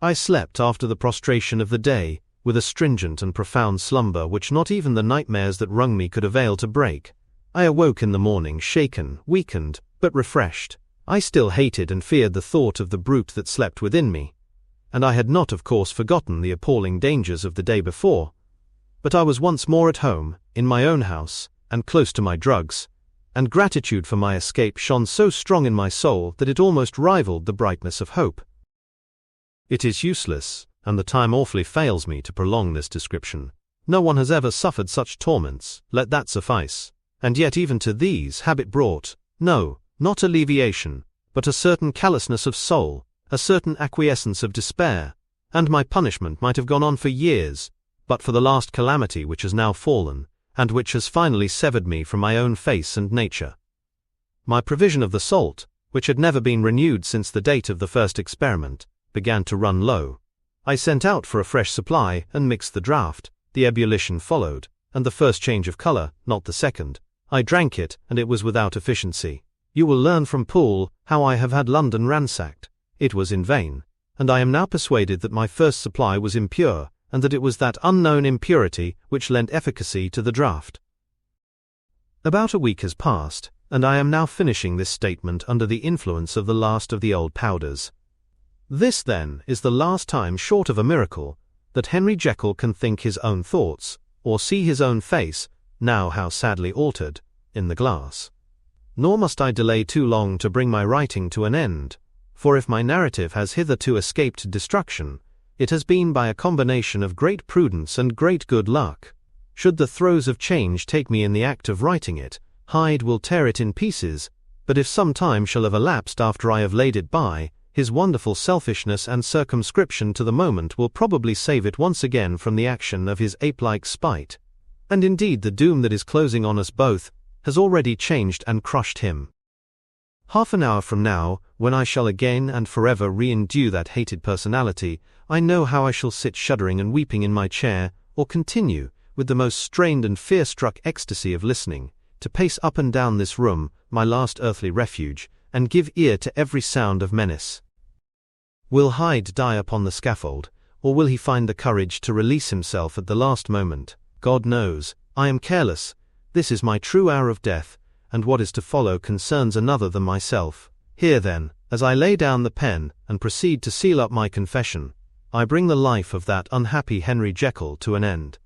I slept after the prostration of the day, with a stringent and profound slumber which not even the nightmares that wrung me could avail to break. I awoke in the morning shaken, weakened, but refreshed. I still hated and feared the thought of the brute that slept within me, and I had not of course forgotten the appalling dangers of the day before. But I was once more at home, in my own house, and close to my drugs, and gratitude for my escape shone so strong in my soul that it almost rivaled the brightness of hope. It is useless, and the time awfully fails me to prolong this description. No one has ever suffered such torments, let that suffice. And yet even to these habit brought, no, not alleviation, but a certain callousness of soul, a certain acquiescence of despair, and my punishment might have gone on for years, but for the last calamity which has now fallen, and which has finally severed me from my own face and nature. My provision of the salt, which had never been renewed since the date of the first experiment, began to run low. I sent out for a fresh supply and mixed the draught. The ebullition followed, and the first change of color, not the second. I drank it, and it was without efficiency. You will learn from Poole how I have had London ransacked. It was in vain, and I am now persuaded that my first supply was impure, and that it was that unknown impurity which lent efficacy to the draught. About a week has passed, and I am now finishing this statement under the influence of the last of the old powders. This, then, is the last time, short of a miracle, that Henry Jekyll can think his own thoughts, or see his own face, now how sadly altered, in the glass. Nor must I delay too long to bring my writing to an end, for if my narrative has hitherto escaped destruction, it has been by a combination of great prudence and great good luck. Should the throes of change take me in the act of writing it, Hyde will tear it in pieces, but if some time shall have elapsed after I have laid it by, his wonderful selfishness and circumscription to the moment will probably save it once again from the action of his ape-like spite. And indeed the doom that is closing on us both has already changed and crushed him. Half an hour from now, when I shall again and forever re-endue that hated personality, I know how I shall sit shuddering and weeping in my chair, or continue, with the most strained and fear-struck ecstasy of listening, to pace up and down this room, my last earthly refuge, and give ear to every sound of menace. Will Hyde die upon the scaffold, or will he find the courage to release himself at the last moment? God knows, I am careless. This is my true hour of death, and what is to follow concerns another than myself. Here then, as I lay down the pen and proceed to seal up my confession, I bring the life of that unhappy Henry Jekyll to an end.